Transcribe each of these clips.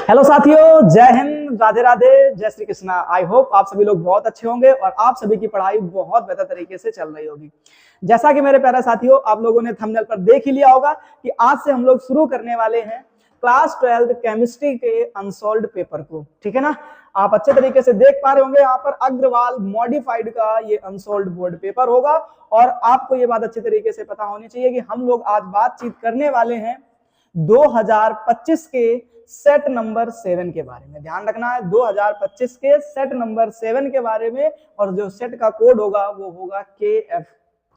Hello साथियों, जय हिंद, राधे राधे, जय श्री कृष्णा। आई होप आप सभी लोग बहुत अच्छे होंगे और आप सभी की पढ़ाई बहुत बेहतर तरीके से चल रही होगी। जैसा कि मेरे प्यारे साथियों, आप लोगों ने थंबनेल पर देख ही लिया होगा कि आज से हम लोग शुरू करने वाले हैं क्लास 12 केमिस्ट्री के अनसॉल्व्ड पेपर को। ठीक है ना, आप अच्छे तरीके से देख पा रहे होंगे यहाँ पर अग्रवाल मॉडिफाइड का ये अनसॉल्व्ड बोर्ड पेपर होगा। और आपको ये बात अच्छे तरीके से पता होनी चाहिए कि हम लोग आज बातचीत करने वाले हैं 2025 के सेट नंबर 7 के बारे में। ध्यान रखना है 2025 के सेट नंबर 7 के बारे में, और जो सेट का कोड होगा वो होगा KF।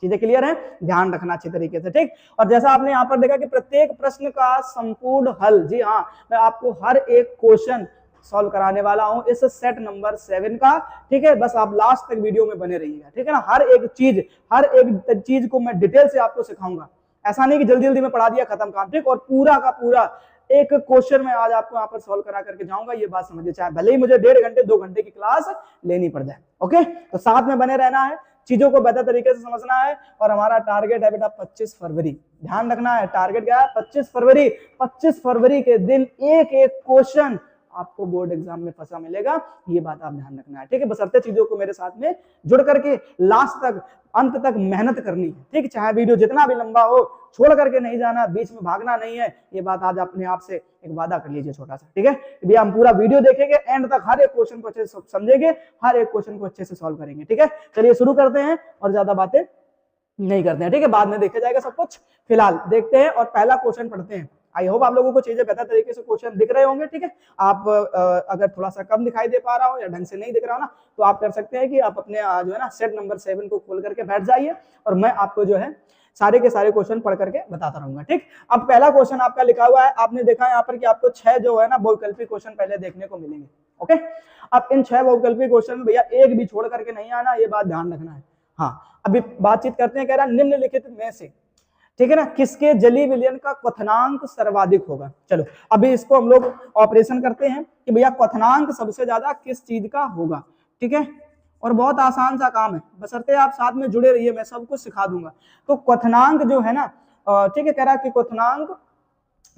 चीजें क्लियर हैं, ध्यान रखना अच्छी तरीके से, ठीक। और जैसा आपने यहाँ पर देखा कि प्रत्येक प्रश्न का संपूर्ण हल, जी हाँ, मैं आपको हर एक क्वेश्चन सॉल्व कराने वाला हूं इस सेट नंबर 7 का। ठीक है, बस आप लास्ट तक वीडियो में बने रहिएगा, ठीक है ना। हर एक चीज को मैं डिटेल से आपको सिखाऊंगा। ऐसा नहीं कि जल्दी जल्दी में पढ़ा दिया खत्म काम, ठीक। और पूरा का पूरा एक क्वेश्चन में आज आपको यहाँ पर सॉल्व करा करके जाऊंगा, ये बात समझिए, चाहे भले ही मुझे 1.5 घंटे 2 घंटे की क्लास लेनी पड़ जाए। ओके, तो साथ में बने रहना है, चीजों को बेहतर तरीके से समझना है। और हमारा टारगेट है बेटा 25 फरवरी। ध्यान रखना है, टारगेट क्या है? 25 फरवरी। 25 फरवरी के दिन एक एक क्वेश्चन आपको बोर्ड एग्जाम में फंसा मिलेगा, ये बात आप ध्यान रखना है, ठीक है। बशर्ते चीजों को मेरे साथ में जुड़ करके लास्ट तक, अंत तक मेहनत करनी है, ठीक। चाहे वीडियो जितना भी लंबा हो, छोड़ करके नहीं जाना, बीच में भागना नहीं है। ये बात आज अपने आप से एक वादा कर लीजिए छोटा सा, ठीक है। भैया हम पूरा वीडियो देखेंगे, एंड तक हर एक क्वेश्चन को अच्छे से समझेंगे, हर एक क्वेश्चन को अच्छे से सॉल्व करेंगे, ठीक है। चलिए शुरू करते हैं और ज्यादा बातें नहीं करते हैं, ठीक है। बाद में देखा जाएगा सब कुछ, फिलहाल देखते हैं और पहला क्वेश्चन पढ़ते हैं। आई होप आप लोगों को चीजें बेहतर तरीके से क्वेश्चन दिख रहे होंगे, ठीक है। आप अगर थोड़ा सा कम दिखाई दे पा रहा हो या ढंग से नहीं दिख रहा हो ना, तो आप कर सकते हैं कि आप अपने जो है ना सेट नंबर 7 को खोल करके बैठ जाइए और मैं आपको जो है सारे के सारे क्वेश्चन पढ़ करके बताता रहूंगा, ठीक। अब पहला क्वेश्चन आपका लिखा हुआ है, आपने देखा यहाँ पर कि आपको 6 जो है ना वैकल्पिक क्वेश्चन पहले देखने को मिलेंगे। ओके, अब इन 6 वैकल्पिक क्वेश्चन में भैया एक भी छोड़ करके नहीं आना, ये बात ध्यान रखना है। हाँ, अभी बातचीत करते हैं, कह रहा निम्नलिखित में से, ठीक है ना, किसके जली विलयन का क्वथनांक सर्वाधिक होगा। चलो अभी इसको हम लोग ऑपरेशन करते हैं कि भैया क्वथनांक सबसे ज्यादा किस चीज का होगा, ठीक है। और बहुत आसान सा काम है, बशर्ते आप साथ में जुड़े रहिए, मैं सब कुछ सिखा दूंगा। तो क्वथनांक जो है ना, ठीक है, कह रहा कि क्वथनांक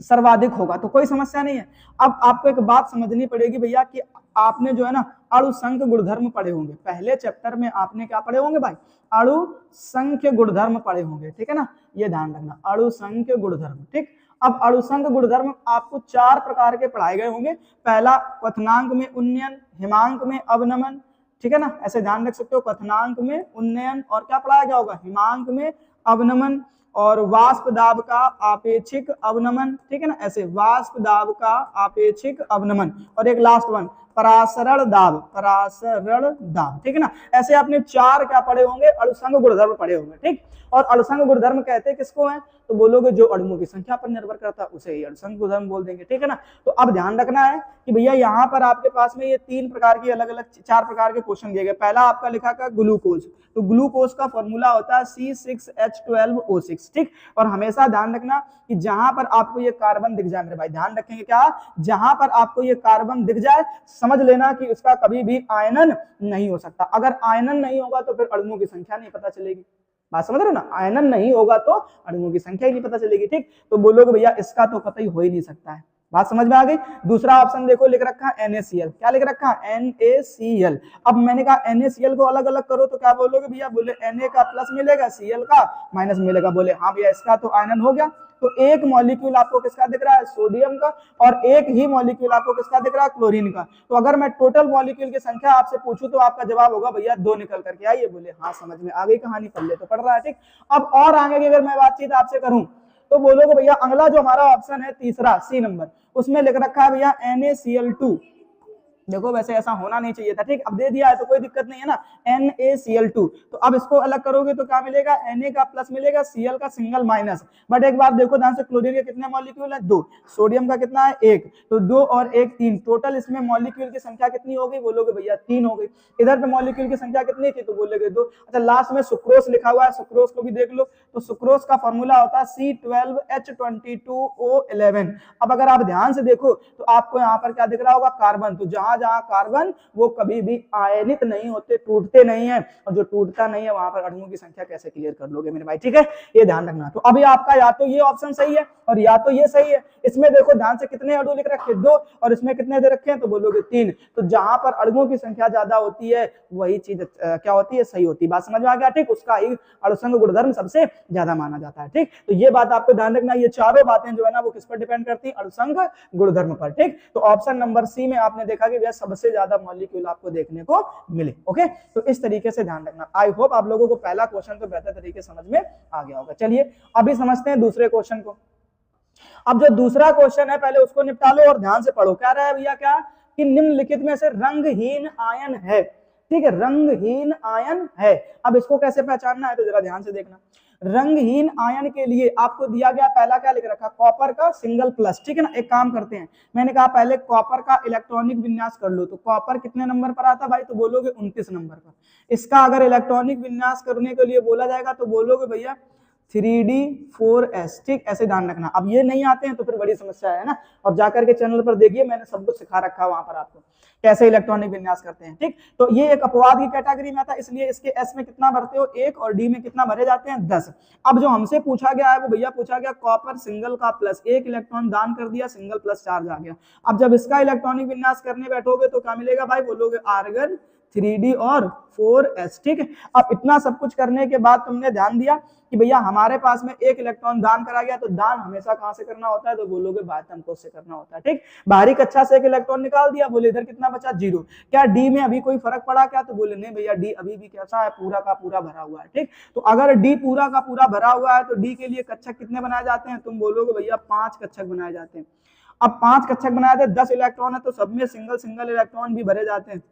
सर्वाधिक होगा, तो कोई समस्या नहीं है। अब आपको एक बात समझनी पड़ेगी भैया कि आपने जो है ना अणुसंख्य गुणधर्म पढ़े होंगे, पहले चैप्टर में आपने क्या पढ़े होंगे भाई? अणुसंख्य गुणधर्म पढ़े होंगे, ठीक है ना, ये ध्यान रखना, अणुसंख्य गुणधर्म, ठीक। अब अणुसंख्य गुणधर्म आपको 4 प्रकार के पढ़ाए गए होंगे। पहला क्वथनांक में उन्नयन, हिमांक में अवनमन, ठीक है ना, ऐसे ध्यान रख सकते हो, क्वथनांक में उन्नयन और क्या पढ़ाया गया होगा? हिमांक में अवनमन, और वाष्प दाब का आपेक्षिक अवनमन, ठीक है ना, ऐसे वाष्प दाब का आपेक्षिक अवनमन, और एक लास्ट वन परासरण दाब, परासरण दाब, ठीक है ना। ऐसे आपने 4 क्या पढ़े होंगे? अणुसंख्य गुणधर्म पढ़े होंगे, ठीक। और अणुसंख्य गुणधर्म कहते हैं किसको है? तो बोलोगे जो अणुओं की संख्या पर निर्भर करता है उसे ही अणुसंख्य गुणधर्म बोल देंगे, ठीक है ना। तो अब ध्यान रखना है कि भैया यहाँ पर आपके पास में ये 3 प्रकार की अलग अलग 4 प्रकार के क्वेश्चन दिए गए। पहला आपका लिखा का ग्लूकोज, तो ग्लूकोज का फॉर्मूला होता है C6H12O6, ठीक। और हमेशा ध्यान रखना कि जहां पर आपको ये कार्बन दिख जाए, मेरे भाई ध्यान रखेंगे क्या, जहां पर आपको ये कार्बन दिख जाए समझ लेना कि उसका कभी भी आयनन नहीं हो सकता। अगर आयनन नहीं होगा तो फिर अणुओं की संख्या नहीं पता चलेगी। बात समझ रहे हो ना, आयनन नहीं होगा तो अणुओं की संख्या ही नहीं पता चलेगी, ठीक। तो बोलोगे भैया इसका तो पता ही हो ही नहीं सकता है। बात समझ में आ गई। दूसरा ऑप्शन देखो, लिख रखा है NaCl, क्या लिख रखा है? NaCl। अब मैंने कहा NaCl को अलग अलग करो तो क्या बोलोगे भैया? बोले Na का प्लस मिलेगा, Cl का माइनस मिलेगा। बोले हाँ भैया इसका तो आयनन हो गया। तो एक मॉलिक्यूल आपको किसका दिख रहा है? सोडियम का, और एक ही मॉलिक्यूल आपको किसका दिख रहा है? क्लोरीन का। तो अगर मैं टोटल मॉलिक्यूल की संख्या आपसे पूछूं तो आपका जवाब होगा भैया 2 निकल करके आइए। बोले हाँ समझ में आ गई कहानी, पल्ले तो पड़ रहा है, ठीक। अब और आगे की अगर मैं बातचीत आपसे करूं तो बोलोगे भैया अगला जो हमारा ऑप्शन है तीसरा C नंबर, उसमें लिख रखा है भैया NaCl2। देखो वैसे ऐसा होना नहीं चाहिए था, ठीक। अब दे दिया है तो कोई दिक्कत नहीं है ना, NaCl2। तो अब इसको अलग करोगे तो क्या मिलेगा? Na का प्लस मिलेगा, Cl का सिंगल माइनस। बट एक बार देखो ध्यान से, क्लोरीन के कितने मॉलिक्यूल है? 2। सोडियम का कितना है? 1। तो 2 और 1 3, टोटल इसमें मॉलिक्यूल की संख्या कितनी हो गई? बोलोगे भैया 3 हो गई। इधर पे मॉलिक्यूल की संख्या कितनी थी? तो बोलोगे 2। अच्छा लास्ट में सुक्रोज लिखा हुआ है, सुक्रोज को भी देख लो। तो सुक्रोज का फॉर्मूला होता है C12H22O11। अब अगर आप ध्यान से देखो तो आपको यहाँ पर क्या दिख रहा होगा? कार्बन। तो जहां जहां कार्बन वो कभी भी आयनित नहीं होते, टूटते नहीं है, और जो टूटता नहीं है वहां पर अणुओं की संख्या कैसे क्लियर कर लोगे मेरे भाई, ठीक है, ये ध्यान रखना। तो अभी आपका या तो ये ऑप्शन सही है और या तो ये सही है। इसमें देखो ध्यान से कितने अणु लिख रखे 2 और इसमें कितने दे रखे हैं तो बोलोगे 3। तो जहां पर अणुओं की संख्या ज्यादा होती है वही चीज क्या होती है, सही होती है। बात समझ में आ गया, ठीक, उसका ही अणुसंग गुणधर्म सबसे ज्यादा माना जाता है, ठीक। तो ये बात आपको ध्यान रखना, ये चारों बातें जो है ना वो किस पर डिपेंड करती है, अणुसंग गुणधर्म पर, ठीक। तो ऑप्शन नंबर सी में आपने देखा कि वह सबसे ज्यादा मॉलिक्यूल आपको देखने को मिले। ओके, तो इस तरीके से ध्यान रखना। आई होप आप लोगों को पहला क्वेश्चन तो बेहतर तरीके समझ में आ गया होगा। चलिए अभी समझते हैं दूसरे क्वेश्चन को। अब जो दूसरा क्वेश्चन है पहले उसको निपटा लो और ध्यान से पढ़ो। क्या रहा है भैया, क्या कि निम्नलिखित में से रंगहीन आयन है, ठीक है, रंगहीन आयन है। अब इसको कैसे पहचानना है तो जरा ध्यान से देखना। रंगहीन आयन के लिए आपको दिया गया पहला क्या लिख रखा, कॉपर का सिंगल प्लस, ठीक है ना। एक काम करते हैं, मैंने कहा पहले कॉपर का इलेक्ट्रॉनिक विन्यास कर लो। तो कॉपर कितने नंबर पर आता भाई, तो बोलोगे 29 नंबर पर। इसका अगर इलेक्ट्रॉनिक विन्यास करने के लिए बोला जाएगा तो बोलोगे भैया 3D4S, ठीक, ऐसे ध्यान रखना। अब ये नहीं आते हैं तो फिर बड़ी समस्या है ना, और जाकर के चैनल पर देखिए, मैंने सब कुछ सिखा रखा है वहां पर आपको कैसे इलेक्ट्रॉनिक विन्यास करते हैं, ठीक। तो ये एक अपवाद की कैटेगरी में था, इसलिए इसके एस में कितना भरते हो 1 और डी में कितना भरे जाते हैं 10। अब जो हमसे पूछा गया है वो भैया पूछा गया कॉपर सिंगल का प्लस, 1 इलेक्ट्रॉन दान कर दिया, सिंगल प्लस चार्ज आ गया। अब जब इसका इलेक्ट्रॉनिक विन्यास करने बैठोगे तो क्या मिलेगा भाई, बोलोगे आर्गन 3D और 4S, ठीक है। अब इतना सब कुछ करने के बाद तुमने ध्यान दिया कि भैया हमारे पास में 1 इलेक्ट्रॉन दान करा गया, तो दान हमेशा कहां से करना होता है, तो बोलोगे बाह्यतम कोश से करना होता है, ठीक। बाहरी कक्षा से 1 इलेक्ट्रॉन निकाल दिया, बोले इधर कितना बचा 0। क्या डी में अभी कोई फर्क पड़ा क्या, तो बोले नहीं भैया डी अभी भी कैसा है, पूरा का पूरा भरा हुआ है, ठीक। तो अगर डी पूरा का पूरा भरा हुआ है तो डी के लिए कक्षक कितने बनाए जाते हैं, तुम बोलोगे भैया 5 कक्षक बनाए जाते हैं। अब 5 कक्षक बनाए थे, 10 इलेक्ट्रॉन है तो सब में सिंगल सिंगल इलेक्ट्रॉन भी भरे जाते हैं,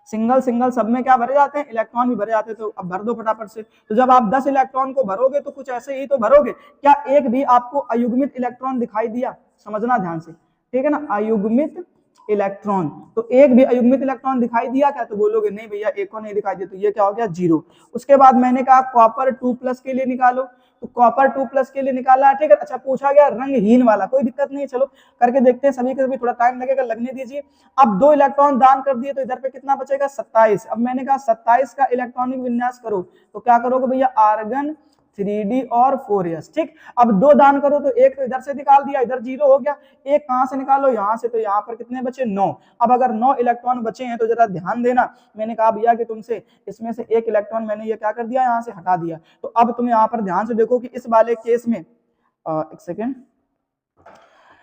सिंगल सिंगल सब में क्या भरे जाते हैं, इलेक्ट्रॉन भी भरे जाते हैं। तो अब भर दो फटाफट से। तो जब आप 10 इलेक्ट्रॉन को भरोगे तो कुछ ऐसे ही तो भरोगे। क्या एक भी आपको अयुग्मित इलेक्ट्रॉन दिखाई दिया, समझना ध्यान से, ठीक है ना, अयुग्मित इलेक्ट्रॉन, तो एक भी अयुग्मित इलेक्ट्रॉन दिखाई दिया क्या, तो बोलोगे नहीं भैया एक को नहीं दिखाई दिया, तो ये क्या हो गया 0। उसके बाद मैंने कहा कॉपर 2+ के लिए निकालो, तो कॉपर 2+ के लिए निकाला है, ठीक है। अच्छा पूछा गया रंगहीन वाला, कोई दिक्कत नहीं है, चलो करके देखते हैं, सभी के सभी थोड़ा टाइम लगेगा, लगने दीजिए। अब 2 इलेक्ट्रॉन दान कर दिए तो इधर पे कितना बचेगा 27। अब मैंने कहा 27 का इलेक्ट्रॉनिक विन्यास करो, तो क्या करोगे भैया आर्गन 3D और 4S, ठीक। अब 2 दान करो तो एक तो इधर से निकाल दिया, इधर 0 हो गया, एक कहां से निकालो यहां से, तो यहां पर कितने बचे 9। अब अगर 9 इलेक्ट्रॉन बचे हैं तो जरा ध्यान देना, मैंने कहा भैया कि तुमसे इसमें से 1 इलेक्ट्रॉन मैंने ये क्या कर दिया, यहां से हटा दिया। तो अब तुम यहां पर ध्यान से देखो कि इस वाले केस में एक सेकेंड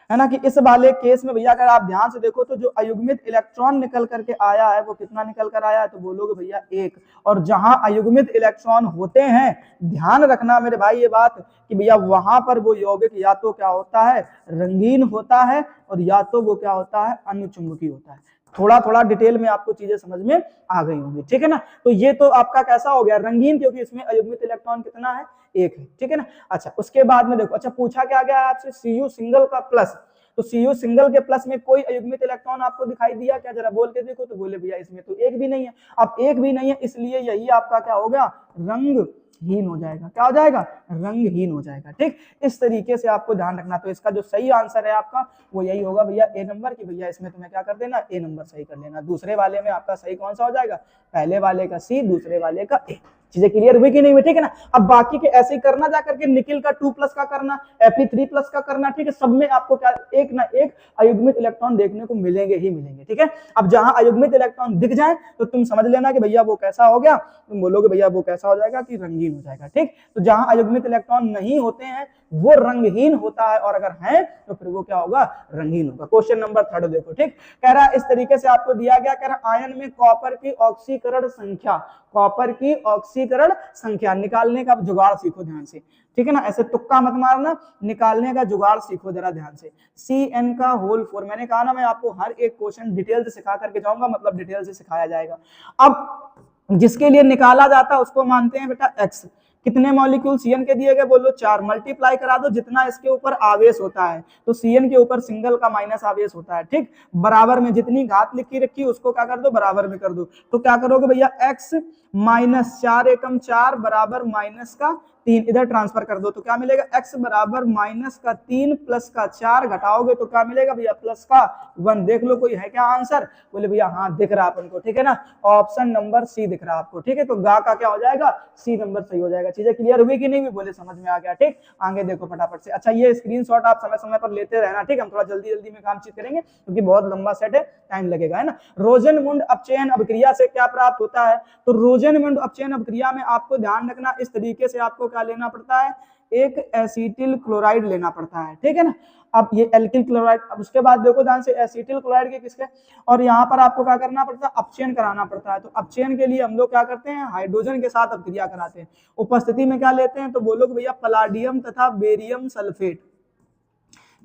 है ना, कि इस वाले केस में भैया अगर आप ध्यान से देखो तो जो अयुग्मित इलेक्ट्रॉन निकल करके आया है वो कितना निकल कर आया है, तो बोलोगे भैया 1। और जहां अयुग्मित इलेक्ट्रॉन होते हैं, ध्यान रखना मेरे भाई ये बात कि भैया वहां पर वो यौगिक या तो क्या होता है रंगीन होता है और या तो वो क्या होता है अनुचुंबकीय होता है। थोड़ा थोड़ा डिटेल में आपको चीजें समझ में आ गई होंगी, ठीक है ना। तो ये तो आपका कैसा हो गया रंगीन, क्योंकि इसमें अयुग्मित इलेक्ट्रॉन कितना है 1 है, ठीक है ना। अच्छा उसके बाद में देखो, अच्छा पूछा क्या गया है आपसे Cu सिंगल का प्लस, तो Cu सिंगल के प्लस में कोई अयुग्मित इलेक्ट्रॉन आपको दिखाई दिया क्या, जरा बोल के देखो, तो बोले भैया इसमें तो 1 भी नहीं है। अब 1 भी नहीं है इसलिए यही आपका क्या हो गया रंगहीन हो जाएगा, क्या हो जाएगा रंगहीन हो जाएगा, ठीक। इस तरीके से आपको ध्यान रखना। तो इसका जो सही आंसर है आपका वो यही होगा भैया ए नंबर, कि भैया इसमें तुम्हें क्या कर देना ए नंबर सही कर लेना। दूसरे वाले में आपका सही कौन सा हो जाएगा, पहले वाले का सी, दूसरे वाले का ए। चीजें क्लियर हुई कि नहीं हुई, ठीक है ना। अब बाकी के ऐसे ही करना, जाकर के निकिल का 2+ का करना, Fe3+ का करना, ठीक है। सब में आपको क्या एक ना एक अयुग्मित इलेक्ट्रॉन देखने को मिलेंगे ही मिलेंगे, ठीक है। अब जहां अयुग्मित इलेक्ट्रॉन दिख जाए तो तुम समझ लेना कि भैया वो कैसा हो गया, तुम बोलोगे भैया वो कैसा हो जाएगा कि रंगीन हो जाएगा, ठीक। तो जहां अयुग्मित इलेक्ट्रॉन नहीं होते हैं वो रंगहीन होता है, और अगर है तो फिर वो क्या होगा रंगीन होगा। क्वेश्चन नंबर 3 देखो, ठीक। कह रहा है इस तरीके से आपको दिया गया, कह रहा आयन में कॉपर की ऑक्सीकरण संख्या, कॉपर की ऑक्सीकरण संख्या निकालने का जुगाड़ सीखो ध्यान से, ठीक है ना। ऐसे तुक्का मत मारना, निकालने का जुगाड़ सीखो जरा ध्यान से। Cn का होल 4, मैंने कहा ना मैं आपको हर एक क्वेश्चन डिटेल से सिखा करके जाऊंगा, मतलब डिटेल से सिखाया जाएगा। अब जिसके लिए निकाला जाता है उसको मानते हैं बेटा x। कितने मॉलिक्यूल Cn के दिए गए, बोलो 4। मल्टीप्लाई करा दो जितना इसके ऊपर आवेश होता है, तो Cn के ऊपर सिंगल का माइनस आवेश होता है, ठीक। बराबर में जितनी घात लिखी रखी उसको क्या कर दो बराबर में कर दो, तो क्या करोगे भैया x - 4 एकम 4 बराबर -3 3 इधर ट्रांसफर कर दो तो क्या मिलेगा, x बराबर -3 प्लस का 4 घटाओगे तो क्या मिलेगा भैया, प्लस का 1। देख लो कोई है क्या आंसर, बोले भैया हाँ दिख रहा अपन को, ठीक है ना, ऑप्शन नंबर सी दिख रहा आपको, ठीक है। तो गा का क्या हो जाएगा, सी नंबर सही हो जाएगा। चीजें क्लियर हुई कि नहीं हुई, बोले समझ में आ गया, ठीक। आगे देखो फटाफट से। अच्छा ये स्क्रीनशॉट आप समय समय पर लेते रहना, ठीक। हम थोड़ा जल्दी जल्दी में काम चीज करेंगे क्योंकि बहुत लंबा सेट है, टाइम लगेगा, है ना। रोजेनमुंड अपचयन अभिक्रिया से क्या प्राप्त होता है, तो रोजेनमुंड अपचयन अभिक्रिया में आपको ध्यान रखना इस तरीके से आपको क्या लेना पड़ता है, एक एसिटिल क्लोराइड लेना पड़ता है, ठीक है ना। अब ये एल्किल क्लोराइड, अब उसके बाद देखो ध्यान से एसिटिल क्लोराइड के किसके, और यहाँ पर आपको क्या करना पड़ता है, अपचयन कराना पड़ता है। तो अपचयन के लिए हम लोग क्या करते हैं, हाइड्रोजन के साथ अभिक्रिया कराते हैं। उपस्थिति में क्या लेते हैं, तो बोलो भैया पलाडियम तथा बेरियम सल्फेट,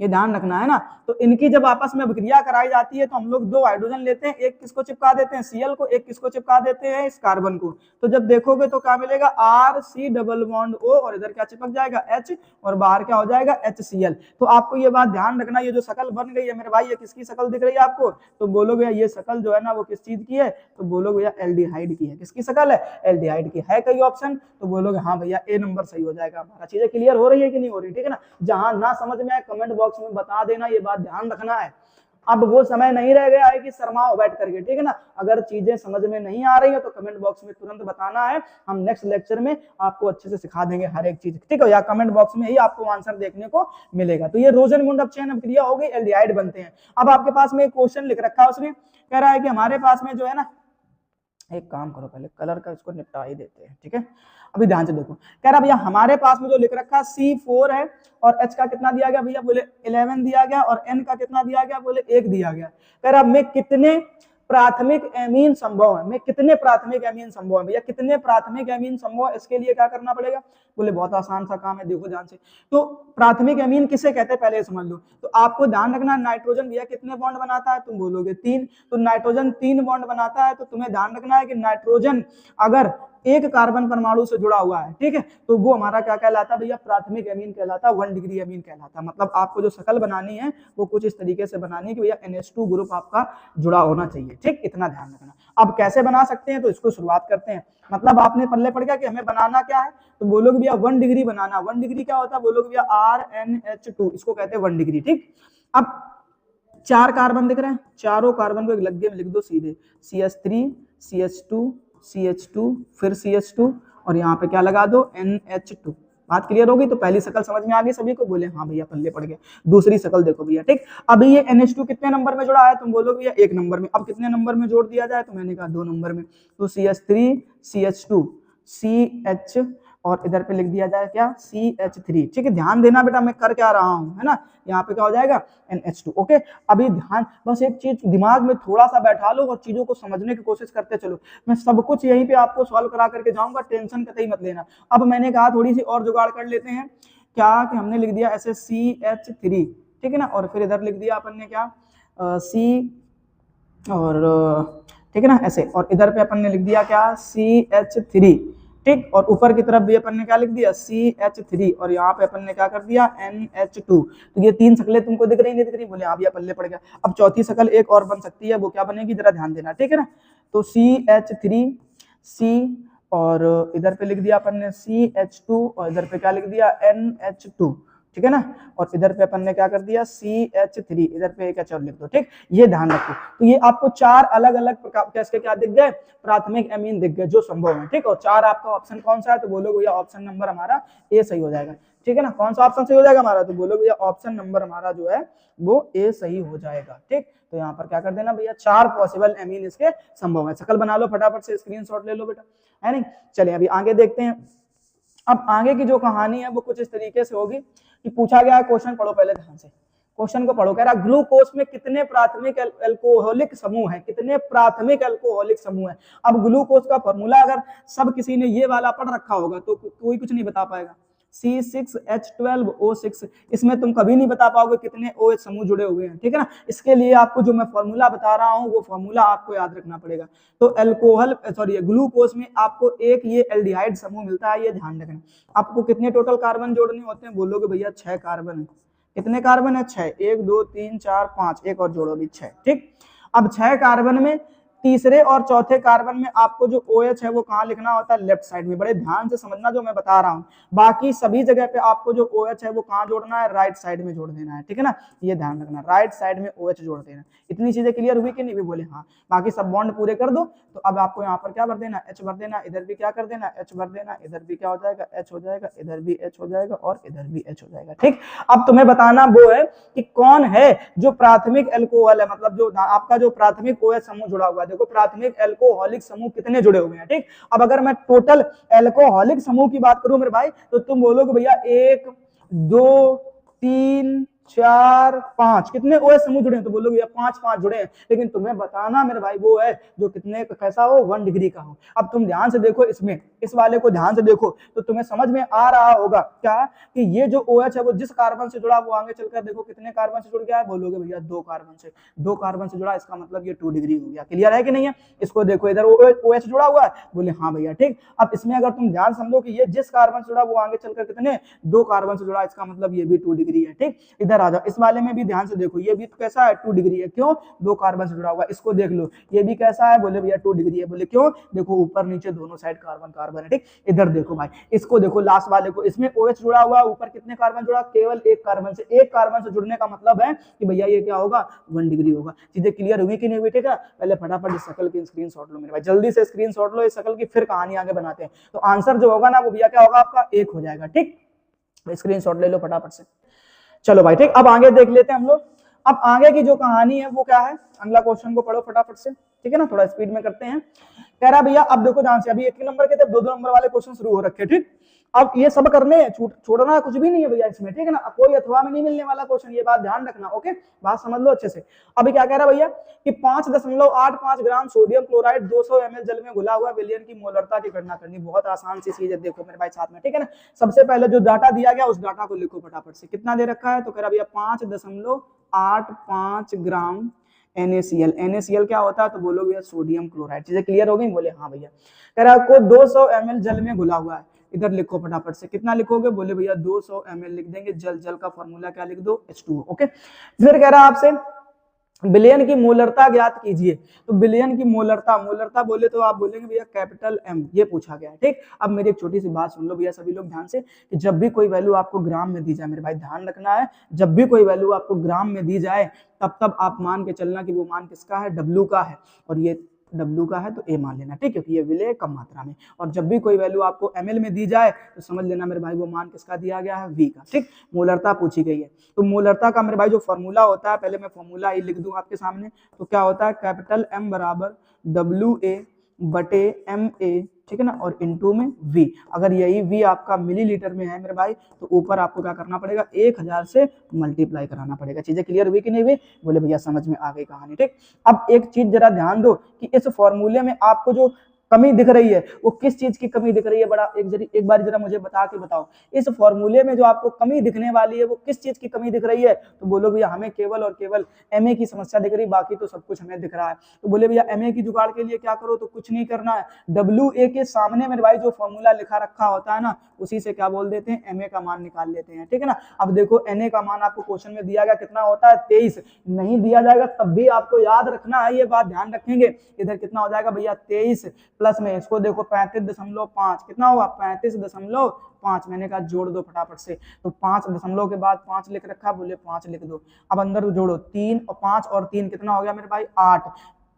ये ध्यान रखना है ना। तो इनकी जब आपस में अभिक्रिया कराई जाती है तो हम लोग 2 हाइड्रोजन लेते हैं, एक किसको चिपका देते हैं Cl को, एक किसको चिपका देते हैं इस कार्बन को। तो जब देखोगे तो क्या मिलेगा, RC डबल बॉन्ड O, और इधर क्या चिपक जाएगा H, और बाहर क्या हो जाएगा HCl। तो आपको ये बात ध्यान रखना, ये जो शक्ल बन गई है मेरे भाई, ये किसकी शक्ल दिख रही है आपको, तो बोलोगे ये शक्ल जो है ना वो किस चीज की है, तो बोलोगे भैया एल्डिहाइड की है। किसकी शक्ल है, एल्डिहाइड की है। कई ऑप्शन, तो बोलोगे हाँ भैया ए नंबर सही हो जाएगा हमारा। चीजें क्लियर हो रही है कि नहीं हो रही, ठीक है ना। जहां ना समझ में आए कमेंट बॉक्स में बता देना, ये बात ध्यान रखना है। अब वो समय नहीं रह गया है कि शर्माओ बैठ करके, ठीक है ना। अगर चीजें समझ में नहीं आ रही है तो कमेंट बॉक्स में तुरंत बताना है, हम नेक्स्ट लेक्चर में आपको अच्छे से सिखा देंगे हर एक चीज, ठीक है। या कमेंट बॉक्स में ही आपको आंसर देखने को मिलेगा। तो ये रोजेनमुंड अपचयन अभिक्रिया हो गई, एल्डिहाइड बनते हैं। अब आपके पास में एक क्वेश्चन लिख रखा है, उसने कह रहा है कि हमारे पास में जो है ना, एक काम करो पहले कलर का इसको निपटा ही देते हैं, ठीक है। अभी ध्यान से देखो, कह रहा भैया हमारे पास में जो लिख रखा C4 है, और H का कितना दिया गया भैया, बोले 11 दिया गया, और N का कितना दिया गया, बोले 1 दिया गया। कह रहा में कितने प्राथमिक एमीन संभव है, में कितने प्राथमिक एमीन संभव है, भैया कितने प्राथमिक एमीन संभव है, इसके लिए क्या करना पड़ेगा, बोले बहुत आसान सा काम है, देखो ध्यान से। तो प्राथमिक एमीन किसे कहते हैं पहले समझ लो। तो आपको ध्यान रखना, नाइट्रोजन भैया कितने बॉन्ड बनाता है, तुम बोलोगे 3, तो नाइट्रोजन 3 बॉन्ड बनाता है। तो तुम्हें ध्यान रखना है कि नाइट्रोजन अगर एक कार्बन परमाणु से जुड़ा हुआ है, ठीक है, तो वो हमारा क्या कहलाता है भैया, प्राथमिक एमीन कहलाता है, 1 डिग्री एमीन कहलाता है। मतलब आपको जो शक्ल बनानी है वो कुछ इस तरीके से बनानी है कि भैया NH2 ग्रुप आपका जुड़ा होना चाहिए, ठीक, इतना ध्यान रखना। अब कैसे बना सकते हैं, तो इसको शुरुआत करते हैं। मतलब आपने पल्ले पड़ गया कि हमें बनाना क्या है, तो बोलोगे भैया 1 डिग्री बनाना। 1 डिग्री क्या होता है, बोलोगे भैया RNH2, इसको कहते हैं 1 डिग्री, ठीक। अब 4 कार्बन दिख रहे हैं, चारों कार्बन को एक लग्गे में लिख दो सीधे, CH3 CH2 CH2 फिर CH2, और यहाँ पे क्या लगा दो, NH2। बात क्लियर होगी। तो पहली शक्ल समझ में आ गई सभी को, बोले हाँ भैया पल्ले पड़ गए। दूसरी शक्ल देखो भैया, ठीक। अभी ये NH2 कितने नंबर में जुड़ा है, तुम बोलोगे भैया 1 नंबर में। अब कितने नंबर में जोड़ दिया जाए, तो मैंने कहा 2 नंबर में। तो CH3 CH2 CH, और इधर पे लिख दिया जाए क्या, CH3, ठीक है। ध्यान देना बेटा मैं कर क्या रहा हूँ, है ना। यहाँ पे क्या हो जाएगा, NH2, ओके। अभी ध्यान, बस एक चीज दिमाग में थोड़ा सा बैठा लो और चीजों को समझने की कोशिश करते चलो। मैं सब कुछ यहीं पे आपको सॉल्व करा करके जाऊंगा, टेंशन कतई मत लेना। अब मैंने कहा थोड़ी सी और जुगाड़ कर लेते हैं, क्या कि हमने लिख दिया ऐसे CH3, ठीक है ना, और फिर इधर लिख दिया अपन ने क्या, C, और ठीक है ना ऐसे, और इधर पे अपन ने लिख दिया क्या, CH3, ठीक। और ऊपर की तरफ भी अपन ने क्या लिख दिया, CH3, और यहाँ पे अपन ने क्या कर दिया, NH2। तो ये 3 शक्लें तुमको दिख रही नहीं दिख रही, बोले हाँ भैया पल्ले पड़ गया। अब चौथी शक्ल एक और बन सकती है, वो क्या बनेगी, जरा ध्यान देना, ठीक है ना। तो CH3 C, और इधर पे लिख दिया अपन ने CH2, और इधर पे क्या लिख दिया, NH2, ठीक है ना। और इधर पे अपन ने क्या कर दिया, CH3, इधर पे एक H और लिख दो, ठीक। ये ध्यान रखो। तो ये आपको 4 अलग अलग प्रकार के क्या दिख गए, प्राथमिक एमीन दिख गए जो संभव है, ठीक। और 4 आपका ऑप्शन कौन सा है, तो बोलो भैया ऑप्शन नंबर हमारा ए सही हो जाएगा, ठीक है ना। कौन सा ऑप्शन सही हो जाएगा हमारा, तो बोलो भैया ऑप्शन नंबर हमारा जो है वो ए सही हो जाएगा, ठीक। तो यहाँ पर क्या कर देना भैया, 4 पॉसिबल एमीन इसके संभव है। शक्ल बना लो फटाफट से, स्क्रीनशॉट ले लो बेटा, है नहीं। चलिए अभी आगे देखते हैं। अब आगे की जो कहानी है वो कुछ इस तरीके से होगी कि पूछा गया है, क्वेश्चन पढ़ो पहले ध्यान से, क्वेश्चन को पढ़ो। कह रहा ग्लूकोज में कितने प्राथमिक अल्कोहलिक समूह हैं, कितने प्राथमिक अल्कोहलिक समूह हैं। अब ग्लूकोज का फॉर्मूला अगर सब किसी ने ये वाला पढ़ रखा होगा तो कोई कुछ नहीं बता पाएगा, C6H12O6, इसमें तुम कभी नहीं बता पाओगे कितने OH समूह जुड़े हुए हैं, ठीक है ना। इसके लिए आपको जो मैं फॉर्मूला बता रहा हूँ वो फॉर्मूला आपको याद रखना पड़ेगा। तो ग्लूकोज में आपको एक ये एल्डिहाइड समूह मिलता है, ये ध्यान रखना। आपको कितने टोटल कार्बन जोड़ने होते हैं, बोलोगे भैया 6 कार्बन है। कितने कार्बन है, 6, 1 2 3 4 5, एक और जोड़ो भी 6, ठीक। अब 6 कार्बन में तीसरे और चौथे कार्बन में आपको जो OH है वो कहाँ लिखना होता है, लेफ्ट साइड में। बड़े ध्यान से समझना जो मैं बता रहा हूँ। बाकी सभी जगह पे आपको जो OH है वो कहाँ जोड़ना है, राइट साइड में जोड़ देना है, ठीक है ना, ये ध्यान रखना, राइट साइड में OH जोड़ देना। इतनी चीजें क्लियर हुई कि नहीं भी, बोले हाँ। बाकी सब बॉन्ड पूरे कर दो। तो अब आपको यहाँ पर क्या भर देना, H भर देना, इधर भी क्या कर देना, H भर देना, इधर भी क्या हो जाएगा, H हो जाएगा, इधर भी H हो जाएगा और इधर भी H हो जाएगा, ठीक। अब तुम्हें बताना वो है कि कौन है जो प्राथमिक एल्कोहल है, मतलब जो आपका जो प्राथमिक OH समूह जुड़ा हुआ है। देखो प्राथमिक एल्कोहलिक समूह कितने जुड़े हुए हैं, ठीक। अब अगर मैं टोटल एल्कोहलिक समूह की बात करूं मेरे भाई, तो तुम बोलोगे भैया 1 2 3 4 5 कितने OH समूह जुड़े हैं, तो बोलोगे भैया 5 जुड़े हैं। लेकिन तुम्हें बताना मेरे भाई वो है जो कितने कैसा हो, 1 डिग्री का हो। अब तुम ध्यान से देखो, इसमें इस वाले को ध्यान से देखो तो तुम्हें समझ में आ रहा होगा क्या कि ये जो OH है वो जिस कार्बन से जुड़ा वो आगे चलकर देखो कितने कार्बन से जुड़ गया है, बोलोगे भैया 2 कार्बन से। 2 कार्बन से जुड़ा, इसका मतलब ये 2 डिग्री हो गया। क्लियर है कि नहीं है? इसको देखो इधर OH जुड़ा हुआ है, बोले हाँ भैया, ठीक। अब इसमें अगर तुम ध्यान समझो कि ये जिस कार्बन से जुड़ा वो आगे चलकर कितने 2 कार्बन से जुड़ा, इसका मतलब ये भी 2 डिग्री है, ठीक। इधर आ जाओ, इस वाले में भी ध्यान से देखो, ये भी तो कैसा है, 2 डिग्री है। क्यों? 2 कार्बन से जुड़ा हुआ। इसको देख लो, ये भी कैसा है, बोले भैया 2 डिग्री है। बोले क्यों? देखो ऊपर नीचे दोनों साइड कार्बन कार्बन है, ठीक। इधर देखो भाई, इसको देखो लास्ट वाले को, इसमें OH जुड़ा हुआ, ऊपर कितने कार्बन जुड़ा, केवल 1 कार्बन से। 1 कार्बन से जुड़ने का मतलब है कि भैया ये क्या होगा, 1 डिग्री होगा। चीजें क्लियर हुई कि नहीं हुई, ठीक है। पहले फटाफट इस शकल की स्क्रीनशॉट लो मेरे भाई, जल्दी से स्क्रीनशॉट लो इस शकल की, फिर कहानी आगे बनाते हैं। तो आंसर जो होगा ना वो भैया क्या होगा, आपका 1 हो जाएगा, ठीक। स्क्रीनशॉट ले लो फटाफट से। चलो भाई, ठीक। अब आगे देख लेते हैं हम लोग। अब आगे की जो कहानी है वो क्या है, अगला क्वेश्चन को पढ़ो फटाफट से, ठीक है ना, थोड़ा स्पीड में करते हैं। कह रहा भैया अब देखो ध्यान से, अभी 1 नंबर के थे, 2 नंबर वाले क्वेश्चन शुरू हो रखे, ठीक। अब ये सब करने हैं, छोड़ना कुछ भी नहीं है भैया इसमें, ठीक है ना। कोई अथवा में नहीं मिलने वाला क्वेश्चन, ये बात ध्यान रखना, ओके। बात समझ लो अच्छे से। अभी क्या कह रहा है भैया कि 5.85 ग्राम सोडियम क्लोराइड 200 ml जल में घुला हुआ विलयन की मोलरता की गणना करनी। बहुत आसान सी चीज है, देखो मेरे भाई साथ में, ठीक है ना। सबसे पहले जो डाटा दिया गया उस डाटा को लिखो फटाफट से। कितना दे रखा है, तो कह रहा भैया 5.85 ग्राम NaCl। NaCl क्या होता है, तो बोलोगे भैया सोडियम क्लोराइड। चीजें क्लियर हो गई, बोले हाँ भैया। कह रहा को 200 ml जल में घुला हुआ है, इधर लिखो फटाफट से। कितना लिखोगे, बोले भैया 200 ml लिख देंगे। जल का फॉर्मूला क्या लिख दो, H2O, ओके। फिर कह रहा आपसे विलयन की मोलरता ज्ञात कीजिए। तो विलयन की मोलरता बोले तो आप बोलेंगे भैया कैपिटल M, ये पूछा गया है, ठीक। अब मेरी एक छोटी सी बात सुन लो भैया सभी लोग ध्यान से, कि जब भी कोई वैल्यू आपको ग्राम में दी जाए, मेरे भाई ध्यान रखना है, जब भी कोई वैल्यू आपको ग्राम में दी जाए तब आप मान के चलना कि वो मान किसका है, W का है। और ये W का है तो A मान लेना, ठीक, क्योंकि ये विलय कम मात्रा में। और जब भी कोई वैल्यू आपको ml में दी जाए तो समझ लेना मेरे भाई वो मान किसका दिया गया है, V का, ठीक। मोलरता पूछी गई है, तो मोलरता का मेरे भाई जो फॉर्मूला होता है, पहले मैं फॉर्मूला ही लिख दूं आपके सामने। तो क्या होता है, कैपिटल M बराबर WA बटे MA, ठीक है ना, और इनटू में V। अगर यही V आपका मिलीलीटर में है मेरे भाई, तो ऊपर आपको क्या करना पड़ेगा, 1000 से मल्टीप्लाई कराना पड़ेगा। चीजें क्लियर हुई कि नहीं हुई, बोले भैया समझ में आ गई कहानी, ठीक। अब एक चीज जरा ध्यान दो कि इस फॉर्मूले में आपको जो कमी दिख रही है वो किस चीज की कमी दिख रही है, बड़ा एक बार जरा मुझे बता के बताओ। इस फॉर्मूले में जो आपको कमी दिखने वाली है वो किस चीज की कमी दिख रही है, तो बोलो भैया हमें केवल और केवल MA की समस्या दिख रही, बाकी तो सब कुछ हमें दिख रहा है। तो बोले भैया MA की जुगाड़ के लिए क्या करो, तो कुछ नहीं करना है, WA के सामने मेरे भाई जो फॉर्मूला लिखा रखा होता है ना, उसी से क्या बोल देते हैं, MA का मान निकाल लेते हैं, ठीक है ना। अब देखो Na का मान आपको क्वेश्चन में दिया गया कितना होता है, 23। नहीं दिया जाएगा तब भी आपको याद रखना है, ये बात ध्यान रखेंगे। इधर कितना हो जाएगा भैया 23 प्लस में इसको देखो 35.5, कितना हुआ 35.5। मैंने कहा जोड़ दो फटाफट से, तो 5 दशमलव के बाद 5 लिख रखा, बोले 5 लिख दो। अब अंदर जोड़ो 3 और 5 और 3 कितना हो गया मेरे भाई 8,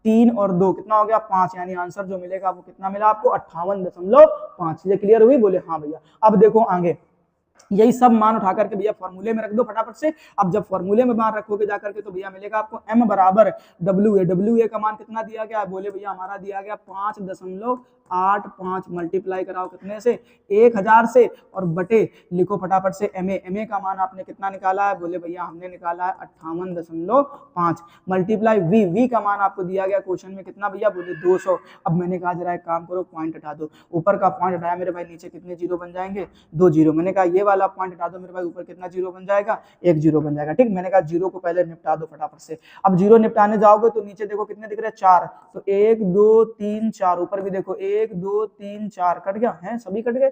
3 और 2 कितना हो गया 5, यानी आंसर जो मिलेगा वो कितना मिला आपको 58.5। चीजें क्लियर हुई, बोले हाँ भैया। अब देखो आगे यही सब मान उठा करके भैया फॉर्मूले में रख दो फटाफट से। अब जब फॉर्मूले में मान रखोगे जाकर के तो भैया मिलेगा आपको M बराबर WA का मान कितना दिया गया है, बोले भैया हमारा दिया गया 5.85 मल्टीप्लाई कराओ कितने से 1000 से, और बटे लिखो फटाफट से MA का मान आपने कितना निकाला है, बोले भैया हमने निकाला है 58.5 मल्टीप्लाई V का मान आपको दिया गया क्वेश्चन में कितना भैया, बोले 200। अब मैंने कहा जरा एक काम करो पॉइंट हटा दो, ऊपर का पॉइंट हटाया मेरे भाई, नीचे कितने जीरो बन जाएंगे 2 जीरो। मैंने कहा ये वाला पॉइंट हटा दो मेरे भाई, ऊपर कितना जीरो बन जाएगा 1 जीरो बन जाएगा, ठीक। मैंने कहा जीरो को पहले निपटा दो फटाफट से। अब जीरो निपटाने जाओगे तो नीचे देखो कितने दिख रहे हैं 4, तो 1 2 3 4, ऊपर भी देखो 1 2 3 4, कट गया है, सभी कट गए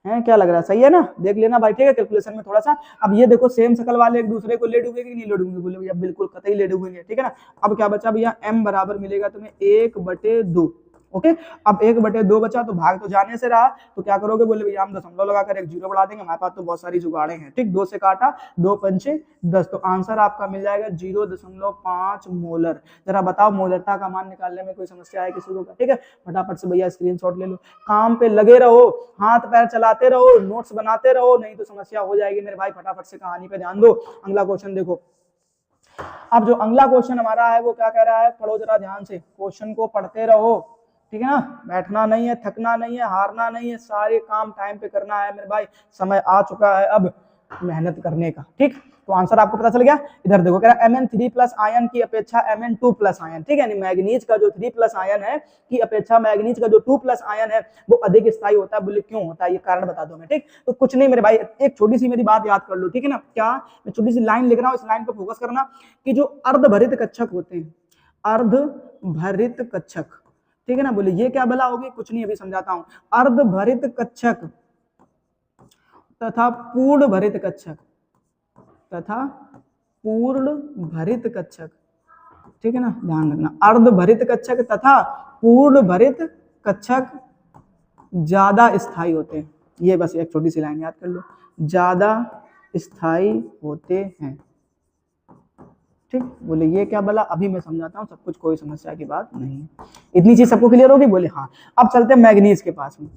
है, क्या लग रहा है, सही है ना, देख लेना भाई, ठीक है, कैलकुलेशन में थोड़ा सा। अब ये देखो सेम शकल वाले एक दूसरे को ले डूबेंगे कि नहीं ले डूबेंगे, बोले भैया बिल्कुल कतई ले डूबेंगे, ठीक है ना। अब क्या बचा भैया, m बराबर मिलेगा तुम्हें 1/2, ओके। अब 1/2 बचा तो भाग तो जाने से रहा, तो क्या करोगे, बोले भैया हम दशमलव लगाकर एक जीरो बढ़ा देंगे, हमारे पास तो बहुत सारी जुगाड़े हैं, ठीक। 2 से काटा, 2 पंचे 10, तो आंसर आपका मिल जाएगा 0.5 मोलर। जरा बताओ मोलरता का मान निकालने में कोई समस्या है किसी को, ठीक है। फटाफट से भैया स्क्रीनशॉट ले लो, काम पे लगे रहो, हाथ पैर चलाते रहो, नोट्स बनाते रहो, नहीं तो समस्या हो जाएगी मेरे भाई। फटाफट से कहानी पे ध्यान दो। अगला क्वेश्चन देखो। अब जो अगला क्वेश्चन हमारा है वो क्या कह रहा है, पढ़ो जरा ध्यान से, क्वेश्चन को पढ़ते रहो, ठीक है ना, बैठना नहीं है, थकना नहीं है, हारना नहीं है, सारे काम टाइम पे करना है मेरे भाई। समय आ चुका है अब मेहनत करने का, ठीक। तो आंसर आपको पता चल गया। इधर देखो, कह रहा है Mn3+ आयन की अपेक्षा Mn2+ आयन, ठीक है, यानी मैग्नीज का जो 3+ आयन है की अपेक्षा मैग्नीज का जो 2+ आयन है वो अधिक स्थायी होता है। बोले क्यों होता है, ये कारण बता दो मैं, ठीक। तो कुछ नहीं मेरे भाई, एक छोटी सी मेरी बात याद कर लो, ठीक है ना। क्या, मैं छोटी सी लाइन लिख रहा हूँ, इस लाइन पे फोकस करना कि जो अर्धभरित कक्षक होते हैं, अर्धभरित कक्षक, ठीक है ना। बोले ये क्या भला होगी, कुछ नहीं, अभी समझाता हूं। अर्धभरित कक्षक तथा पूर्ण भरित कक्षक, तथा पूर्ण भरित कक्षक, ठीक है ना, ध्यान रखना। अर्धभरित कक्षक तथा पूर्ण भरित कक्षक ज्यादा स्थायी होते हैं। ये बस एक छोटी सी लाइन याद कर लो, ज्यादा स्थायी होते हैं, ठीक। बोले ये क्या भला, अभी मैं समझाता हूँ सब कुछ, कोई समस्या की बात नहीं है। इतनी चीज सबको क्लियर होगी, बोले हाँ। अब चलते हैं मैग्नीज के पास में।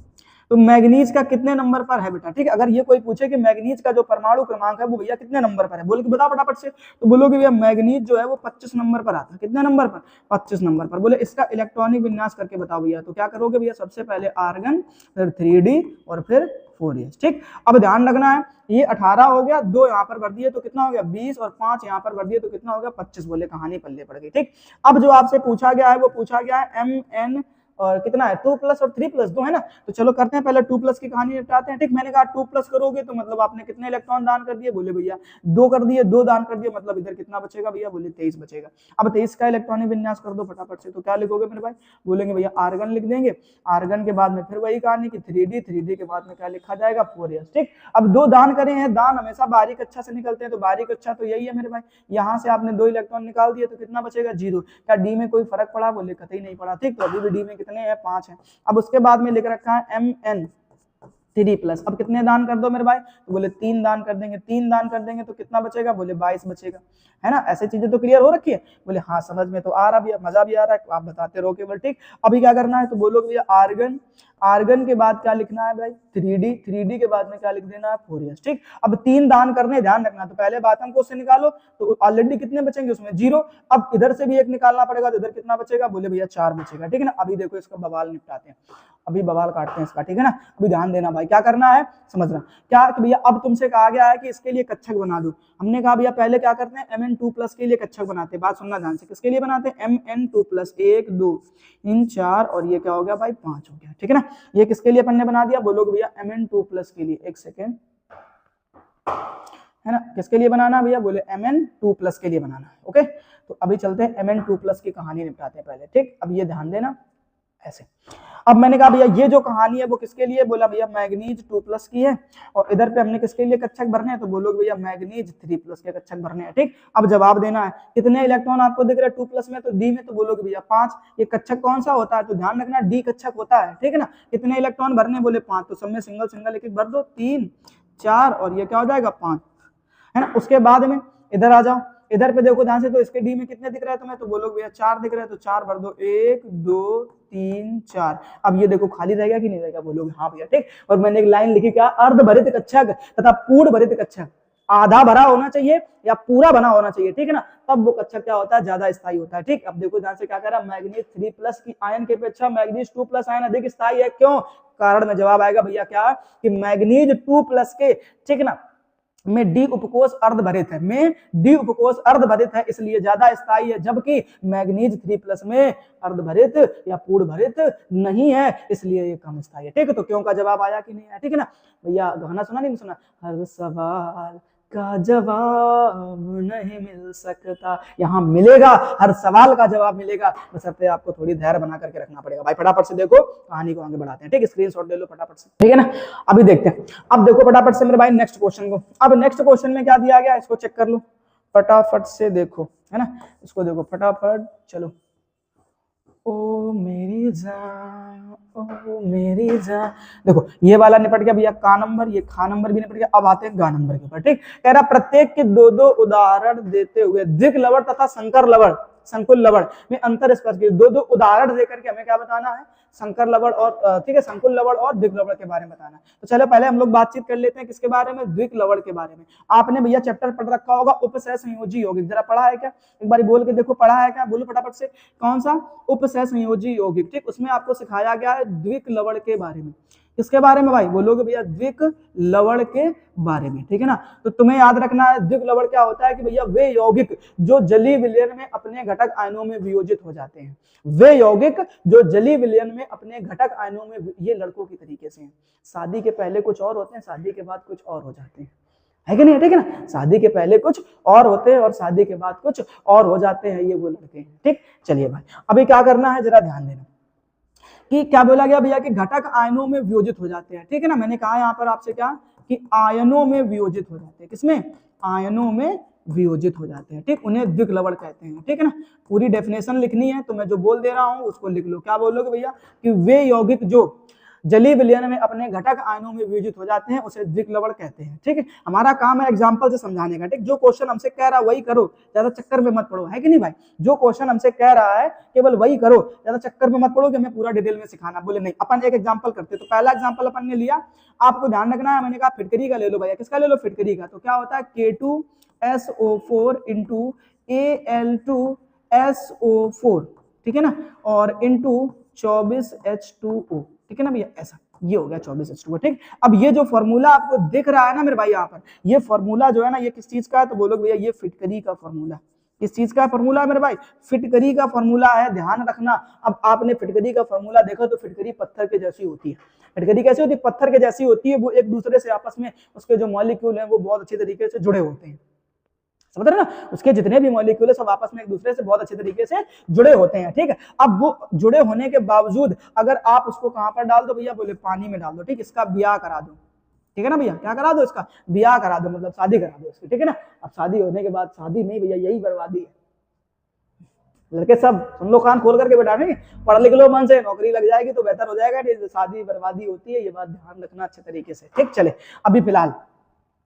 तो मैग्नीज का कितने नंबर पर है बेटा, ठीक है। अगर ये कोई पूछे कि मैग्नीज का जो परमाणु क्रमांक है वो भैया कितने नंबर पर है, बोले कि बताओ फटाफट से, तो बोलोगे भैया मैग्नीज जो है वो 25 नंबर पर आता है। कितने नंबर पर, 25 नंबर पर। बोले इसका इलेक्ट्रॉनिक विन्यास करके बताओ भैया, तो क्या करोगे भैया, सबसे पहले आर्गन, फिर 3D और फिर 4s, ठीक। अब ध्यान रखना है, ये 18 हो गया, 2 यहाँ पर भर दिए तो कितना हो गया 20, और 5 यहाँ पर भर दिए तो कितना हो गया 25। बोले कहानी पल्ले पड़ गई, ठीक। अब जो आपसे पूछा गया है वो पूछा गया है Mn और कितना है 2+ और 3+, 2 है ना। तो चलो करते हैं पहले 2+ की कहानी निपटाते हैं, ठीक। मैंने कहा 2+ करोगे तो मतलब आपने कितने इलेक्ट्रॉन दान कर दिए, बोले भैया 2 कर दिए, 2 दान कर दिए, मतलब इधर कितना बचेगा भैया, बोले 23 बचेगा। अब 23 का इलेक्ट्रॉनिक विन्यास कर दो फटाफट से, तो क्या लिखोगे मेरे भाई, बोलेंगे भैया आर्गन लिख देंगे, आर्गन के बाद में फिर वही कहानी की 3D, 3D के बाद में क्या लिखा जाएगा 4s, ठीक। अब 2 दान करे हैं, दान हमेशा बारीक कक्षा से निकलते हैं, तो बारीक कक्षा तो यही है मेरे भाई। यहाँ से आपने 2 इलेक्ट्रॉन निकाल दिए तो कितना बचेगा 0। क्या डी में कोई फर्क पड़ा, बोले कतई नहीं पड़ा, ठीक। तो अभी भी डी में कितने हैं 5 है। अब उसके बाद में लिख रखा है Mn3+। अब कितने दान कर दो मेरे भाई, तो बोले 3 दान कर देंगे, 3 दान कर देंगे तो कितना बचेगा, बोले 22 बचेगा, है ना। ऐसे चीजें तो क्लियर हो रखी है, बोले हाँ समझ में तो आ रहा भी है, मजा भी आ रहा है, आप बताते रहो केवल, ठीक। अभी क्या करना है, तो बोलोगे भैया आर्गन, आर्गन के बाद क्या लिखना है भाई 3D, 3D के बाद में क्या लिख देना है 4s, ठीक। अब 3 दान करने, ध्यान रखना, तो पहले बात हमको उससे निकालो, तो ऑलरेडी कितने बचेंगे उसमें 0। अब इधर से भी 1 निकालना पड़ेगा, तो इधर कितना बचेगा, बोले भैया 4 बचेगा, ठीक है ना। अभी देखो इसका बवाल निपटाते हैं, अभी बवाल काटते हैं इसका, ठीक है ना। अभी ध्यान देना भाई, क्या करना है समझना, क्या कि भैया अब तुमसे कहा गया है कि इसके लिए कक्षक बना दो। हमने कहा भैया पहले क्या करते हैं Mn2+ के लिए कक्षक बनाते हैं, बात सुनना ध्यान से, किसके लिए बनाते हैं Mn2+, 1 2 3 4 और ये क्या हो गया भाई 5 हो गया, ठीक है ना। ये किसके लिए अपन ने बना दिया, बोलोगे भैया Mn2+ के लिए, एक सेकेंड, है ना, किसके लिए बनाना भैया, बोले Mn2+ के लिए बनाना है, ओके। तो अभी चलते हैं Mn2+ की कहानी निपटाते हैं पहले, ठीक। अब ये ध्यान देना ऐसे। अब मैंने कहा भैया ये जो कहानी है वो किसके लिए, बोला भैया मैग्नीज 2+ की है, और इधर पे हमने किसके लिए कक्षक भरने हैं, तो बोलोगे भैया मैग्नीज 3+ के कक्षक भरने हैं, ठीक। अब जवाब देना है, कितने इलेक्ट्रॉन आपको दिख रहे हैं 2+ में, तो डी में, तो बोलोगे भैया 5। ये कक्षक कौन सा होता है, तो ध्यान रखना डी कक्षक होता है, ठीक है ना। कितने इलेक्ट्रॉन भरने, बोले 5, तो सब में सिंगल सिंगल एक एक भर दो, 3 4 और ये क्या हो जाएगा 5, है ना। उसके बाद में इधर आ जाओ, इधर पे देखो ध्यान से, तो इसके डी में कितने दिख रहे हैं तुम्हें, तो बोलोगे भैया 4 दिख रहे हैं, तो 4 भर दो, 1 2 3 4। अब ये देखो खाली रहेगा कि नहीं रहेगा, बोलोगे हाँ भैया, ठीक। और मैंने एक लाइन लिखी, क्या, अर्धभरित कक्षक तथा पूर्ण भरित कक्षक, आधा भरा होना चाहिए या पूरा बना होना चाहिए, ठीक है ना, तब वो कक्षक क्या होता है, ज्यादा स्थायी होता है, ठीक। अब देखो ध्यान से क्या कह रहा है, मैग्नीज 3+ की आयन के अपेक्षा मैग्नीज 2+ आयन अधिक स्थायी है, क्यों, कारण में जवाब आएगा भैया क्या, कि मैग्नीज 2+ के, ठीक ना, में डी उपकोष अर्धभरित है, में डी उपकोष अर्धभरित है, इसलिए ज्यादा स्थायी है, जबकि मैग्नीज 3+ में अर्धभरित या पूर्ण भरित नहीं है, इसलिए ये कम स्थायी है, ठीक है। तो क्यों का जवाब आया कि नहीं आया, ठीक है ना। भैया गाना सुना नहीं सुना, हर सवाल का जवाब नहीं मिल सकता। यहाँ मिलेगा, हर सवाल का जवाब मिलेगा, बशर्ते आपको थोड़ी धैर्य बना करके रखना पड़ेगा। भाई फटाफट से देखो, कहानी को आगे बढ़ाते हैं, ठीक है, स्क्रीनशॉट ले लो फटाफट से, ठीक है ना। अभी देखते हैं, अब देखो फटाफट से मेरे भाई नेक्स्ट क्वेश्चन को। अब नेक्स्ट क्वेश्चन में क्या दिया गया, इसको चेक कर लो फटाफट से, देखो है ना, इसको देखो फटाफट, चलो। ओ मेरी जान, ओ मेरी जान, देखो ये वाला निपट गया भैया, का नंबर, ये खा नंबर भी निपट गया। अब आते हैं गा नंबर के ऊपर, ठीक। कह रहा प्रत्येक के दो दो उदाहरण देते हुए द्विक लवण तथा संकर लवण, संकुल लवण में अंतर स्पष्ट कीजिए। दो दो उदाहरण देकर के हमें क्या बताना है, संकर लवण और ठीक है, संकुल लवण और द्विक लवण के बारे में बताना है। तो चलो पहले हम लोग बातचीत कर लेते हैं किसके बारे में, द्विक लवण के बारे में। आपने भैया चैप्टर पढ़ रखा होगा उपसह संयोजी यौगिक, जरा पढ़ा है क्या, एक बार बोल के देखो, पढ़ा है क्या, बोलो फटाफट से, कौन सा, उपसह संयोजी यौगिक, ठीक। उसमें आपको सिखाया गया है द्विक लवण के बारे में। किसके बारे में भाई, बोलोगे भैया द्विक लवण के बारे में, ठीक है ना। तो तुम्हें याद रखना है द्विक लवण क्या होता है कि भैया वे यौगिक जो जलीय विलयन में अपने घटक आयनों में वियोजित हो जाते हैं, वे यौगिक जो जलीय विलयन में अपने घटक आयनों में, ये लड़कों की तरीके से हैं, शादी के पहले कुछ और होते हैं, शादी के बाद कुछ और हो जाते हैं, है कि नहीं, ठीक है ना। शादी के पहले कुछ और होते हैं और शादी के बाद कुछ और हो जाते हैं, ये वो लड़के हैं, ठीक। चलिए भाई अभी क्या करना है, जरा ध्यान देना कि क्या बोला गया भैया कि घटक आयनों में वियोजित हो जाते हैं, ठीक है ना। मैंने कहा यहाँ पर आपसे क्या कि आयनों में वियोजित हो जाते हैं, किसमें, आयनों में वियोजित हो जाते हैं, ठीक। उन्हें द्विक लवण कहते हैं, ठीक है ना। पूरी डेफिनेशन लिखनी है तो मैं जो बोल दे रहा हूं उसको लिख लो। क्या बोलोगे भैया कि वे यौगिक जो जलीय विलयन में अपने घटक आयनों में वियोजित हो जाते हैं उसे द्विक लवण कहते हैं, ठीक है। हमारा काम है एग्जांपल से समझाने का, ठीक। जो क्वेश्चन हमसे कह रहा है वही करो, ज्यादा चक्कर में मत पड़ो, है कि नहीं भाई। जो क्वेश्चन हमसे कह रहा है केवल वही करो, ज्यादा चक्कर में मत पड़ो कि हमें पूरा डिटेल में सिखाना, बोले नहीं। अपन एक एग्जांपल करते, तो पहला एग्जांपल अपन ने लिया, आपको ध्यान रखना है, मैंने कहा फिटकरी का ले लो भैया, किसका ले लो, फिटकरी का। तो क्या होता है K2SO4 इंटू Al2SO4, ठीक है ना, और इंटू 24H2O, ठीक है ना भैया, ऐसा ये हो गया 24H2O, ठीक। अब ये जो फॉर्मूला आपको दिख रहा है ना मेरे भाई यहाँ पर, ये फॉर्मूला जो है ना, ये किस चीज का है, तो बोलोगे भैया ये फिटकरी का फॉर्मूला। किस चीज का फॉर्मूला है मेरे भाई, फिटकरी का फॉर्मूला है, ध्यान रखना। अब आपने फिटकरी का फॉर्मूला देखा तो फिटकरी पत्थर के जैसी होती है। फिटकरी कैसी होती है, पत्थर के जैसी होती है, वो एक दूसरे से आपस में उसके जो मॉलिक्यूल हैं वो बहुत अच्छे तरीके से जुड़े होते हैं, समझ रहे ना। उसके जितने भी मॉलिक्यूल है सब आपस में एक दूसरे से बहुत अच्छे तरीके से जुड़े होते हैं, ठीक है। अब वो जुड़े होने के बावजूद अगर आप उसको कहां पर डाल दो भैया, बोले पानी में डाल दो, ठीक। इसका ब्याह करा दो, ठीक है ना भैया, क्या करा दो, इसका ब्याह करा दो, मतलब शादी करा दो इसकी, ठीक है ना। अब शादी होने के बाद, शादी नहीं भैया यही बर्बादी है। लड़के सब सुन लो, कान खोल करके बैठा, नहीं पढ़ लिख लो मन से, नौकरी लग जाएगी तो बेहतर हो जाएगा, शादी बर्बादी होती है, ये बात ध्यान रखना अच्छे तरीके से, ठीक। चले अभी फिलहाल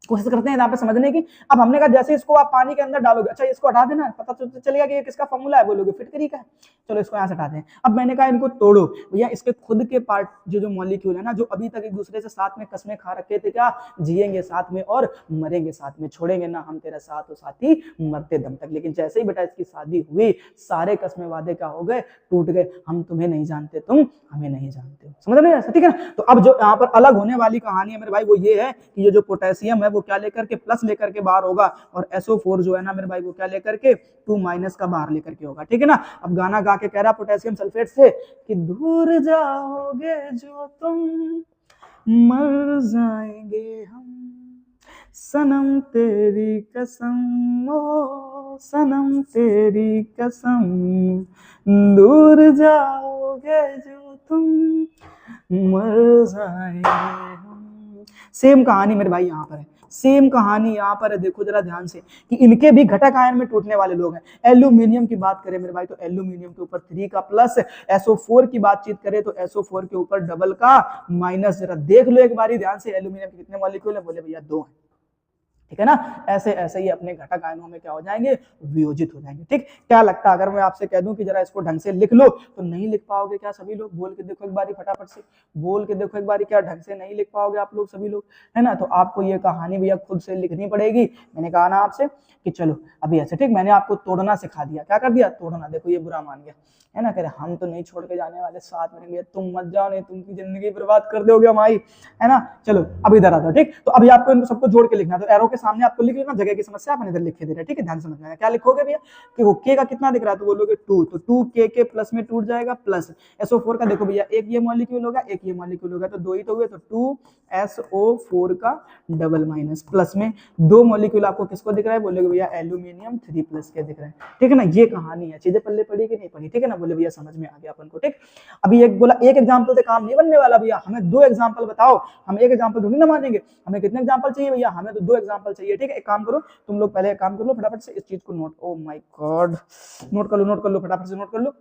कोशिश करते हैं यहाँ पे समझने की। अब हमने कहा जैसे इसको आप पानी के अंदर डालोगे, अच्छा इसको हटा देना, पता तो चलेगा कि ये किसका फॉर्मूला है, बोलोगे फिटकरी का है। चलो इसको यहाँ से हटाते हैं। अब मैंने कहा इनको तोड़ो भैया, इसके खुद के पार्ट जो मॉलिक्यूल है ना, जो अभी तक एक दूसरे से साथ में कसमें खा रखे थे, क्या जिएंगे साथ में और मरेंगे साथ में, छोड़ेंगे ना हम तेरा साथ और साथी मरते दम तक। लेकिन जैसे ही बेटा इसकी शादी हुई, सारे कसमें वादे क्या हो गए, टूट गए। हम तुम्हें नहीं जानते, तुम हमें नहीं जानते, समझ रहे हैं, ठीक है ना। तो अब जो यहाँ पर अलग होने वाली कहानी है मेरे भाई, वो ये है कि ये जो पोटेशियम है वो क्या लेकर के, प्लस लेकर के बाहर होगा, और SO4 जो है ना मेरे भाई वो क्या लेकर के, 2- का बाहर लेकर के होगा, ठीक है ना। अब गाना गा के कह रहा पोटेशियम सल्फेट से कि दूर जाओगे जो तुम, मर जाएंगे हम, सनम तेरी कसम, ओ सनम तेरी कसम, दूर जाओगे जो तुम, मर जाएंगे हम। सेम कहानी मेरे भाई यहाँ पर है, सेम कहानी यहाँ पर है। देखो जरा ध्यान से कि इनके भी घटक आयन में टूटने वाले लोग हैं। एल्यूमिनियम की बात करें मेरे भाई तो एल्यूमिनियम के ऊपर 3 का प्लस, SO4 की बातचीत करें तो SO4 के ऊपर डबल का माइनस। जरा देख लो एक बारी ध्यान से, एल्यूमिनियम के कितने मॉलिक्यूल है, बोले भैया 2 हैं, ठीक है ना। ऐसे ऐसे ही अपने घटक आयनों में क्या हो जाएंगे, वियोजित हो जाएंगे, ठीक। क्या लगता है अगर मैं आपसे कह दूं कि जरा इसको ढंग से लिख लो, तो नहीं लिख पाओगे क्या सभी लोग, बोल के देखो एक बारी फटाफट से, बोल के देखो एक बारी, क्या ढंग से नहीं लिख पाओगे आप लोग सभी लोग, है ना। तो आपको ये कहानी भैया खुद से लिखनी पड़ेगी। मैंने कहा ना आपसे कि चलो अभी ऐसे, ठीक। मैंने आपको तोड़ना सिखा दिया, क्या कर दिया, तोड़ना। देखो ये बुरा मान गया, है ना, कह रहे हम तो नहीं छोड़ के जाने वाले, साथ में भैया तुम मत जाओ, नहीं तुमकी जिंदगी बर्बाद कर दोगे हमारी, है ना। चलो अब इधर आ जाओ, ठीक। तो अभी आपको इन सबको जोड़ के लिखना, तो एरो के सामने आपको लिख लेना, जगह की समस्या अपन इधर लिख के दे रहे हैं, ठीक है, ध्यान समझना है। क्या लिखोगे भैया कि वो के का कितना दिख रहा है, तो बोलोगे 2, तो 2 के प्लस में टूट जाएगा, प्लस SO4 का देखो भैया एक ये मॉलिक्यूल होगा, एक ये मॉलिक्यूल होगा, तो 2 ही तो हुए, तो 2SO4 का डबल माइनस, प्लस में 2 मॉलिक्यूल आपको किसको दिख रहा है, बोलोगे भैया एल्यूमिनियम 3+ के दिख रहे हैं, ठीक है ना। ये कहानी है, चीजें पल्ले पड़ी कि नहीं पड़ी, ठीक है ना, बोले भैया समझ में आ गया अपन को, ठीक। अभी एक बोला एक एग्जांपल से काम नहीं बनने वाला भैया, हमें 2 एग्जांपल बताओ, हम एक एग्जांपल थोड़ी ना मानेंगे, हमें कितने एग्जांपल चाहिए भैया, हमें तो 2 एग्जांपल चाहिए, ठीक है। एक काम करो तुम लोग, पहले एक काम कर लो फटाफट से इस चीज को note, oh my God, note कर लो फटाफट से, नोट कर लो,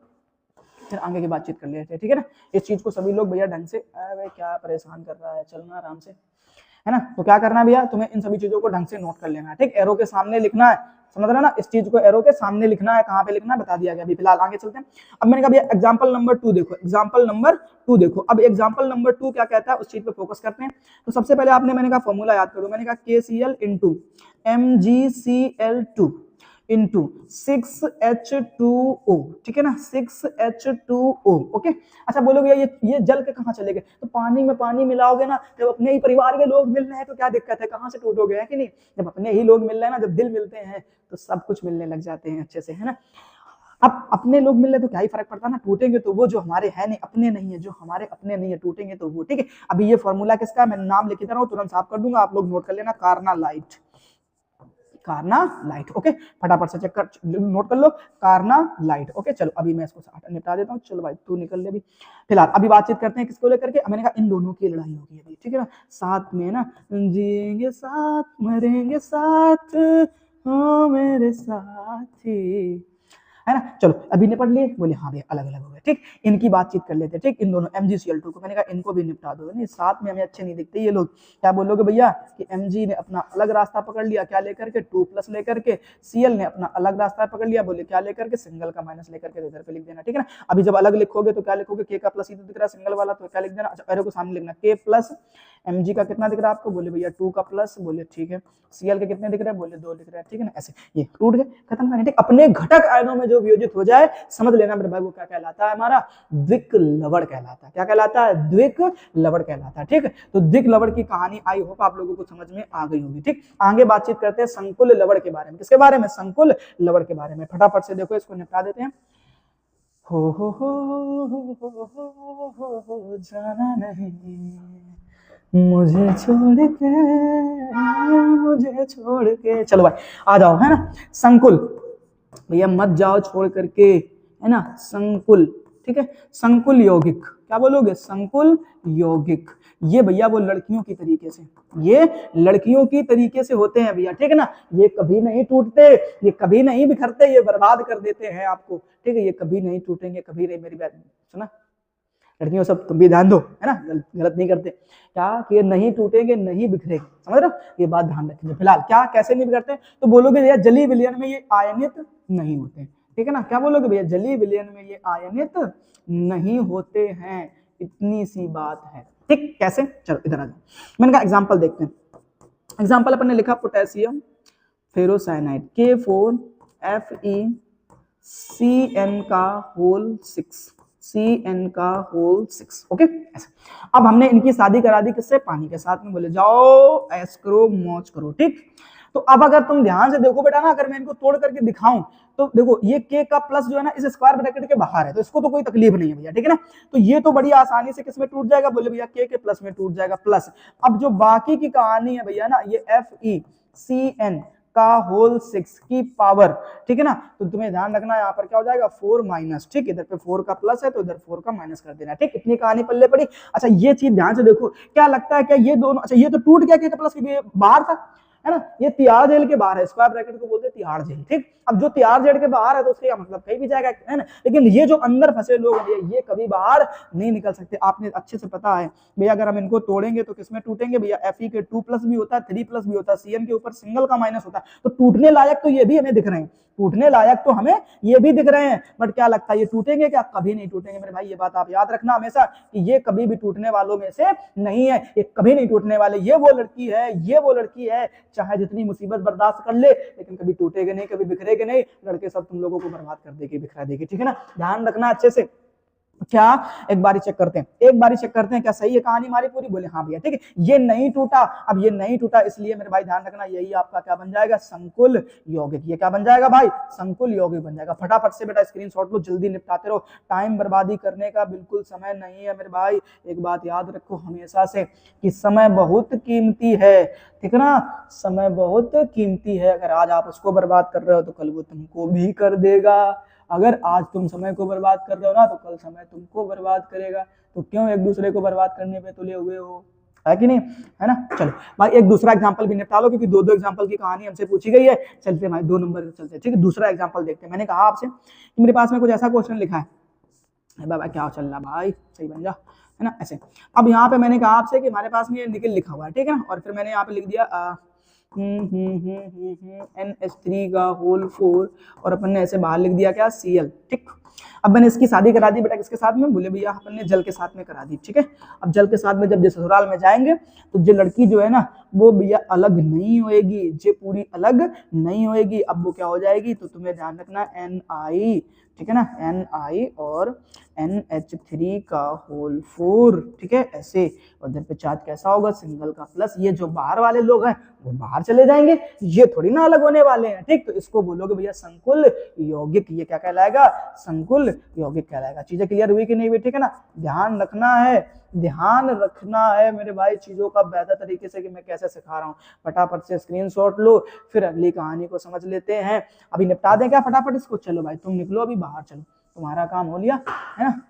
फिर आगे की बातचीत कर लेते हैं, ठीक है ना। इस चीज को सभी लोग भैया ढंग से, अरे क्या परेशान कर रहा है, चलना आराम से, है ना। तो क्या करना है भैया, तुम्हें इन सभी चीजों को ढंग से नोट कर लेना है, ठीक। एरो के सामने लिखना है, समझ रहे ना, इस चीज को एरो के सामने लिखना है, कहां पे लिखना है बता दिया गया। अभी फिलहाल आगे चलते हैं। अब मैंने कहा भैया एग्जांपल नंबर 2 देखो, एग्जांपल नंबर 2 देखो। अब एग्जांपल नंबर 2 क्या कहता है, उस चीज पे फोकस करते हैं। तो सबसे पहले आपने, मैंने कहा फॉर्मूला याद करो, मैंने कहा KCl into MgCl2 into 6H2O, ठीक है ना, 6H2O, ओके। अच्छा बोलोगे ये जल के कहाँ चले गए, तो पानी में पानी मिलाओगे ना, जब अपने ही परिवार के लोग मिल रहे हैं तो क्या दिक्कत है, कहाँ से टूटोगे, है कि नहीं। जब अपने ही लोग मिल रहे हैं ना, जब दिल मिलते हैं तो सब कुछ मिलने लग जाते हैं अच्छे से, है ना। अब अपने लोग मिल रहे तो क्या ही फर्क पड़ता है ना, टूटेंगे तो वो जो हमारे है नहीं, अपने नहीं है, जो हमारे अपने नहीं है, टूटेंगे तो वो, ठीक है। अभी ये फॉर्मूला किसका है, मैं नाम लिख देता हूँ, तुरंत साफ कर दूंगा, आप लोग नोट कर लेना, कार्नालाइट, कार्नालाइट, ओके। फटाफट से चेक कर, नोट कर लो, कार्नालाइट, ओके। चलो अभी मैं इसको निपटा देता हूँ, चलो भाई तू निकल ले। अभी फिलहाल अभी बातचीत करते हैं किसको लेकर के, मैंने कहा इन दोनों की लड़ाई होगी अभी, ठीक है ना, साथ में ना, जिएंगे साथ मरेंगे साथ, हो मेरे साथी, है ना। चलो अभी निपट लिए, बोले हाँ भैया अलग अलग हो गए, ठीक। इनकी बातचीत कर लेते हैं, ठीक। इन दोनों MgCl2 को, मैंने कहा इनको भी निपटा दो, नहीं साथ में हमें अच्छे नहीं दिखते ये लोग। क्या बोलोगे भैया कि Mg ने अपना अलग रास्ता पकड़ लिया, क्या लेकर के 2+ लेकर के, Cl ने अपना अलग रास्ता पकड़ लिया, बोले क्या लेकर के, सिंगल का माइनस लेकर के इधर पे लिख देना, ठीक है ना। अभी जब अलग लिखोगे तो क्या लिखोगे, K का प्लस ही तो दिख रहा है सिंगल वाला, तो क्या लिख देना, अच्छा एरो को सामने लिखना, K प्लस Mg का कितना दिख रहा है आपको, बोले भैया 2 का प्लस, बोले ठीक है। Cl के कितने दिख रहे हैं, बोले 2 दिख रहा है, ठीक है ना। ऐसे ये टूट गए, खत्म करने, ठीक। अपने घटक आयनों में जो वियोजित हो जाए, समझ लेना मेरे भाई वो क्या कहलाता है, हमारा द्विक लवण कहलाता है। क्या कहलाता है, द्विक लवण कहलाता है, ठीक है। तो द्विक लवण की कहानी आई होप आप लोगों को समझ में आ गई होगी, ठीक। आगे बातचीत करते हैं संकुल लवण के बारे में, किसके बारे में, संकुल लवण के बारे में। फटाफट से देखो इसको निपटा देते हैं। हो जाना नहीं मुझे छोड़ के, चलो भाई आ जाओ, है ना। संकुल भैया मत जाओ छोड़ करके, है ना, संकुल, ठीक है। संकुल यौगिक, क्या बोलोगे, संकुल यौगिक, ये भैया वो लड़कियों की तरीके से, ये लड़कियों की तरीके से होते हैं भैया, ठीक है ना। ये कभी नहीं टूटते, ये कभी नहीं बिखरते, ये बर्बाद कर देते हैं आपको, ठीक है। ये कभी नहीं टूटेंगे, कभी नहीं, मेरी बात सुना लड़कियों, सब तुम भी ध्यान दो, है ना, गलत नहीं करते, क्या कि ये नहीं टूटेंगे, नहीं बिखरेंगे, समझ रहे हो, ये बात ध्यान रखेंगे। फिलहाल क्या कैसे नहीं बिखरते, तो बोलोगे भैया जली विलयन में ये आयनित नहीं होते, ठीक है ना। क्या बोलोगे भैया, जली विलयन में ये आयनित नहीं होते हैं, इतनी सी बात है, ठीक। कैसे, चलो इधर आ जाओ, मैंने कहा एग्जाम्पल देखते हैं। एग्जाम्पल अपन ने लिखा पोटेशियम फेरोसाइनाइड K4FeCN का होल 6, CN का होल 6, ओके। ऐसा अब हमने इनकी शादी करा दी किससे, पानी के साथ में, बोले जाओ ऐश करो मौज करो, ठीक। तो अब अगर तुम ध्यान से देखो बेटा ना, अगर मैं इनको तोड़ करके दिखाऊं तो देखो ये K का प्लस जो है ना इस स्क्वायर ब्रैकेट के बाहर है, तो इसको तो कोई तकलीफ नहीं है भैया, ठीक है ना। तो ये तो बड़ी आसानी से किसमें टूट जाएगा, बोले भैया K के प्लस में टूट जाएगा, प्लस। अब जो बाकी की कहानी है भैया ना, ये FeCN का होल 6 की पावर, ठीक है ना। तो तुम्हें ध्यान रखना यहाँ पर क्या हो जाएगा, 4 माइनस, ठीक। इधर पे 4 का प्लस है तो इधर 4 का माइनस कर देना, ठीक। इतनी कहानी पल्ले पड़ी। अच्छा ये चीज ध्यान से देखो, क्या लगता है क्या ये दोनों, अच्छा ये तो टूट गया K का प्लस, बाहर था, है ना, ये तिहाड़ जेल के बाहर है, स्क्वायर ब्रैकेट को बोलते हैं तिहाड़ जेल, ठीक। अब जो तिहाड़ जेल के बाहर है तो उसका मतलब कहीं भी जाएगा, है ना। लेकिन ये जो अंदर फंसे लोग हैं ये कभी बाहर नहीं निकल सकते, आपने अच्छे से पता है भैया। अगर हम इनको तोड़ेंगे तो किसमें टूटेंगे भैया, Fe के 2+ भी होता है, 3+ भी होता है, Cn के ऊपर सिंगल का माइनस होता है, तो टूटने लायक तो ये भी हमें दिख रहे हैं, टूटने लायक तो हमें ये भी दिख रहे हैं, बट क्या लगता है ये टूटेंगे क्या, कभी नहीं टूटेंगे मेरे भाई। ये बात आप याद रखना हमेशा कि ये कभी भी टूटने वालों में से नहीं है, ये कभी नहीं टूटने वाले। ये वो लड़की है, ये वो लड़की है, चाहे जितनी मुसीबत बर्दाश्त कर ले लेकिन कभी टूटेगा नहीं, कभी बिखरेगा नहीं, लड़के सब तुम लोगों को बर्बाद कर देगी, बिखरा देगी, ठीक है ना। ध्यान रखना अच्छे से, क्या एक बारी चेक करते हैं, एक बारी चेक करते हैं क्या सही है कहानी हमारी पूरी? बोले हाँ भैया ठीक है, ये नहीं टूटा। अब ये नहीं टूटा इसलिए मेरे भाई ध्यान रखना, यही आपका क्या बन जाएगा? संकुल यौगिक। ये क्या बन जाएगा भाई? संकुल यौगिक बन जाएगा। फटाफट से बेटा स्क्रीनशॉट लो, जल्दी निपटाते रहो, टाइम बर्बादी करने का बिल्कुल समय नहीं है मेरे भाई। एक बात याद रखो हमेशा से कि समय बहुत कीमती है, ठीक है ना, समय बहुत कीमती है। अगर आज आप उसको बर्बाद कर रहे हो तो कल वो तुमको भी कर देगा। अगर आज तुम समय को बर्बाद कर रहे हो ना तो कल समय तुमको बर्बाद करेगा। तो क्यों एक दूसरे को बर्बाद करने पे तुले हुए हो, है कि नहीं, है ना? चलो भाई एक दूसरा एग्जांपल भी निपटा लो, क्योंकि दो दो एग्जांपल की कहानी हमसे पूछी गई है। चलते भाई 2 नंबर चलते, ठीक है। दूसरा एग्जांपल देखते हैं। मैंने कहा आपसे कि मेरे पास में कुछ ऐसा क्वेश्चन लिखा है, बाबा क्या चल रहा भाई, सही बन जा, है ना, ऐसे। अब यहाँ पे मैंने कहा आपसे कि हमारे पास में ये निकल लिखा हुआ है, ठीक है ना, और फिर मैंने यहाँ पे लिख दिया NH3 का होल 4 और अपन ने ऐसे बाहर लिख दिया क्या? Cl, ठीक। अब मैंने इसकी शादी करा दी बेटा किसके साथ में? बोले भैया अपन ने जल के साथ में करा दी, ठीक है। अब जल के साथ में जब ससुराल में जाएंगे तो जो लड़की जो है ना वो भैया अलग नहीं होएगी, जो पूरी अलग नहीं होएगी। अब वो क्या हो जाएगी? तो तुम्हें ध्यान रखना Ni, ठीक है ना, Ni और NH3 का होल 4, ठीक है, ऐसे। उधर पे चार्ज कैसा होगा? सिंगल का प्लस। ये जो बाहर वाले लोग हैं वो बाहर चले जाएंगे, ये थोड़ी ना अलग होने वाले हैं, ठीक। तो इसको बोलोगे भैया संकुल यौगिक। ये क्या कहलाएगा? संकुल यौगिक कहलाएगा। चीजें क्लियर हुई कि नहीं हुई? ठीक है ना, ध्यान रखना है, ध्यान रखना है मेरे भाई चीजों का बेहतर तरीके से कि मैं कैसे सिखा रहा हूँ। फटाफट से स्क्रीनशॉट लो, फिर अगली कहानी को समझ लेते हैं। अभी निपटा दें क्या फटाफट इसको? चलो भाई तुम निकलो अभी बाहर, चलो तुम्हारा काम हो लिया, है ना।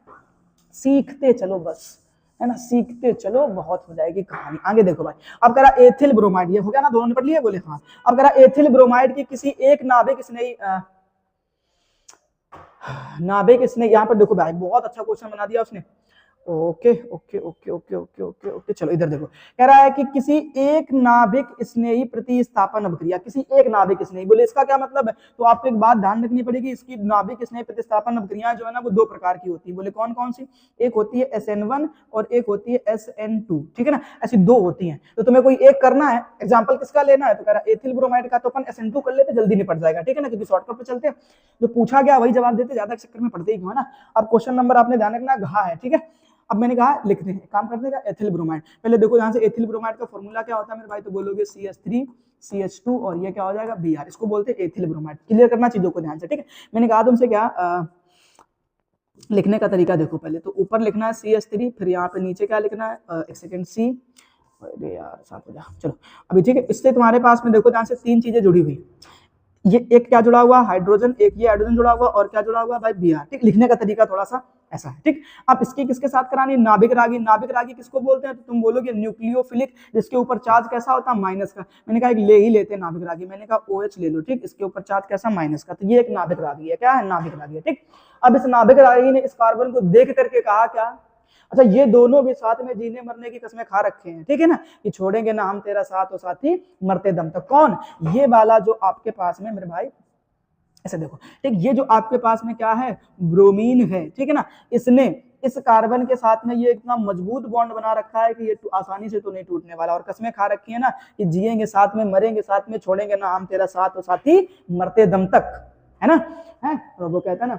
सीखते चलो बस, है ना, सीखते चलो, बहुत हो जाएगी कहानी। आगे देखो भाई, अब करा एथिल ब्रोमाइड, ये हो गया ना, दोनों निपट लिए? बोले हाँ। अब करा एथिल ब्रोमाइड की किसी एक नाभिक इसने यहाँ पर देखो भाई बहुत अच्छा क्वेश्चन बना दिया उसने। Okay okay okay okay okay okay okay, चलो इधर देखो। कह रहा है कि किसी एक नाभिक स्नेही प्रतिस्थापन अभिक्रिया, किसी एक नाभिक स्नेही। बोले इसका क्या मतलब है? तो आपको एक बात ध्यान रखनी पड़ेगी, इसकी नाभिक स्नेही प्रतिस्थापन अभिक्रियाएं जो है ना वो 2 प्रकार की होती है। बोले कौन कौन सी? एक होती है SN1 और एक होती है SN2, ठीक है ना, ऐसी 2 होती है। तो तुम्हें कोई एक करना है, एग्जाम्पल किसका लेना है? तो कह रहा है एथिल ब्रोमाइड का, तो अपन SN2 कर लेते, जल्दी निपट जाएगा, ठीक है ना, क्योंकि शॉर्टकट पे चलते हैं, जो पूछा गया वही जवाब देते, ज्यादा चक्कर में पड़ते ही क्यों, है ना। अब क्वेश्चन नंबर आपने ध्यान रखना घा है, ठीक है। अब मैंने कहा लिखते हैं, काम करते हैं एथिल ब्रोमाइड। पहले देखो यहाँ से एथिल ब्रोमाइड का फॉर्मूला क्या होता है मेरे भाई? तो बोलोगे CH3 CH2 और ये क्या हो जाएगा? Br। इसको बोलते हैं एथिल ब्रोमाइड। क्लियर करना चीजों को ध्यान से, ठीक है। मैंने कहा तुमसे क्या लिखने का तरीका देखो। पहले तो ऊपर लिखना है CH3, फिर यहाँ पे नीचे क्या लिखना है? एक सेकेंड, C। अरे यार साथ हो जा, चलो अभी ठीक है। इससे तुम्हारे पास में देखो ध्यान से 3 चीजें जुड़ी हुई। ये एक क्या जुड़ा हुआ? हाइड्रोजन। एक ये हाइड्रोजन जुड़ा हुआ और क्या जुड़ा हुआ भाई? Br, ठीक। लिखने का तरीका थोड़ा सा ऐसा है, ठीक। अब इसकी किसके साथ करानी? नाभिक रागी। नाभिक रागी किसको बोलते हैं? तो तुम बोलोगे न्यूक्लियोफिलिक, जिसके ऊपर चार्ज कैसा होता है? माइनस का। मैंने कहा एक ले ही लेते हैं नाभिक रागी, मैंने कहा OH ले लो, ठीक। इसके ऊपर चार्ज कैसा? माइनस का। तो ये एक नाभिक रागी है, क्या है? नाभिक रागी है, ठीक। अब इस नाभिक रागी ने इस कार्बन को देख करके कहा क्या? अच्छा ये दोनों भी साथ में जीने मरने की कसमें खा रखे हैं, ठीक है ना, कि छोड़ेंगे ना हम तेरा साथ और साथी मरते दम तक। कौन? ये वाला जो आपके पास में मेरे भाई ऐसे देखो, ठीक। ये जो आपके पास में क्या है? ब्रोमीन है, ठीक है ना। इसने इस कार्बन के साथ में ये इतना मजबूत बॉन्ड बना रखा है कि ये आसानी से तो नहीं टूटने वाला, और कसमें खा रखी है ना कि जिएंगे साथ में, मरेंगे साथ में, छोड़ेंगे ना हम तेरा साथ और साथी मरते दम तक, है ना, है। और वो कहता है ना,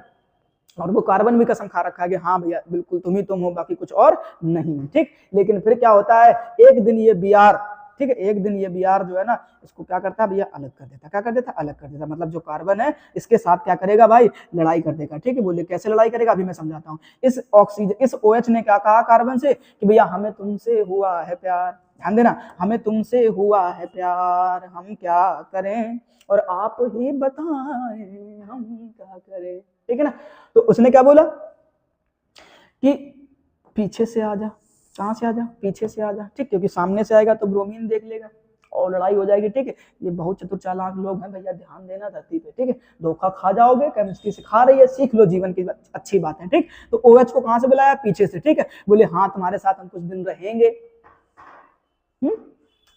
और वो कार्बन भी कसम खा रखा है कि हाँ भैया बिल्कुल तुम ही तुम हो, बाकी कुछ और नहीं, ठीक। लेकिन फिर क्या होता है? एक दिन ये Br, ठीक है, एक दिन ये Br जो है ना इसको क्या करता है भैया? अलग कर देता। क्या कर देता? अलग कर देता। मतलब जो कार्बन है इसके साथ क्या करेगा भाई? लड़ाई कर देगा, ठीक है। बोले कैसे लड़ाई करेगा? अभी मैं समझाता हूँ। इस ऑक्सीजन, इस OH ने क्या कहा कार्बन से कि भैया हमें तुमसे हुआ है प्यार, ध्यान देना, हमें तुमसे हुआ है प्यार, हम क्या करें और आप ही बताएं हम क्या करें, ठीक है ना। तो उसने क्या बोला कि पीछे से आ जा। कहां से आ जा? पीछे से आ जा, ठीक, क्योंकि सामने से आएगा तो ब्रोमीन देख लेगा और लड़ाई हो जाएगी, ठीक है। ये बहुत चतुर चालाक लोग हैं भैया, ध्यान देना धरती पे, ठीक है। धोखा खा जाओगे, केमिस्ट्री सिखा रही है, सीख लो, जीवन की अच्छी बात है, ठीक। तो OH को कहां से बुलाया? पीछे से, ठीक है। बोले हाँ तुम्हारे साथ हम कुछ दिन रहेंगे।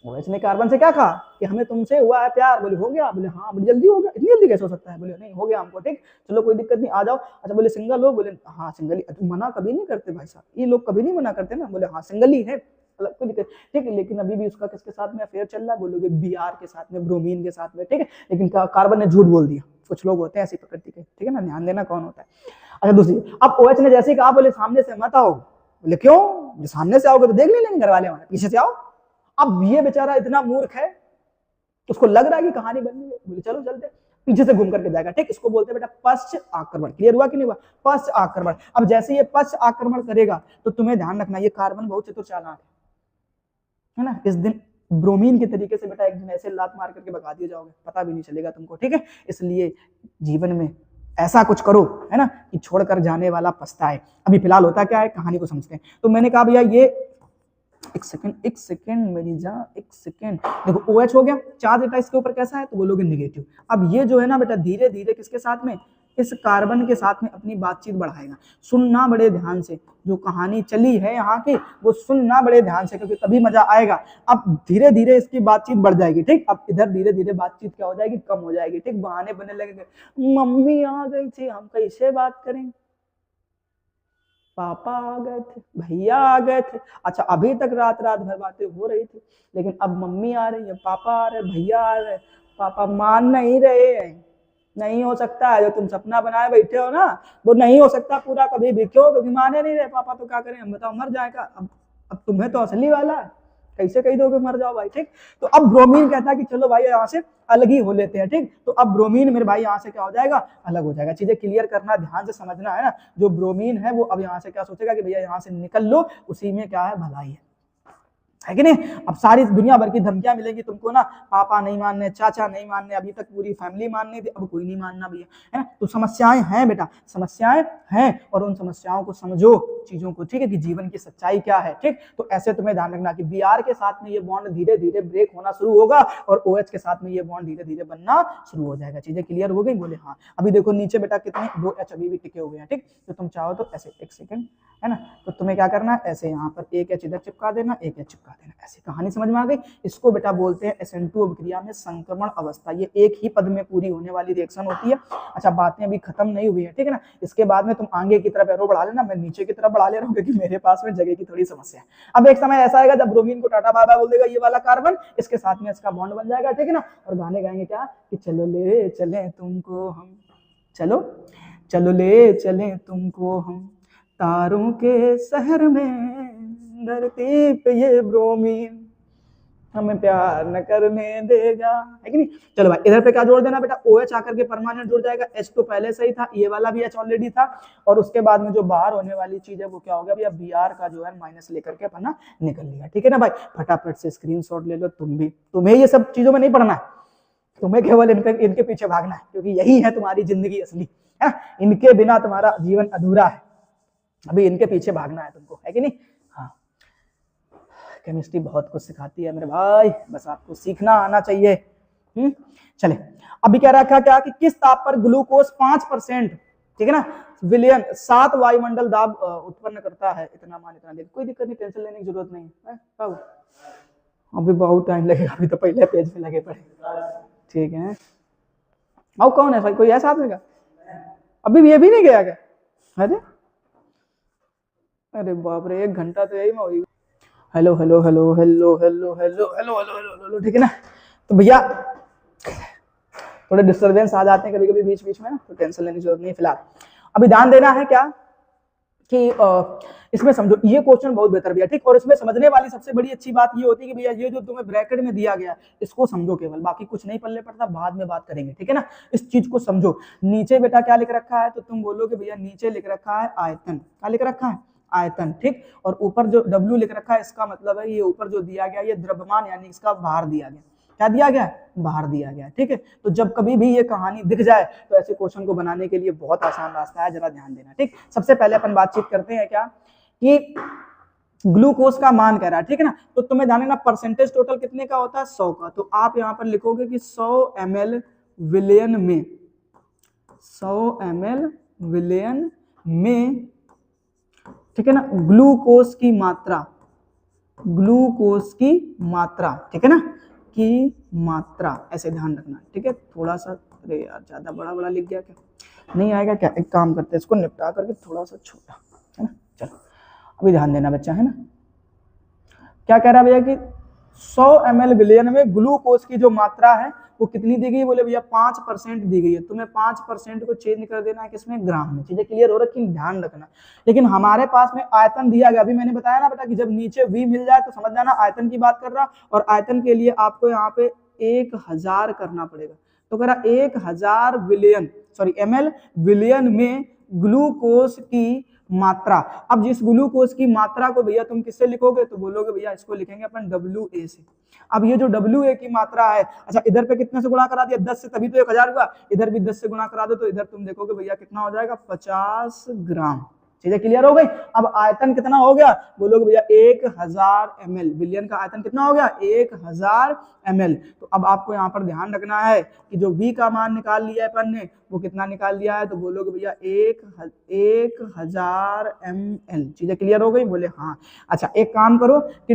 OH ने कार्बन से क्या कहा कि हमें तुमसे हुआ है प्यार। बोले हो गया? बोले हाँ। बड़ी जल्दी हो गया? इतनी जल्दी कैसे हो सकता है? बोले नहीं हो गया हमको, ठीक, चलो कोई दिक्कत नहीं, आ जाओ। अच्छा बोले सिंगल हो? बोले हाँ सिंगल ही। तुम मना कभी नहीं करते भाई साहब, ये लोग कभी नहीं मना करते ना। बोले हाँ सिंगल ही है, अलग कोई दिक्कत, ठीक है। लेकिन अभी भी उसका किसके साथ में अफेयर चल रहा है? बोलोगे Br के साथ में, ब्रोमीन के साथ में, ठीक है। लेकिन कार्बन ने झूठ बोल दिया, कुछ लोग होते हैं ऐसी प्रकृति के, ठीक है ना, ध्यान देना कौन होता है। अच्छा दूसरी, अब OH ने जैसे कहा बोले सामने से मत आओ, बोले क्यों, जो सामने से आओगे तो देख नहीं लेंगे घर वाले हमारे, पीछे से आओ। अब ये बेचारा इतना मूर्ख है, उसको लग रहा है कि कहानी बन गई, बोले चलो चलते, पीछे से घूम करके जाएगा, ठीक। इसको बोलते हैं बेटा पश्च आक्रमण। क्लियर हुआ कि नहीं हुआ, पश्च आक्रमण। अब जैसे ये पश्च आक्रमण करेगा तो तुम्हें ध्यान रखना, ये कार्बन बहुत चतुर चालाक है ना, इस दिन ब्रोमीन के तरीके से बेटा एक दिन ऐसे लात मार करके भगा दिए जाओगे, पता भी नहीं चलेगा तुमको, ठीक है। इसलिए जीवन में ऐसा कुछ करो, है ना, कि छोड़कर जाने वाला पछताए। अभी फिलहाल होता क्या है, कहानी को समझते हैं। तो मैंने कहा भैया ये एक सेकंड मेरी जान, एक सेकंड, देखो OH हो गया, चार्ज बेटा इसके ऊपर कैसा है, तो बोलोगे निगेटिव। अब ये जो है ना बेटा धीरे धीरे किसके साथ में, इस कार्बन के साथ में अपनी बातचीत बढ़ाएगा। सुनना बड़े ध्यान से, जो कहानी चली है यहाँ की वो सुनना बड़े ध्यान से, क्योंकि तभी मजा आएगा। अब धीरे धीरे इसकी बातचीत बढ़ जाएगी, ठीक। अब इधर धीरे धीरे बातचीत क्या हो जाएगी, कम हो जाएगी, ठीक। बहाने बनने लगेंगे, मम्मी आ गई थी, हम कैसे बात करें, पापा आ गए थे, भैया आ गए थे। अच्छा अभी तक रात रात भर बातें हो रही थी, लेकिन अब मम्मी आ रही है, पापा आ रहे, भैया आ रहे, पापा मान नहीं रहे हैं। नहीं हो सकता है, जो तुम सपना बनाए बैठे हो ना वो नहीं हो सकता पूरा कभी भी। क्यों, क्योंकि माने नहीं रहे पापा, तो क्या करें हम, बताओ मर जाएगा। अब तुम्हें तो असली वाला है, कैसे कही दोगे मर जाओ भाई, ठीक। तो अब ब्रोमीन कहता है कि चलो भाई यहाँ से अलग ही हो लेते हैं, ठीक। तो अब ब्रोमीन मेरे भाई यहाँ से क्या हो जाएगा, अलग हो जाएगा। चीजें क्लियर करना, ध्यान से समझना, है ना। जो ब्रोमीन है वो अब यहाँ से क्या सोचेगा कि भैया यहाँ से निकल लो, उसी में क्या है, भलाई है कि नहीं। अब सारी दुनिया भर की धमकियां मिलेगी तुमको ना, पापा नहीं मानने, चाचा नहीं मानने, अभी तक पूरी फैमिली माननी थी, अब कोई नहीं मानना भी है ना। तो समस्याएं हैं बेटा, समस्याएं हैं, और उन समस्याओं को समझो, चीजों को, ठीक है, कि जीवन की सच्चाई क्या है, ठीक। तो ऐसे तुम्हें ध्यान रखना कि Br के साथ में ये बॉन्ड धीरे धीरे ब्रेक होना शुरू होगा, और OH के साथ में ये बॉन्ड धीरे धीरे बनना शुरू हो जाएगा। चीजें क्लियर हो गई, बोले हाँ। अभी देखो नीचे बेटा कितने 2 H अभी भी टिके हुए हैं, ठीक। तो तुम चाहो तो ऐसे, एक सेकेंड, है ना, तो तुम्हें क्या करना है, ऐसे यहाँ पर एक H इधर चिपका देना, एक H चिपका देना, ऐसी कहानी समझ में आ गई। इसको बेटा बोलते हैं SN2 अभिक्रिया में संक्रमण अवस्था। ये एक ही पद में पूरी होने वाली रिएक्शन होती है। अच्छा बातें अभी खत्म नहीं हुई है, ठीक है ना। इसके बाद में तुम आगे की तरफ एरो बढ़ा लेना, मैं नीचे की तरफ बढ़ा ले रहा हूँ क्योंकि मेरे पास में जगह की थोड़ी समस्या है। अब एक समय ऐसा आएगा जब ब्रोमीन को टाटा बाय बाय बोल देगा ये वाला कार्बन, इसके साथ में इसका बॉन्ड बन जाएगा, ठीक है ना। और गाने गाएंगे क्या, कि चलो ले चले तुमको हम, चलो चलो ले चले तुमको हम तारों के शहर में, धरती पे ये ब्रोमीन हमें प्यार न करने देगा, है कि नहीं। चलो भाई इधर पे क्या जोड़ देना बेटा, OH आकर के परमानेंट जुड़ जाएगा। H तो पहले से ही था, ये वाला भी H ऑलरेडी था, और उसके बाद में जो बाहर होने वाली चीज है वो क्या होगा भैया, Br का जो है माइनस लेकर के अपना निकल लिया, ठीक है ना भाई। फटाफट से स्क्रीनशॉट ले लो तुम भी, तुम्हें ये सब चीजों में नहीं पढ़ना है, तुम्हें केवल इनके पीछे भागना है, क्योंकि यही है तुम्हारी जिंदगी असली, है। इनके बिना तुम्हारा जीवन अधूरा है, अभी इनके पीछे भागना है तुमको, है कि नहीं। हाँ केमिस्ट्री बहुत कुछ सिखाती है मेरे भाई, बस आपको सीखना आना चाहिए। चले अभी क्या रखा, क्या कि किस ताप पर ग्लूकोज 5%, ठीक है ना, विलियन 7 वायुमंडल दाब उत्पन्न करता है। इतना मान इतना देख, कोई दिक्कत नहीं, टेंशन लेने की जरूरत नहीं है। अभी बहुत टाइम लगेगा, अभी तो पहले पेज पे लगे पड़े, ठीक है। और कौन है, कोई ऐसा आदमी का अभी ये भी नहीं गया क्या, अरे बाप रे, 1 घंटा तो यही में हुई। Hello hello hello hello hello hello hello hello hello, ठीक है ना। तो भैया थोड़े डिस्टर्बेंस आ जाते हैं कभी कभी बीच बीच में ना, तो टेंशन लेने की जरूरत नहीं। फिलहाल अभी ध्यान देना है क्या कि इसमें समझो, ये क्वेश्चन बहुत बेहतर भैया, ठीक। और इसमें समझने वाली सबसे बड़ी अच्छी बात ये होती है कि भैया ये जो तुम्हें ब्रैकेट में दिया गया इसको समझो केवल, बाकी कुछ नहीं पल्ले पड़ता, बाद में बात करेंगे, ठीक है ना। इस चीज को समझो। नीचे बेटा क्या लिख रखा है, तो तुम बोलोगे भैया नीचे लिख रखा है आयतन, क्या लिख रखा है, आयतन, ठीक। और ऊपर जो W लिख रखा है इसका मतलब है ये ऊपर जो दिया गया ये द्रव्यमान, यानी इसका भार दिया गया। क्या दिया गया, बाहर दिया गया, ठीक है। तो जब कभी भी ये कहानी दिख जाए तो ऐसे क्वेश्चन को बनाने के लिए बहुत आसान रास्ता है, जरा ध्यान देना, ठीक। सबसे पहले अपन बातचीत करते हैं क्या कि ग्लूकोज का मान कह रहा है, ठीक है ना। तो तुम्हें ध्यान देना परसेंटेज टोटल कितने का होता है, 100 का। तो आप यहाँ पर लिखोगे कि 100 ml विलियन में, 100 ml विलियन में, ठीक है ना, ग्लूकोज की मात्रा, ग्लूकोज की मात्रा, ठीक है ना, की मात्रा, ऐसे ध्यान रखना, ठीक है। थोड़ा सा, अरे यार ज्यादा बड़ा बड़ा लिख गया क्या, नहीं आएगा क्या, एक काम करते हैं इसको निपटा करके थोड़ा सा छोटा, है ना। चलो अभी ध्यान देना बच्चा, है ना। क्या कह रहा है भैया कि 100 ml विलियन में ग्लूकोज की जो मात्रा है वो कितनी दी गई है? बोले भैया 5% दी गई है। तुम्हें 5% को चेंज कर देना है किसमें? ग्राम में। चीजें क्लियर हो रखी, ध्यान रखना। लेकिन हमारे पास में आयतन दिया गया, अभी मैंने बताया ना बेटा कि जब नीचे v मिल जाए तो समझ जाना आयतन की बात कर रहा, और आयतन के लिए आपको यहाँ पे 1000 करना पड़ेगा। तो कह रहा 1000 विलियन ml विलियन में ग्लूकोज की मात्रा। अब जिस ग्लूकोज की मात्रा को भैया तुम किससे लिखोगे? तो बोलोगे भैया इसको लिखेंगे अपन WA से। अब ये जो WA की मात्रा है, अच्छा इधर पे कितने से गुणा करा दिया? 10 से, तभी तो 1000 हुआ। इधर भी 10 से गुणा करा दो तो इधर तुम देखोगे भैया कितना हो जाएगा? 50 ग्राम। चीजें क्लियर हो गई। अब आयतन कितना हो गया? बोलोगे भैया 1000 ml। विलियन का आयतन कितना हो गया? 1000 ml। तो अब आपको यहाँ पर ध्यान रखना है कि जो v का मान निकाल लिया है अपन ने, वो कितना निकाल लिया है? तो बोलोगे भैया 1000 ml। चीजें क्लियर हो गई? बोले हाँ। अच्छा एक काम करो कि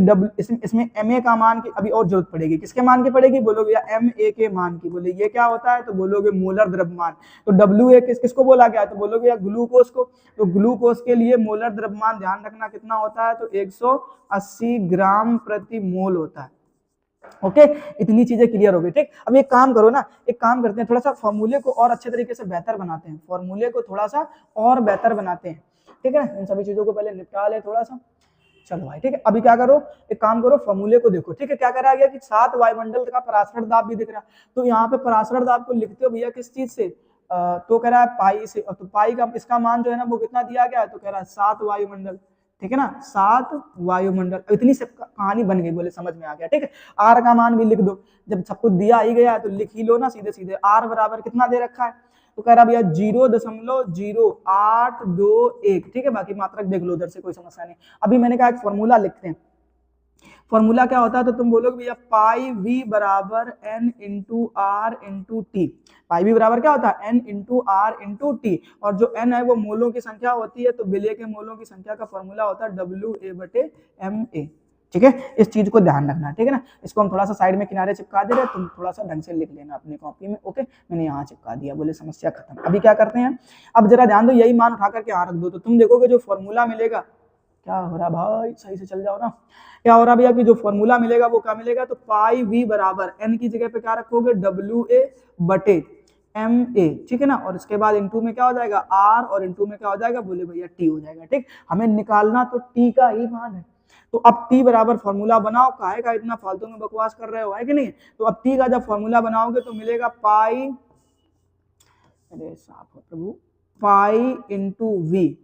इसमें ma का मान की अभी और जरूरत पड़ेगी। किसके मान की पड़ेगी? बोलोगे भैया ma के मान की। बोले ये क्या होता है? तो बोलोगे मोलर द्रव्यमान। तो WA किसको बोला गया? तो बोलोगे यार ग्लूकोज को। तो ग्लूकोज के लिए मोलर द्रव्यमान ध्यान रखना कितना होता है? तो 180 ग्राम प्रति मोल होता है। ओके, इतनी चीजें क्लियर हो गई। ठीक, अब एक काम करो ना, एक काम करते हैं, थोड़ा सा फॉर्मूले को और अच्छे तरीके से बेहतर बनाते हैं। फॉर्मूले को थोड़ा सा और बेहतर बनाते हैं। ठीक है, इन सभी चीजों को पहले निपटा ले थोड़ा सा। चलो भाई ठीक है, अभी क्या करो, एक काम करो, फॉर्मूले को देखो। ठीक है, क्या करा गया कि 7 वायुमंडल का परासरण दाब भी दिख रहा है। तो यहाँ पे परासरण दाब को लिखते हो भैया किस चीज से? तो कह रहा है पाई से। तो पाई का इसका मान जो है ना वो कितना दिया गया है? तो कह रहा है 7 वायुमंडल। ठीक है ना, 7 वायुमंडल। इतनी सब कहानी बन गई, बोले समझ में आ गया। ठीक है, आर का मान भी लिख दो, जब सब कुछ दिया ही गया है तो लिख ही लो ना सीधे सीधे। आर बराबर कितना दे रखा है? तो कह रहा भैया 0.0821। ठीक है, बाकी मात्रक देख लो उधर से, कोई समस्या नहीं। अभी मैंने कहा एक फॉर्मूला लिखते हैं। फॉर्मूला क्या होता है? तो तुम बोलोगे भैया पाई वी बराबर N into R into T. P V बराबर क्या होता है? N into R into T. और जो एन है वो मोलों की संख्या होती है, तो विलय के मोलों की संख्या का फॉर्मूला होता है WA/MA। ठीक है, इस चीज को ध्यान रखना। ठीक है ना, इसको हम थोड़ा सा साइड में किनारे चिपका दे रहे, तुम थोड़ा सा ढंग से लिख लेना अपनी कॉपी में। ओके, मैंने यहाँ चिपका दिया, बोले समस्या खत्म। अभी क्या करते हैं, अब जरा ध्यान दो, यही मान उठा करके यहाँ रख दो, तो तुम देखोगे जो फॉर्मूला मिलेगा। क्या हो रहा भाई, सही से चल जाओ ना। क्या हो रहा भैया कि जो फॉर्मूला मिलेगा वो क्या मिलेगा? तो पाई वी बराबर एन की जगह पे क्या रखोगे? WA/MA। ठीक है ना, और इसके बाद इनटू में क्या हो जाएगा? आर, और इनटू में क्या हो जाएगा? बोले भैया टी हो जाएगा। ठीक, हमें निकालना तो टी का ही मान है। तो अब टी बराबर फॉर्मूला बनाओ, काहे का इतना फालतू में बकवास कर रहे हो, है कि नहीं? तो अब टी का जब फॉर्मूला बनाओगे तो मिलेगा पाई, अरे साफ हो प्रभु, पाई इंटू वी,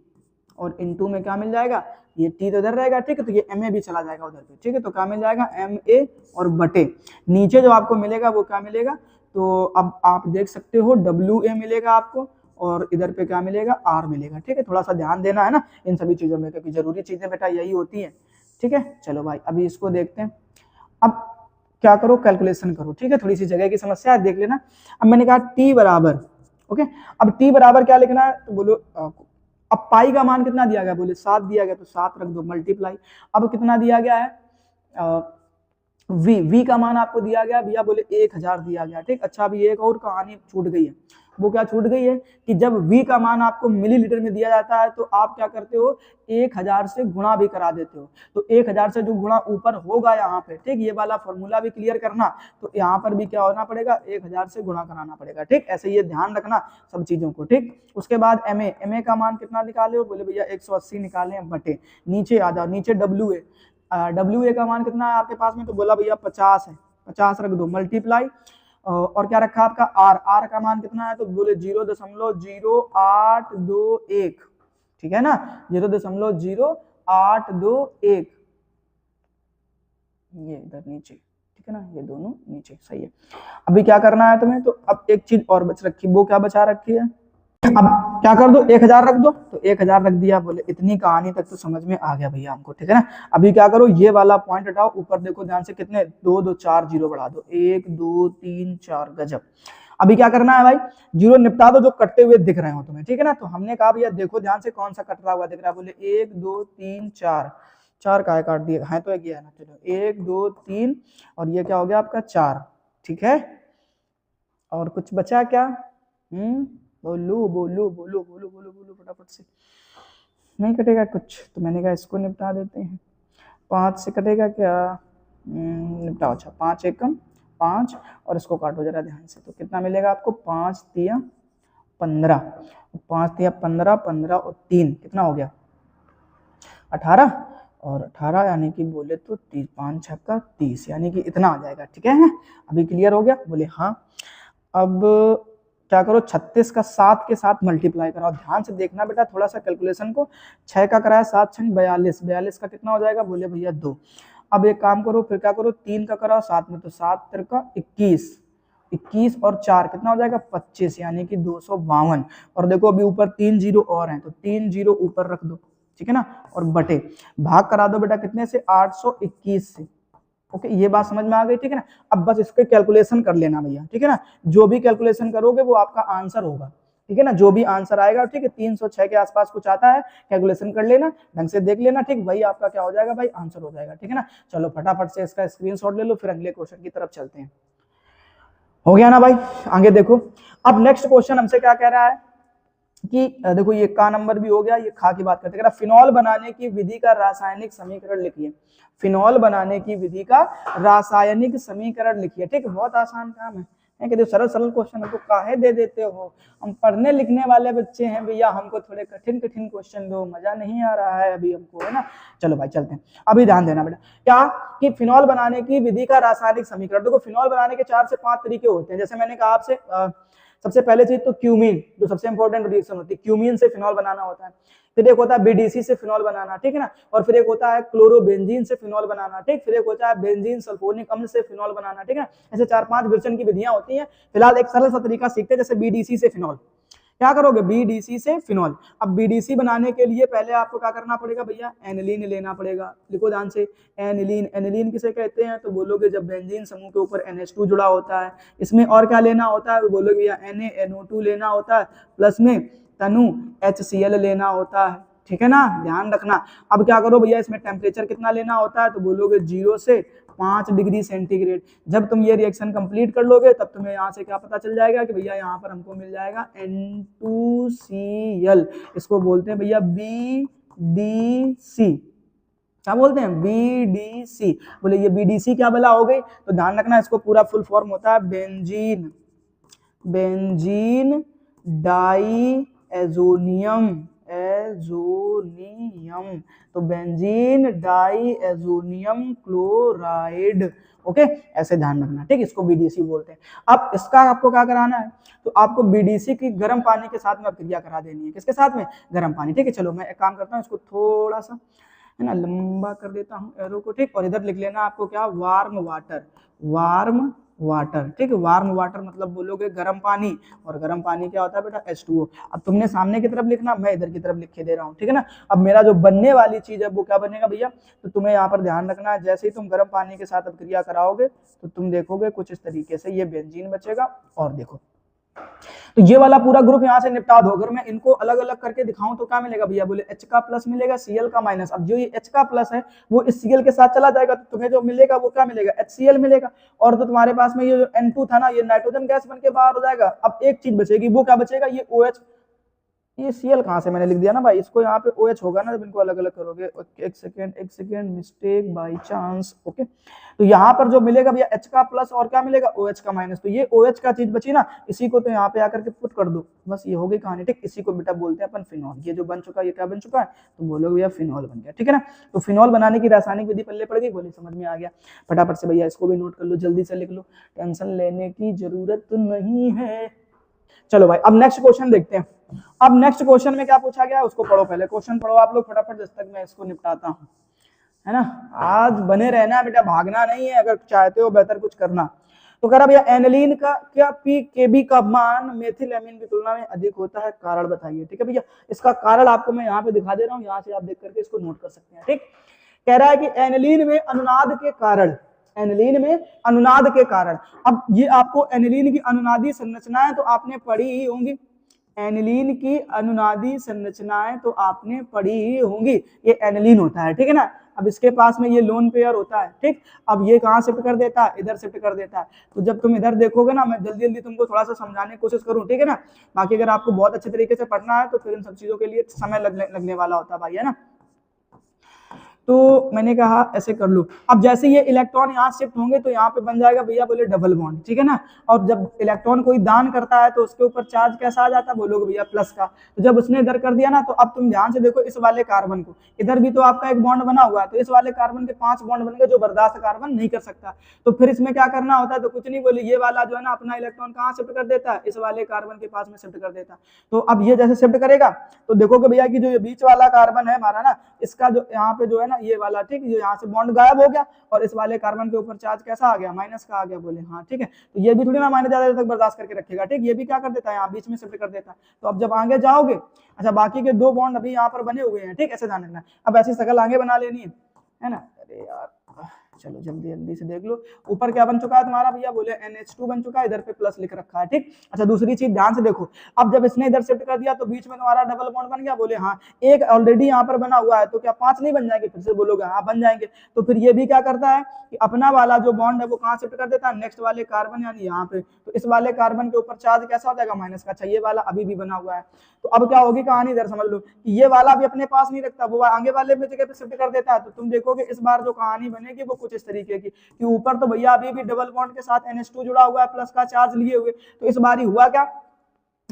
और इनटू में क्या मिल जाएगा? ये टी तो इधर रहेगा। ठीक है, तो ये MA भी चला जाएगा उधर पे। ठीक है, तो क्या मिल जाएगा? MA, और बटे नीचे जो आपको मिलेगा वो क्या मिलेगा? तो अब आप देख सकते हो WA मिलेगा आपको, और इधर पे क्या मिलेगा? R मिलेगा। ठीक है, थोड़ा सा ध्यान देना है ना इन सभी चीजों में, क्योंकि जरूरी चीजें बेटा यही होती है। ठीक है, चलो भाई अभी इसको देखते हैं। अब क्या करो, कैलकुलेशन करो। ठीक है, थोड़ी सी जगह की समस्या है, देख लेना। अब मैंने कहा टी बराबर, ओके, अब टी बराबर क्या लिखना है? तो बोलो अब पाई का मान कितना दिया गया? बोले 7 दिया गया, तो 7 रख दो, मल्टीप्लाई। अब कितना दिया गया है? वी का मान आपको दिया गया भैया, बोले 1000 दिया गया। ठीक, अच्छा अभी एक और कहानी छूट गई है। वो क्या छूट गई है कि जब v का मान आपको मिलीलीटर में दिया जाता है तो आप क्या करते हो? 1000 से गुणा भी करा देते हो। तो 1000 से जो गुणा ऊपर होगा यहाँ पे, ठीक, ये वाला फॉर्मूला भी क्लियर करना, तो यहाँ पर भी क्या होना पड़ेगा? 1000 से गुणा कराना पड़ेगा। ठीक, ऐसे ये ध्यान रखना सब चीजों को। ठीक, उसके बाद MA का मान कितना निकाले हो? बोले भैया 180 निकाले हैं, बटे नीचे आ जाओ, नीचे WA का मान कितना है आपके पास में? तो बोला भैया 50 है, 50 रख दो, मल्टीप्लाई, और क्या रखा आपका? R का मान कितना है? तो बोले 0.0821। ठीक है ना, 0.0821, ये इधर नीचे। ठीक है ना, ये दोनों नीचे, सही है। अभी क्या करना है तुम्हें? तो अब एक चीज और बच रखी, वो क्या बचा रखी है? अब क्या कर दो? 1000 रख दो, तो 1000 रख दिया। बोले इतनी कहानी तक तो समझ में आ गया भैया हमको। ठीक है ना, अभी क्या करो, ये वाला पॉइंट हटाओ, ऊपर देखो ध्यान से, कितने 2 2 4 जीरो बढ़ा दो, 1 2 3 4, गजब। अभी क्या करना है भाई? जीरो निपटा दो जो कटते हुए दिख रहे हो तुम्हें। ठीक है ना, तो हमने कहा भैया देखो ध्यान से कौन सा कट रहा हुआ दिख रहा है। बोले 1 2 3 4, 4 का काट दिए है, तो एक ये है ना। चलो 1 2 3, और ये क्या हो गया आपका? 4। ठीक है, और कुछ बचा क्या? बोलो बोलो बोलो बोलो बोलो बोलो फटाफट से। नहीं कटेगा कुछ, तो मैंने कहा इसको निपटा देते हैं। 5 से कटेगा क्या? निपटाओ। अच्छा 5 एकम 5 और इसको काटो जरा ध्यान से, तो कितना मिलेगा आपको 5 तिया 15, 5 तिया 15, 15 और 3 कितना हो गया 18, और 18 यानी कि बोले तो 30, 5 छक्का 30 यानी कि इतना आ जाएगा। ठीक है, अभी क्लियर हो गया? बोले हाँ। अब क्या करो, 36 का 7 के साथ मल्टीप्लाई कराओ। ध्यान से देखना बेटा थोड़ा सा कैलकुलेशन को। 6 का कराया 7 छंग 42, 42 का कितना हो जाएगा? बोले भैया 2। अब एक काम करो, फिर क्या करो, 3 का कराओ 7 में, तो 7 तिरका 21, 21 और 4 कितना हो जाएगा 25 यानी कि 252। और देखो अभी ऊपर 3 जीरो और हैं, तो 3 जीरो ऊपर रख दो, ठीक है ना, और बटे भाग करा दो बेटा कितने से 821 से। ओके, ये बात समझ में आ गई? ठीक है ना। अब बस इसके कैलकुलेशन कर लेना भैया, ठीक है ना, जो भी कैलकुलेशन करोगे वो आपका आंसर होगा, ठीक है ना, जो भी आंसर आएगा, ठीक है, 306 के आसपास कुछ आता है, कैलकुलेशन कर लेना, ढंग से देख लेना, ठीक, वही आपका क्या हो जाएगा भाई, आंसर हो जाएगा, ठीक है ना। चलो फटाफट से इसका स्क्रीनशॉट ले लो, फिर अगले क्वेश्चन की तरफ चलते हैं। हो गया ना भाई? आगे देखो, अब नेक्स्ट क्वेश्चन हमसे क्या कह रहा है कि देखो ये का नंबर भी हो गया, ये खा की बात करते हैं, फिनॉल बनाने की विधि का रासायनिक समीकरण लिखिए। फिनॉल बनाने की विधि का रासायनिक समीकरण लिखिए। ठीक, बहुत आसान काम है, कि सरल सरल क्वेश्चन हमको काहे दे देते हो, हम पढ़ने लिखने वाले बच्चे हैं भैया, हमको थोड़े कठिन कठिन क्वेश्चन दो, मजा नहीं आ रहा है अभी हमको, है ना। चलो भाई चलते हैं, अभी ध्यान देना बेटा, क्या कि फिनॉल बनाने की विधि का रासायनिक समीकरण। देखो फिनॉल बनाने के 4 से 5 तरीके होते हैं, जैसे मैंने कहा आपसे, सबसे पहले चीज तो क्यूमीन, जो सबसे इंपॉर्टेंट रिएक्शन होती है, क्यूमीन से फिनॉल बनाना होता है। फिर एक होता है बीडीसी से फिनॉल बनाना, ठीक है ना, और फिर एक होता है क्लोरोबेंजीन से फिनॉल बनाना, ठीक, फिर एक होता है बेंजीन सल्फोनिक अम्ल से फिनॉल बनाना, ठीक है। ऐसे 4-5 विरचन की विधियां होती हैं। फिलहाल एक सरल सा तरीका सीखते हैं, जैसे बीडीसी से फिनॉल। क्या करोगे, बीडीसी से फिनॉल। अब बीडीसी बनाने के लिए पहले आपको क्या करना पड़ेगा भैया, एनिलीन लेना पड़ेगा। लिखो ध्यान से, एनिलीन। एनिलीन किसे कहते हैं, तो बोलोगे जब बेंजीन समूह के ऊपर NH2 जुड़ा होता है। इसमें और क्या लेना होता है, बोलोगे भैया NaNO2 लेना होता है, प्लस में तनु HCl लेना होता है, ठीक है ना, ध्यान रखना। अब क्या करो भैया, इसमें टेम्परेचर कितना लेना होता है, तो बोलोगे 0 से 5 डिग्री सेंटीग्रेड। जब तुम ये रिएक्शन कंप्लीट कर लोगे तब तुम्हें यहाँ से क्या पता चल जाएगा कि भैया यहाँ पर हमको मिल जाएगा N2Cl, इसको बोलते हैं भैया BDC। क्या बोलते हैं, BDC। बोले ये BDC क्या भला हो गई, तो ध्यान रखना, इसको पूरा फुल फॉर्म होता है बेंजीन डाई एजोनियम, तो benzene diazonium chloride. Okay, ऐसे ध्यान रखना, ठीक, इसको बीडीसी बोलते हैं। अब इसका आपको क्या कराना है, तो आपको बीडीसी की गर्म पानी के साथ में क्रिया करा देनी है। किसके साथ में, गर्म पानी, ठीक है। चलो मैं एक काम करता हूँ, इसको थोड़ा सा है ना लंबा कर देता हूँ एरो को, ठीक, और इधर लिख लेना आपको क्या, वार्म वाटर, ठीक है। वार्म वाटर मतलब बोलोगे गर्म पानी, और गर्म पानी क्या होता है बेटा, H2O। अब तुमने सामने की तरफ लिखना, मैं इधर की तरफ लिख के दे रहा हूँ, ठीक है ना। अब मेरा जो बनने वाली चीज है वो क्या बनेगा भैया, तो तुम्हें यहाँ पर ध्यान रखना है, जैसे ही तुम गर्म पानी के साथ अब क्रिया कराओगे तो तुम देखोगे कुछ इस तरीके से ये बेंजीन बचेगा। और देखो, तो ये वाला पूरा ग्रुप यहाँ से निपटा दो। अगर मैं इनको अलग अलग करके दिखाऊं तो क्या मिलेगा भैया, बोले H का प्लस मिलेगा, Cl का माइनस। अब जो ये H का प्लस है वो इस Cl के साथ चला जाएगा, तो तुम्हें जो मिलेगा वो क्या मिलेगा, HCl मिलेगा। और तो तुम्हारे पास में ये जो N2 था ना, ये नाइट्रोजन गैस बन के बाहर हो जाएगा। अब एक चीज बचेगी, वो क्या बचेगा, ये OH। ये Cl कहाँ से मैंने लिख दिया ना भाई, इसको यहाँ पे OH होगा ना जब इनको अलग अलग करोगे। एक second mistake by chance. Okay, तो यहाँ पर जो मिलेगा भैया H का प्लस और क्या मिलेगा, OH का माइनस। तो ये OH का चीज बची ना, इसी को तो यहाँ पे आकर के पुट कर दो, बस ये हो गई कहानी, ठीक। इसी को बेटा बोलते हैं अपन फिनॉल। ये जो बन चुका है ये क्या बन चुका है, तो बोलोगे भैया फिनॉल बन गया, ठीक है ना। तो फिनॉल बनाने की रासायनिक विधि पल्ले पड़ गई, बोली समझ में आ गया। फटाफट से भैया इसको भी नोट कर लो, जल्दी से लिख लो, टेंशन लेने की जरूरत नहीं है। चलो भाई अब नेक्स्ट क्वेश्चन देखते हैं। अब नेक्स्ट क्वेश्चन में क्या पूछा गया है उसको पढ़ो, पहले क्वेश्चन पढ़ो आप लोग फटाफट, जब तक मैं इसको निपटाता हूँ, है ना। आज बने रहना बेटा, भागना नहीं है, अगर चाहते हो बेहतर कुछ करना। तो कह रहा भैया एनिलीन का क्या pKb का मान मेथिलेमीन की तुलना में अधिक होता है, कारण बताइए, ठीक है भैया। इसका कारण आपको मैं यहाँ पे दिखा दे रहा हूँ, यहाँ से आप देख करके इसको नोट कर सकते हैं, ठीक। कह रहा है कि एनिलीन में अनुनाद के कारण, एनिलीन में अनुनाद के कारण। अब ये आपको एनिलीन की अनुनादी संरचनाएं तो आपने पढ़ी ही होंगी, एनिलीन की अनुनादी संरचनाएं तो आपने पढ़ी ही होंगी। ये एनिलीन होता है, ठीक है ना। अब इसके पास में ये लोन पेयर होता है, ठीक। अब ये कहाँ शिफ्ट कर देता है, इधर शिफ्ट कर देता है। तो जब तुम इधर देखोगे ना, मैं जल्दी जल्दी तुमको थोड़ा सा समझाने की कोशिश करूँ, ठीक है ना। बाकी अगर आपको बहुत अच्छे तरीके से पढ़ना है तो फिर इन सब चीजों के लिए समय लगने वाला होता है भाई, है ना। तो मैंने कहा ऐसे कर लो। अब जैसे ये इलेक्ट्रॉन यहाँ शिफ्ट होंगे तो यहाँ पे बन जाएगा भैया बोले डबल बॉन्ड, ठीक है ना। और जब इलेक्ट्रॉन कोई दान करता है तो उसके ऊपर चार्ज कैसा आ जाता है, बोलोगे भैया प्लस का। तो जब उसने इधर कर दिया ना, तो अब तुम ध्यान से देखो इस वाले कार्बन को, इधर भी तो आपका एक बॉन्ड बना हुआ है, तो इस वाले कार्बन के 5 बॉन्ड बन गए जो बर्दाश्त कार्बन नहीं कर सकता। तो फिर इसमें क्या करना होता है, तो कुछ नहीं, बोले ये वाला जो है ना अपना इलेक्ट्रॉन कहाँ शिफ्ट कर देता है, इस वाले कार्बन के पास में शिफ्ट कर देता है। तो अब ये जैसे शिफ्ट करेगा तो देखोगे भैया कि जो ये बीच वाला कार्बन है हमारा ना, इसका जो यहाँ पे जो है ना ये वाला, ठीक, ये यहाँ से बॉन्ड गायब हो गया और इस वाले कार्बन के ऊपर चार्ज कैसा आ गया, माइनस का आ गया। बोले हाँ ठीक है। तो ये भी थोड़ी ना माइनस ज्यादा देर तक बर्दाश्त करके रखेगा, ठीक, ये भी क्या कर देता है यहाँ बीच में शिफ्ट कर देता है। तो अब जब आगे जाओगे, अच्छा बाकी के 2 बॉन्ड अभी यहाँ पर बने हुए हैं, ठीक, ऐसे ध्यान रखना। अब ऐसी शकल आगे बना लेनी है ना। अरे यार चलो जल्दी जल्दी से देख लो, ऊपर क्या बन चुका है तुम्हारा भैया, बोले NH2 बन चुका है, इधर पे प्लस लिख रखा है, ठीक। अच्छा दूसरी चीज ध्यान से देखो, अब जब इसने इधर शिफ्ट कर दिया तो बीच में तुम्हारा डबल बॉन्ड बन गया, बोले हाँ। एक ऑलरेडी यहाँ पर बना हुआ है तो क्या 5 नहीं बन जाएंगे, फिर से बोलोगे हाँ बन जाएंगे। तो फिर ये भी क्या करता है कि अपना वाला जो बॉन्ड है वो कहाँ शिफ्ट कर देता है, नेक्स्ट वाले कार्बन यानी यहाँ पे। तो इस वाले कार्बन के ऊपर चार्ज कैसा हो जाएगा, माइनस का। अच्छा ये वाला अभी भी बना हुआ है, तो अब क्या होगी कहानी, इधर समझ लो कि ये वाला भी अपने पास नहीं रखता, वो आगे वाले में जगह पे शिफ्ट कर देता है। तो तुम देखोगे इस बार जो कहानी बनेगी वो कुछ इस तरीके की कि ऊपर तो भैया अभी भी डबल बॉन्ड के साथ NH2 जुड़ा हुआ है प्लस का चार्ज लिए हुए। तो इस बार ही हुआ क्या,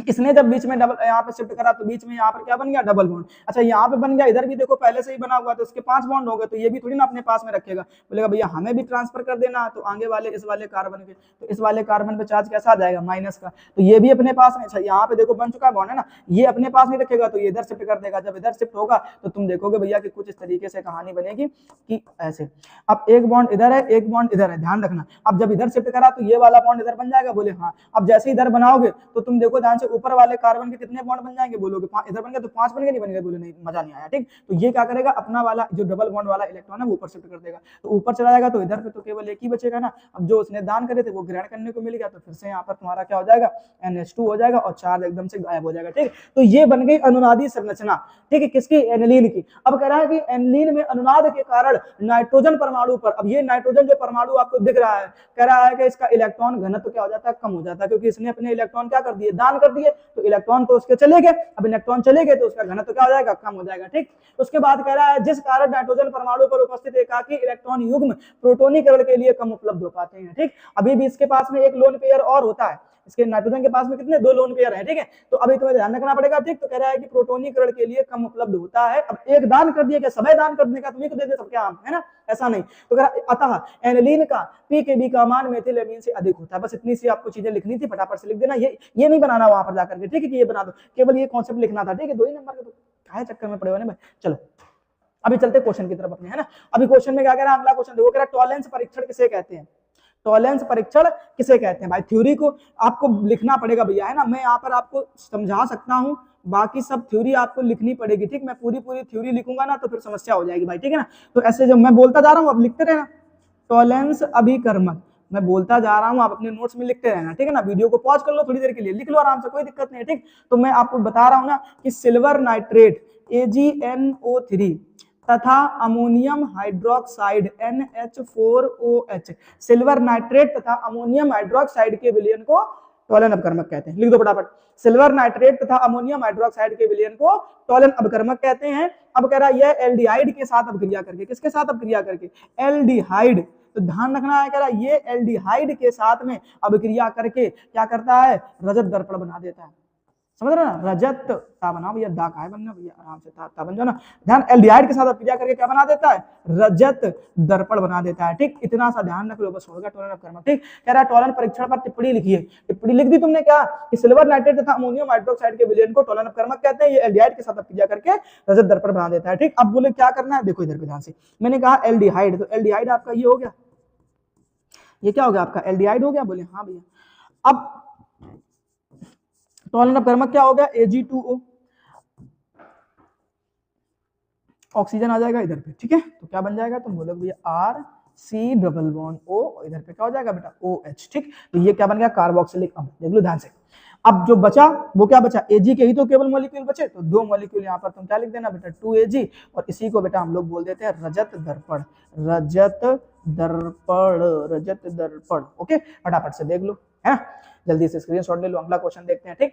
इसने जब बीच में डबल यहाँ पे शिफ्ट करा तो बीच में यहाँ पर क्या बन गया, डबल बॉन्ड। अच्छा यहाँ पे बन गया, इधर भी देखो पहले से ही बना हुआ तो इसके 5 बॉन्ड हो गए, तो ये भी थोड़ी ना अपने पास में रखेगा, बोलेगा भैया हमें भी ट्रांसफर कर देना। तो आगे वाले इस वाले कार्बन के, तो इस वाले कार्बन पे चार्ज कैसा आ जाएगा, माइनस का। तो ये भी अपने पास में, अच्छा यहाँ पे देखो बन चुका है बॉन्ड है ना, ये अपने पास नहीं रखेगा तो ये इधर शिफ्ट कर देगा। जब इधर शिफ्ट होगा तो तुम देखोगे भैया कि कुछ इस तरीके से कहानी बनेगी कि ऐसे। अब एक बॉन्ड इधर है, एक बॉन्ड इधर है, ध्यान रखना। अब जब इधर शिफ्ट करा तो ये वाला बॉन्ड इधर बन जाएगा, बोले हाँ। अब जैसे इधर बनाओगे तो तुम देखो ध्यान से ऊपर वाले कार्बन के कितने बॉन्ड बन जाएंगे, बोलोगे इधर बन गए तो 5 बन गए, नहीं बन गए, बोले नहीं मजा नहीं आया, ठीक। तो ये क्या करेगा, अपना वाला जो डबल बॉन्ड वाला इलेक्ट्रॉन है वो ऊपर शिफ्ट कर देगा। तो ऊपर चला जाएगा तो इधर पे तो केवल एक ही बचेगा ना। अब जो उसने दान करे थे वो ग्रहण करने को मिल गया, तो फिर से यहाँ पर तुम्हारा क्या हो जाएगा, NH2 हो जाएगा और चार्ज एकदम से गायब हो जाएगा, ठीक। तो ये बन गई अनुनादी संरचना, ठीक है, किसकी, एनिलीन की। अब कह रहा है कि एनिलीन में अनुनाद के कारण नाइट्रोजन परमाणु पर, अब ये नाइट्रोजन जो परमाणु आपको दिख रहा है, कह रहा है कि इसका इलेक्ट्रॉन घनत्व क्या हो जाता है, कम हो जाता है, क्योंकि इसने अपने इलेक्ट्रॉन क्या कर दिए, दान कर दिए। तो इलेक्ट्रॉन तो उसके चले गए, अब इलेक्ट्रॉन चले गए तो उसका घनत्व क्या हो जाएगा, कम हो जाएगा, ठीक। उसके बाद कह रहा है जिस कारण नाइट्रोजन परमाणु पर उपस्थित एकाकी इलेक्ट्रॉन युग्म प्रोटोनीकरण के लिए कम उपलब्ध हो पाते हैं, ठीक। अभी भी इसके पास में एक लोन पेयर और होता है, इसके नाइट्रोजन के पास में कितने, 2 लोन पेयर है, ठीक है। तो अभी तुम्हें ध्यान रखना पड़ेगा, ठीक। तो कह रहा है कि प्रोटोनीकरण के लिए कम उपलब्ध होता है। अब एक दान कर दिया, क्या समय दान करने का तुम्हें को दे दे सबके आम, है ना, ऐसा नहीं। तो कह रहा अतः एनिलीन का pKb का मान मेथिल एमीन से अधिक होता है। बस इतनी सी आपको चीजें लिखनी थी, फटाफट से लिख देना, ये नहीं बनाना वहां पर जाकर के, ठीक है, कि ये बना दो, केवल ये कॉन्सेप्ट लिखना था, ठीक है। 2 ही नंबर का तो काहे चक्कर में पड़े हो ना भाई। चलो अभी चलते क्वेश्चन की तरफ अपने, है ना। अभी क्वेश्चन में क्या कह रहा है, अगला क्वेश्चन देखो, कह रहा टॉलेंस परीक्षण किसे कहते हैं, टॉलेंस परीक्षण किसे कहते हैं। भाई थ्योरी को आपको लिखना पड़ेगा भैया, है ना। मैं यहाँ पर आपको समझा सकता हूँ, बाकी सब थ्योरी आपको लिखनी पड़ेगी, ठीक। मैं पूरी थ्योरी लिखूंगा ना तो फिर समस्या हो जाएगी भाई, ठीक है ना। तो ऐसे जब मैं बोलता जा रहा हूँ अब लिखते रहना, टॉलेंस अभिकर्मक, मैं बोलता जा रहा हूँ आप अपने नोट्स में लिखते रहना, ठीक है ना। वीडियो को पॉज कर लो, थोड़ी देर के लिए लिख लो आराम से, कोई दिक्कत नहीं है, ठीक। तो मैं आपको बता रहा हूँ ना कि सिल्वर नाइट्रेट AgNO3 तथा ammonium hydroxide NH4OH, silver nitrate तथा अमोनियम हाइड्रोक्साइड के विलयन को टॉलन अपकर्मक कहते हैं। लिख दो फटाफट, सिल्वर नाइट्रेट तथा अमोनियम हाइड्रोक्साइड के विलयन को टॉलन अपकर्मक कहते हैं। अब कह रहा है यह एल्डिहाइड के साथ अपक्रिया करके, किसके साथ अपक्रिया करके, एल्डिहाइड। तो ध्यान रखना है, कह रहा है ये एल्डिहाइड के साथ में अभिक्रिया करके क्या करता है, रजत दर्पण बना देता है। समझ रहे ना, रजत ता बना भैया, दा का है बनना भैया, आराम से ता बन जाओ ना। ध्यान, एल्डिहाइड के साथ अभिक्रिया करके क्या बना देता है, रजत दर्पण बना देता है, ठीक। इतना सा ध्यान रख लो, बस होगा टॉलन अपकर्मक, ठीक। कह रहा है टॉलन परीक्षण पर टिप्पणी लिखिए, टिप्पणी लिख दी तुमने क्या, कि सिल्वर नाइट्रेट तथा अमोनियम हाइड्रोक्साइड के विलयन को टॉलन अपकर्मक कहते हैं, ये एल्डिहाइड के साथ अभिक्रिया करके रजत दर्पण बना देता है, ठीक। अब बोले क्या करना है, देखो इधर पे ध्यान से, मैंने कहा एल्डिहाइड, तो एल्डिहाइड आपका ये हो गया, ये क्या हो गया आपका, एल्डिहाइड हो गया, बोले हाँ भैया। अब टॉलन अपकर्मक क्या हो गया, Ag2O, ऑक्सीजन आ जाएगा इधर पे, ठीक है। तो क्या बन जाएगा, तुम बोलोगे भैया RC डबल बॉन्ड O, इधर पे क्या हो जाएगा बेटा OH, ठीक। तो ये क्या बन गया, कार्बोक्सिलिक अम्ल। देख लो ध्यान से, अब जो बचा वो क्या बचा, Ag के ही तो केवल मॉलिक्यूल बचे, तो 2 मॉलिक्यूल यहाँ पर तुम क्या लिख देना बेटा, 2Ag, और इसी को बेटा हम लोग बोल देते हैं रजत दर्पण, रजत दर्पण, रजत दर्पण, ओके। फटाफट से देख लो, है ना। जल्दी से स्क्रीनशॉट ले लो, अगला क्वेश्चन देखते हैं। ठीक,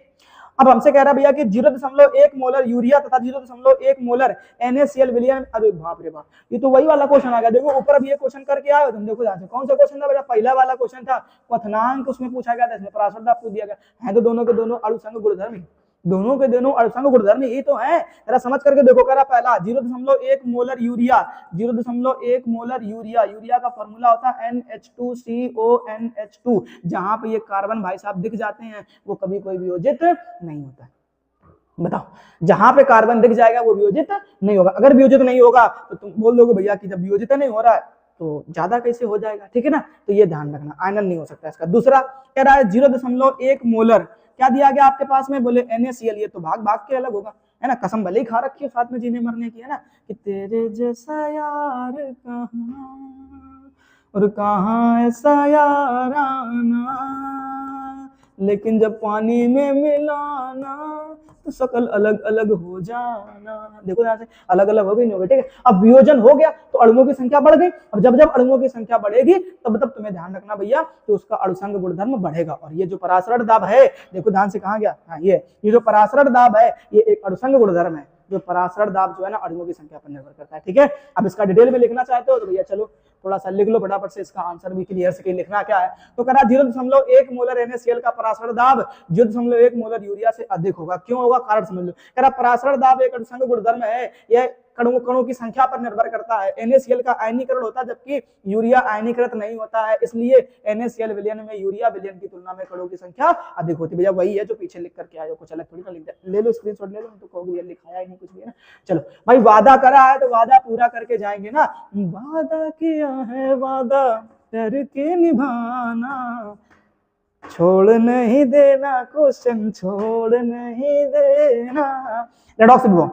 अब हमसे कह रहा भैया कि 0.1 मोलर यूरिया तथा 0.1 मोलर NaCl विलयन। अरे बाप रे बाप, ये तो वही वाला क्वेश्चन आ गया। देखो ऊपर अब ये क्वेश्चन करके आए तुम, देखो ध्यान से कौन सा क्वेश्चन था बेटा, पहला वाला क्वेश्चन था क्वथनांक, उसमें पूछा गया था, इसमें पराशर दाब पूछ दिया गया है। तो दोनों के दोनों अणुसंग गुणधर्म, दोनों के दोनों अणुसंग गुणधर्म ही तो है। जरा समझ करके देखो, कह रहा पहला 0.1 molar urea, 0.1 molar urea, urea का फॉर्मूला होता है NH2CONH2। जहां पे ये कार्बन भाई साहब दिख जाते हैं वो कभी कोई वियोजित नहीं होता है। बताओ, जहां पे कार्बन दिख जाएगा वो वियोजित नहीं होगा। अगर वियोजित नहीं होगा तो तुम बोल दोगे भैया कि जब वियोजित नहीं हो रहा है तो ज्यादा कैसे हो जाएगा, ठीक है ना। तो ये ध्यान रखना, आयनन नहीं हो सकता इसका। दूसरा कह रहा है 0.1 मोलर, क्या दिया गया आपके पास में, बोले NaCl। ये तो भाग भाग के अलग होगा, है ना। कसम भले ही खा रखी है साथ में जीने मरने की, है ना, कि तेरे जैसा यार कहाँ और कहाँ ऐसा यार आना, लेकिन जब पानी में मिलाना तो शकल अलग अलग हो जाना। देखो यहाँ से अलग अलग हो गई, नहीं हो गई, ठीक है। अब वियोजन हो गया तो अणुओं की संख्या बढ़ गई। अब जब जब अणुओं की संख्या बढ़ेगी तब तब तुम्हें ध्यान रखना भैया कि उसका अणुसंग गुणधर्म बढ़ेगा। और ये जो परासरण दाब है, देखो ध्यान से, कहाँ गया, हाँ ये जो परासरण दाब है ये एक अणुसंग गुणधर्म है। जो परासरण दाब जो है ना अणुओं की संख्या पर निर्भर करता है, ठीक है। अब इसका डिटेल में लिखना चाहते हो तो भैया चलो थोड़ा सा लिख लो फटाफट से, इसका आंसर भी क्लियर से लिखना क्या है। तो कह रहा 0.1 मोलर NaCl का परासरण दाब 0.1 मोलर यूरिया से अधिक होगा। क्यों होगा, कारण समझ लो। कह रहा परासरण दाब एक अणुसंग गुणधर्म है, यह कणों की संख्या पर निर्भर करता है। NaCl का आयनीकरण होता है जबकि यूरिया आयनीकृत नहीं होता है, इसलिए NaCl विलयन में यूरिया विलयन की तुलना में कणों की संख्या अधिक होती है। भैया वही है जो पीछे लिख करके आए हो, कुछ अलग थोड़ी ना लिख दिया। ले लो स्क्रीनशॉट ले लो, तो कहोगे भैया लिखाया ही नहीं कुछ भी, है ना। चलो भाई, वादा करा है तो वादा पूरा करके जाएंगे ना। वादा किया है वादा करके निभाना, छोड़ नहीं देना क्वेश्चन, छोड़ नहीं देना। रेडॉक्स विभव,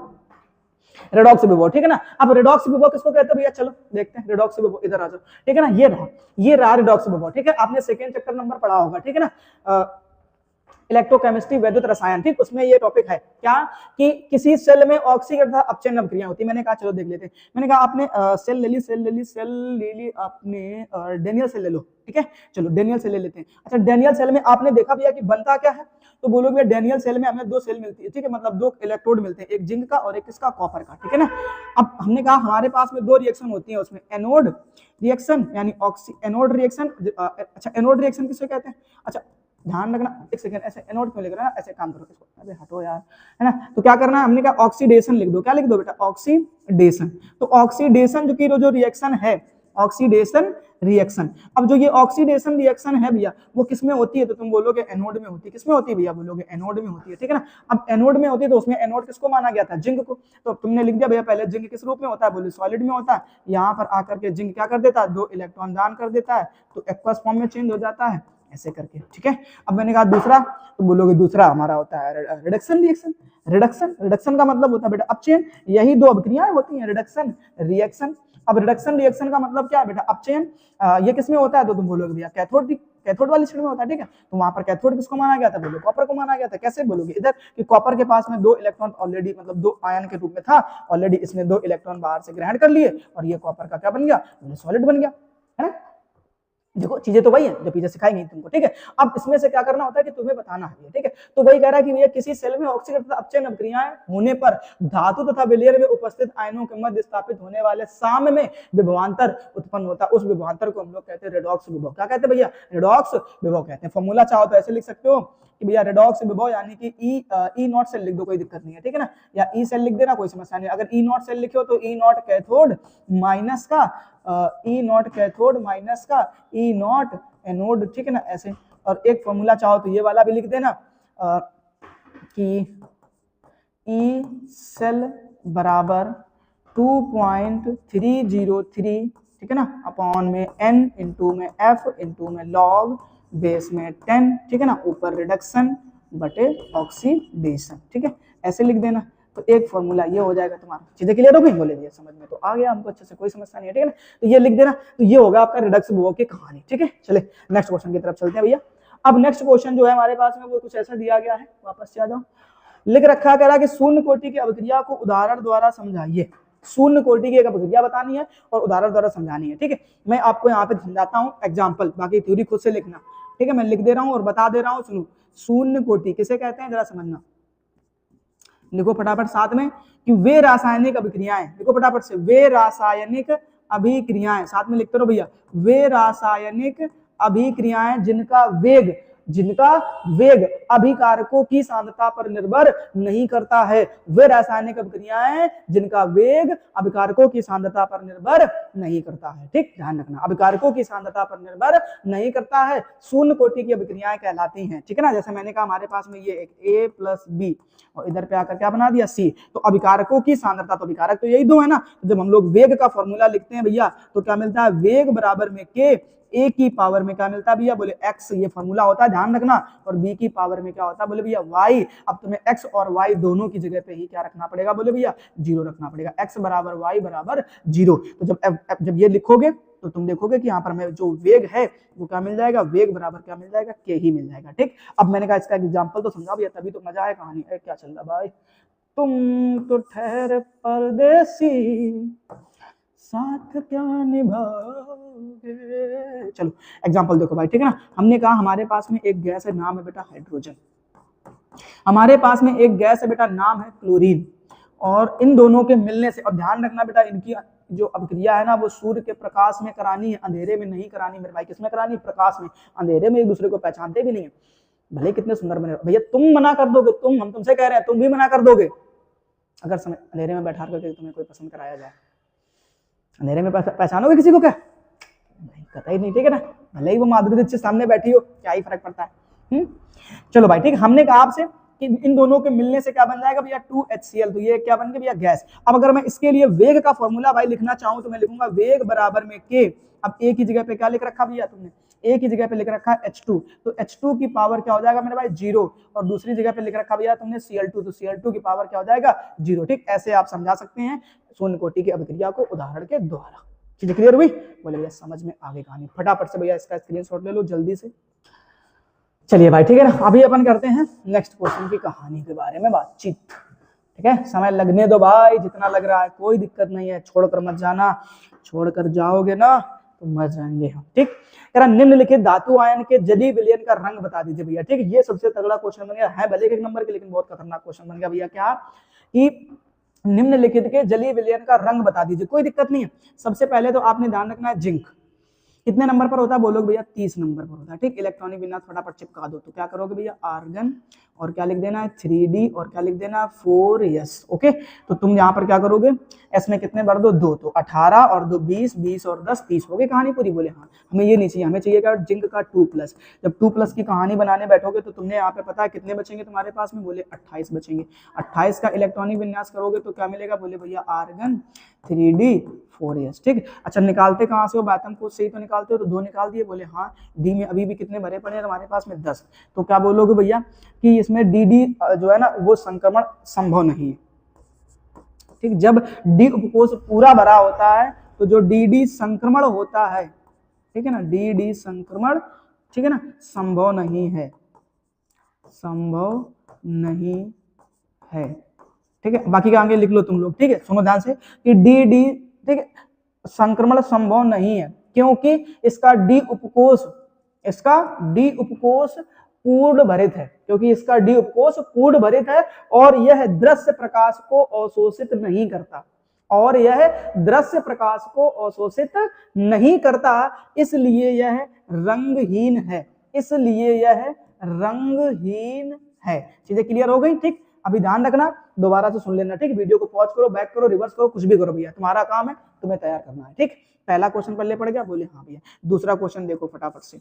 रेडॉक्स विभव, ठीक है ना। अब रेडॉक्स विभव किसको कहते हैं भैया, चलो देखते हैं। रेडॉक्स विभव इधर आ जाओ, ठीक है ना। ये रहा रेडॉक्स विभव, ठीक है। आपने सेकंड चैप्टर नंबर पढ़ा होगा, ठीक है ना, इलेक्ट्रोकेमिस्ट्री वैद्युत रसायन, ठीक। उसमें ये टॉपिक है क्या कि किसी सेल में ऑक्सीकरण तथा अपचयन अभिक्रिया होती है। मैंने कहा चलो देख लेते हैं। मैंने कहा आपने सेल ले ली आपने डेनियल सेल ले लो, ठीक है। चलो डेनियल सेल ले लेते हैं। अच्छा, डेनियल सेल में आपने देखा भैया कि बनता क्या है, तो बोलोगे डेनियल सेल में हमें दो सेल मिलती है, ठीक है, मतलब दो इलेक्ट्रोड मिलते हैं, एक जिंक का और एक किसका, कॉपर का, ठीक है ना। अब हमने कहा हमारे पास में दो रिएक्शन होती है उसमें, एनोड रिएक्शन यानी एनोड रिएक्शन। अच्छा, एनोड रिएक्शन किसे कहते हैं, अच्छा ध्यान रखना, एक सेकंड, ऐसे एनोड क्यों लिख रहा है, ऐसे काम करो इसको, अबे हटो यार, है ना। तो क्या करना है, हमने कहा ऑक्सीडेशन लिख दो। क्या लिख दो बेटा, ऑक्सीडेशन। तो ऑक्सीडेशन जो रिएक्शन है, ऑक्सीडेशन रिएक्शन। अब जो ये ऑक्सीडेशन रिएक्शन है भैया वो किसमें होती है, तो तुम बोलोगे एनोड में होती है। किसमें होती है भैया, बोलोगे एनोड में होती है, ठीक है ना। अब एनोड में होती है तो उसमें एनोड किसको माना गया था, जिंक को। तो तुमने लिख दिया भैया पहले जिंक किस रूप में होता है, बोले सॉलिड में होता है। यहाँ पर आकर के जिंक क्या कर देता है, दो इलेक्ट्रॉन दान कर देता है, तो एक्वस फॉर्म में चेंज हो जाता है, ऐसे करके, ठीक है। अब मैंने कहा दूसरा, तो बोलोगे दूसरा हमारा होता है रिडक्शन रिएक्शन। रिडक्शन का मतलब होता है बेटा अपचयन। यही दो अभिक्रियाएं होती हैं, रिडक्शन रिएक्शन। अब रिडक्शन रिएक्शन का मतलब क्या है बेटा, अपचयन। ये किसमें होता है, तो तुम बोलोगे भैया कैथोड वाली श्रेणी में होता है, ठीक है। तो वहां पर कैथोड किसको माना गया था, बोलो कॉपर को माना गया था। कैसे बोलोगे, इधर कि कॉपर के पास में दो इलेक्ट्रॉन ऑलरेडी, मतलब दो आयन के रूप में था ऑलरेडी, इसने दो इलेक्ट्रॉन बाहर से ग्रहण कर लिए और ये कॉपर का क्या बन गया, सॉलिड बन गया, है ना। देखो चीजें तो वही है जो पीछे सिखाई गई तुमको, ठीक है। अब इसमें से क्या करना होता है कि तुम्हें बताना है, ठीक है। तो वही कह रहा है कि भैया किसी सेल में ऑक्सीकरण तथा अपचयन अभिक्रियाएं होने पर धातु तथा विलयन में उपस्थित आयनों के मध्य स्थापित होने वाले साम्य में विभवांतर उत्पन्न होता है। उस विभवांतर को हम लोग कहते हैं रेडॉक्स विभव। क्या कहते हैं भैया, रेडॉक्स विभव कहते हैं। फॉर्मूला चाहो तो ऐसे लिख सकते हो कि भैया रेडॉक्स विभव यानी कि ई नॉट सेल लिख दो, कोई दिक्कत नहीं है, ठीक है ना, या ई सेल लिख देना, कोई समस्या नहीं। अगर ई नॉट सेल लिखे हो तो ई नॉट कैथोड माइनस का ई नॉट कैथोड माइनस का ई नॉट एनोड, ठीक है ना, ऐसे। और एक फॉर्मूला चाहो तो ये वाला भी लिख देना कि ई सेल बराबर 2.303, ठीक है ना, अपॉन में n इंटू में f इंटू में log बेस में 10, ठीक है ना, ऊपर रिडक्शन बटे ऑक्सीडेशन, ठीक है, ऐसे लिख देना। तो एक फॉर्मूला ये हो जाएगा तुम्हारा। चीजें क्लियर हो गई, बोले ये समझ में तो आ गया हमको अच्छे से, कोई समस्या नहीं है, ठीक है ना। तो ये लिख देना, तो ये होगा आपका रिडक्स विभव की कहानी, ठीक है। चले नेक्स्ट क्वेश्चन की तरफ चलते हैं भैया। अब नेक्स्ट क्वेश्चन जो है हमारे पास में वो कुछ ऐसा दिया गया है, वापस से आ जाओ, लिख रखा कह रहा कि शून्य कोटि की अभिक्रिया को उदाहरण द्वारा समझाइए। शून्य कोटि की एक अभिक्रिया बतानी है और उदाहरण द्वारा समझानी है, ठीक है। मैं आपको यहाँ पे समझाता हूँ एग्जाम्पल, बाकी थ्योरी खुद से लिखना। ठीक है, मैं लिख दे रहा हूं और बता दे रहा हूं, सुनो। शून्य कोटि किसे कहते हैं, जरा समझना। लिखो फटाफट साथ में कि वे रासायनिक अभिक्रियाएं, लिखो फटाफट से, वे रासायनिक अभिक्रियाएं, साथ में लिखते रहो भैया, वे रासायनिक अभिक्रियाएं जिनका वेग अभिकारकों की सांद्रता पर निर्भर नहीं करता है। वे रासायनिक अभिक्रियाएं जिनका वेग अभिकारकों की सांद्रता पर निर्भर नहीं करता है। ठीक, ध्यान रखना, अभिकारकों की सांद्रता पर निर्भर नहीं करता है, शून्य कोटि की अभिक्रियाएं कहलाती हैं। ठीक है ना, जैसे मैंने कहा हमारे पास में ये एक A+B और इधर पे आकर क्या बना दिया C, तो अभिकारकों की सांद्रता, तो अभिकारक तो यही दो है ना, तो जब हम लोग वेग का फॉर्मूला लिखते हैं भैया तो क्या मिलता है, वेग बराबर में K, A की पावर में क्या मिलता है भैया, बोले x, ये फॉर्मूला होता है, ध्यान रखना, और B की पावर में क्या होता है, बोले भैया y। अब तुम्हें x और y दोनों की जगह पे ही क्या रखना पड़ेगा, बोले भैया 0 रखना पड़ेगा, x बराबर y बराबर 0। तो जब ये लिखोगे तो तुम देखोगे कि यहाँ पर हमें जो वेग है वो क्या मिल जाएगा, वेग बराबर क्या मिल जाएगा, K ही मिल जाएगा। ठीक, अब मैंने कहा इसका एग्जाम्पल तो समझा भैया, तभी तो मजा है कहानी। क्या चल रहा भाई, तुम तो ठहरे परदेसी, साथ क्या निभाओगे। चलो एग्जाम्पल देखो भाई, ठीक है ना, हमने कहा हमारे पास में एक गैस है, नाम है बेटा हाइड्रोजन, हमारे पास में एक गैस है बेटा, नाम है क्लोरीन, और इन दोनों के मिलने से, और ध्यान रखना बेटा, इनकी जो अभिक्रिया है ना वो सूर्य के प्रकाश में करानी है, अंधेरे में नहीं करानी मेरे भाई। किसमें करानी, प्रकाश में, अंधेरे में एक दूसरे को पहचानते भी नहीं है। भले कितने सुंदर बने भैया, तुम मना कर दोगे, हम तुमसे कह रहे हैं, तुम भी मना कर दोगे अगर समय अंधेरे में बैठा करके तुम्हें कोई पसंद कराया जाए, अंधेरे में पहचानोगे किसी को, क्या नहीं, कतई नहीं। ठीक है ना, भले ही वो माधुरी दीक्षित सामने बैठी हो, क्या ही फर्क पड़ता है। चलो भाई, ठीक, हमने कहा आपसे कि इन दोनों के मिलने से क्या बन जाएगा भैया, 2HCl, तो ये क्या बन गया भैया, गैस। अब अगर मैं इसके लिए वेग का फॉर्मूला भाई लिखना चाहूं तो मैं लिखूंगा वेग बराबर में K। अब A की जगह पे क्या लिख रखा भैया तुमने, A की जगह पे लिख रखा है H2, तो H2 की पावर क्या हो जाएगा मेरे भाई, 0, और दूसरी जगह पे लिख रखा भैया तुमने Cl2, तो Cl2 की पावर क्या हो जाएगा, 0। ठीक, ऐसे आप समझा सकते हैं शून्य कोटि की अभिक्रिया को उदाहरण के द्वारा। चीजें क्लियर हुई, बोले भैया समझ में आगे कहानी, फटाफट से भैया इसका स्क्रीनशॉट ले लो जल्दी से। चलिए भाई, ठीक है ना, अभी अपन करते हैं नेक्स्ट क्वेश्चन की कहानी के बारे में बातचीत। ठीक है, समय लगने दो भाई, जितना लग रहा है कोई दिक्कत नहीं है, छोड़कर मत जाना, छोड़कर जाओगे ना तो मर जाएंगे हम। ठीक, कह रहा निम्नलिखित धातु आयन के जलीय विलयन का रंग बता दीजिए भैया। ठीक, ये सबसे तगड़ा क्वेश्चन बन गया है, भले एक नंबर के, लेकिन बहुत खतरनाक क्वेश्चन बन गया भैया। क्या कि निम्नलिखित के जलीय विलयन का रंग बता दीजिए। कोई दिक्कत नहीं है, सबसे पहले तो आपने ध्यान रखना है जिंक कितने नंबर पर होता है, बोलोगे भैया 30 नंबर पर होता है। ठीक, इलेक्ट्रॉनिक विन्यास फटाफट चिपका दो, तो क्या करोगे भैया, आर्गन, और क्या लिख देना है 3D, और क्या लिख देना 4s। ओके, तो तुम यहाँ पर क्या करोगे, एस में कितने भर दो, 2, तो 18 और 2 20, 20 और 10 30 हो गई कहानी पूरी। बोले हाँ, हमें ये नहीं चाहिए, हमें चाहिए क्या, जिंक का 2+। जब 2+ की कहानी बनाने बैठोगे तो तुमने यहाँ पे पता है कितने बचेंगे तुम्हारे पास में, बोले 28 बचेंगे। 28 का इलेक्ट्रॉनिक विन्यास करोगे तो क्या मिलेगा, बोले भैया आर्गन 3D 4s। ठीक, अच्छा निकालते कहाँ से हो, बातम को से ही तो निकालते हो, तो 2 निकाल दिए, बोले हाँ। डी में अभी भी कितने भरे पड़े हैं हमारे पास में, 10, तो क्या बोलोगे भैया कि इसमें DD जो है ना वो संक्रमण संभव नहीं है। ठीक, जब D उपकोष पूरा भरा होता है तो जो DD संक्रमण होता है, ठीक है ना, DD संक्रमण, ठीक है ना, संभव नहीं है, संभव नहीं है। ठीक है, बाकी का आगे लिख लो तुम लोग। ठीक है, सुनो ध्यान से कि DD, ठीक है, संक्रमण संभव नहीं है क्योंकि इसका D उपकोष पूर्ण भरित है, क्योंकि इसका D उपकोष पूर्ण भरित है, और यह दृश्य प्रकाश को अवशोषित नहीं करता, और यह दृश्य प्रकाश को अवशोषित नहीं करता, इसलिए यह रंगहीन है, इसलिए यह रंगहीन है। चीजें क्लियर हो गई। ठीक, अभी ध्यान रखना, दोबारा से सुन लेना। ठीक, वीडियो को पॉज करो, बैक करो, रिवर्स करो, कुछ भी करो भैया, तुम्हारा काम है, तुम्हें तैयार करना है। ठीक, पहला क्वेश्चन पहले पड़ गया, बोले हाँ भैया। दूसरा क्वेश्चन देखो फटाफट से,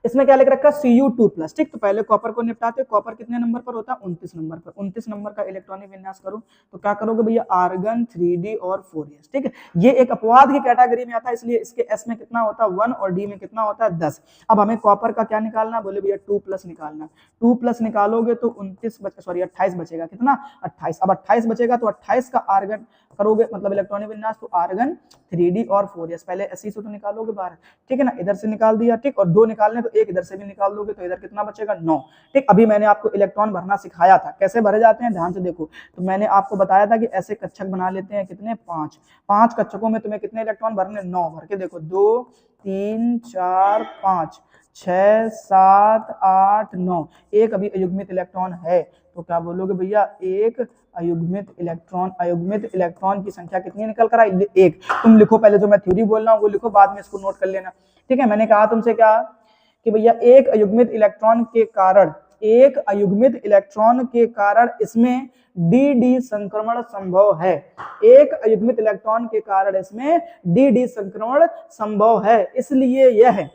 इसमें क्या लिख रखा है, Cu2+। ठीक, तो पहले कॉपर को निपटाते, कॉपर कितने नंबर पर होता है, 29 नंबर पर। 29 नंबर का इलेक्ट्रॉनिक विन्यास करो तो क्या करोगे भैया, आर्गन 3D और 4s। ठीक है, ये एक अपवाद की कैटेगरी में आता है, इसलिए इसके S में कितना होता है 1 और D में कितना होता है 10। अब हमें कॉपर का क्या निकालना, बोले भैया 2+ निकालना। 2+ निकालोगे तो 28 बचेगा, कितना 28। अब 28 बचेगा तो 28 का आर्गन करोगे, मतलब इलेक्ट्रॉनिक विन्यास, तो आर्गन 3D और 4s। पहले SE से तो निकालोगे बाहर, ठीक है ना, इधर से निकाल दिया। ठीक, और 2 निकालने तो एक इधर से भी निकाल दोगे, तो इधर कितना बचेगा 9। ठीक, अभी मैंने आपको इलेक्ट्रॉन भरना सिखाया था, कैसे भरे जाते हैं, ध्यान से देखो। तो मैंने आपको बताया था कि ऐसे कक्षक बना लेते हैं, कितने 5 कक्षकों में तुम्हें कितने इलेक्ट्रॉन भरने, 9 भर के देखो, 2 3 4 5, 6 7 8 9, एक अभी अयुग्मित इलेक्ट्रॉन है, तो क्या बोलोगे भैया एक अयुग्मित इलेक्ट्रॉन की संख्या कितनी निकल कर आई, एक। तुम लिखो पहले, जो मैं थ्योरी बोल रहा हूँ वो लिखो, बाद में इसको नोट कर लेना, ठीक है। मैंने कहा तुमसे क्या कि भैया एक अयुग्मित इलेक्ट्रॉन के कारण इसमें डी संक्रमण संभव है, एक अयुग्मित इलेक्ट्रॉन के कारण इसमें डी संक्रमण संभव है, इसलिए यह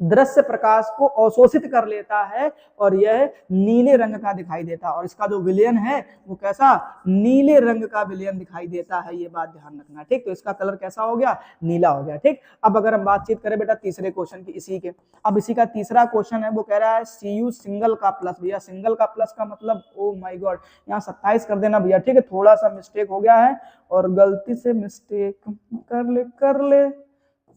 दृश्य प्रकाश को अवशोषित कर लेता है और यह नीले रंग का दिखाई देता है, और इसका जो विलयन है वो कैसा, नीले रंग का विलयन दिखाई देता है, ये बात ध्यान रखना, ठीक। तो इसका कलर कैसा हो गया, नीला हो गया, ठीक। अब अगर हम बातचीत करें बेटा तीसरे क्वेश्चन की इसी के, अब इसी का तीसरा क्वेश्चन है, वो कह रहा है Cu सिंगल का प्लस, भैया सिंगल का प्लस का मतलब ओ माय गॉड, यहाँ 27 कर देना भैया, ठीक है। थोड़ा सा मिस्टेक हो गया है, और गलती से मिस्टेक कर ले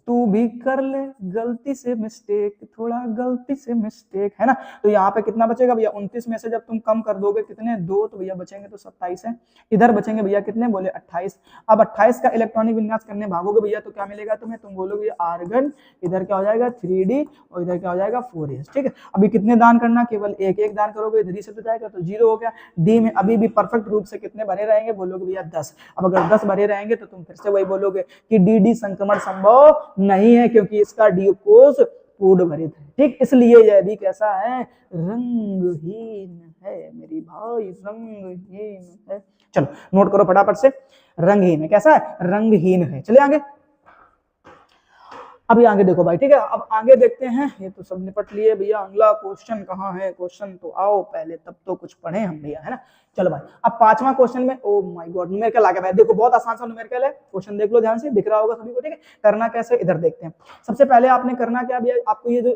तू भी कर ले, गलती से मिस्टेक, थोड़ा गलती से मिस्टेक, है ना। तो यहाँ पे कितना बचेगा भैया, 29 में से जब तुम कम कर दोगे कितने, 2, तो भैया बचेंगे तो 27 है, इधर बचेंगे भैया कितने, बोले 28। अब 28 का इलेक्ट्रॉनिक विन्यास करने भागोगे भैया तो क्या मिलेगा तुम्हें, तुम बोलोगे आर्गन, इधर क्या हो जाएगा 3D, और इधर क्या हो जाएगा 4s, ठीक है। अभी कितने दान करना, केवल एक दान करोगे, इधर से तो जाएगा तो 0 हो गया। डी में अभी भी परफेक्ट रूप से कितने भरे रहेंगे, बोलोगे भैया 10। अब अगर 10 भरे रहेंगे तो तुम फिर से वही बोलोगे कि डी संक्रमण संभव नहीं है, क्योंकि इसका डी कोष पूर्ण भरित है, ठीक। इसलिए यह भी कैसा है, रंगहीन है मेरी भाई, रंगहीन है। चलो नोट करो फटाफट से, रंगहीन है, कैसा है, रंगहीन है। चलिए आगे, अभी आगे देखो भाई, ठीक है। अब आगे देखते हैं, ये तो सब निपट लिए भैया, अगला क्वेश्चन कहाँ है, क्वेश्चन तो आओ पहले, तब तो कुछ पढ़े हम भैया, है ना। चलो भाई, अब 5वां क्वेश्चन में, ओ माय गॉड, न्यूमेरिकल आ गया भाई, देखो बहुत आसान सा न्यूमेरिकल है, क्वेश्चन देख लो ध्यान से, दिख रहा होगा सभी को, ठीक है। करना कैसे, इधर देखते हैं। सबसे पहले आपने करना क्या भैया, आपको ये जो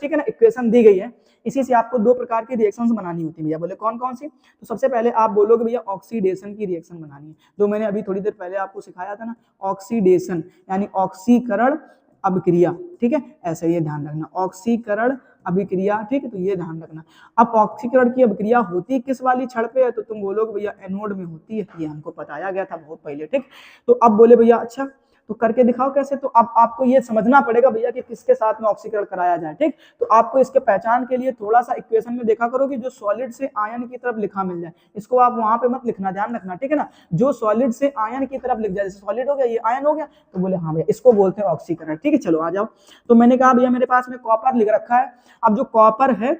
ठीक है ना इक्वेशन दी गई है, इसी से आपको 2 प्रकार की रिएक्शंस बनानी होती है भैया, बोले कौन कौन सी। तो सबसे पहले आप बोलोगे भैया ऑक्सीडेशन की रिएक्शन बनानी है, जो मैंने अभी थोड़ी देर पहले आपको सिखाया था ना, ऑक्सीडेशन यानी ऑक्सीकरण अभिक्रिया, ठीक है, ऐसे ये ध्यान रखना, ऑक्सीकरण अभिक्रिया, ठीक है। तो ये ध्यान रखना। अब ऑक्सीकरण की अभिक्रिया होती किस वाली छड़ पे है, तो तुम बोलोगे भैया एनोड में होती है, ये हमको बताया गया था बहुत पहले, ठीक। तो अब बोले भैया अच्छा तो करके दिखाओ कैसे, तो अब आपको ये समझना पड़ेगा भैया कि किसके साथ में ऑक्सीकरण कराया जाए, ठीक। तो आपको इसके पहचान के लिए थोड़ा सा इक्वेशन में देखा करो कि जो सॉलिड से आयन की तरफ लिखा मिल जाए, इसको आप वहां पे मत लिखना, ध्यान रखना, ठीक है ना। जो सॉलिड से आयन की तरफ लिख जाए, जैसे सॉलिड हो गया, ये आयन हो गया, तो बोले हाँ भैया इसको बोलते हैं ऑक्सीकरण, ठीक है। चलो आ जाओ, तो मैंने कहा भैया मेरे पास में कॉपर लिख रखा है। अब जो कॉपर है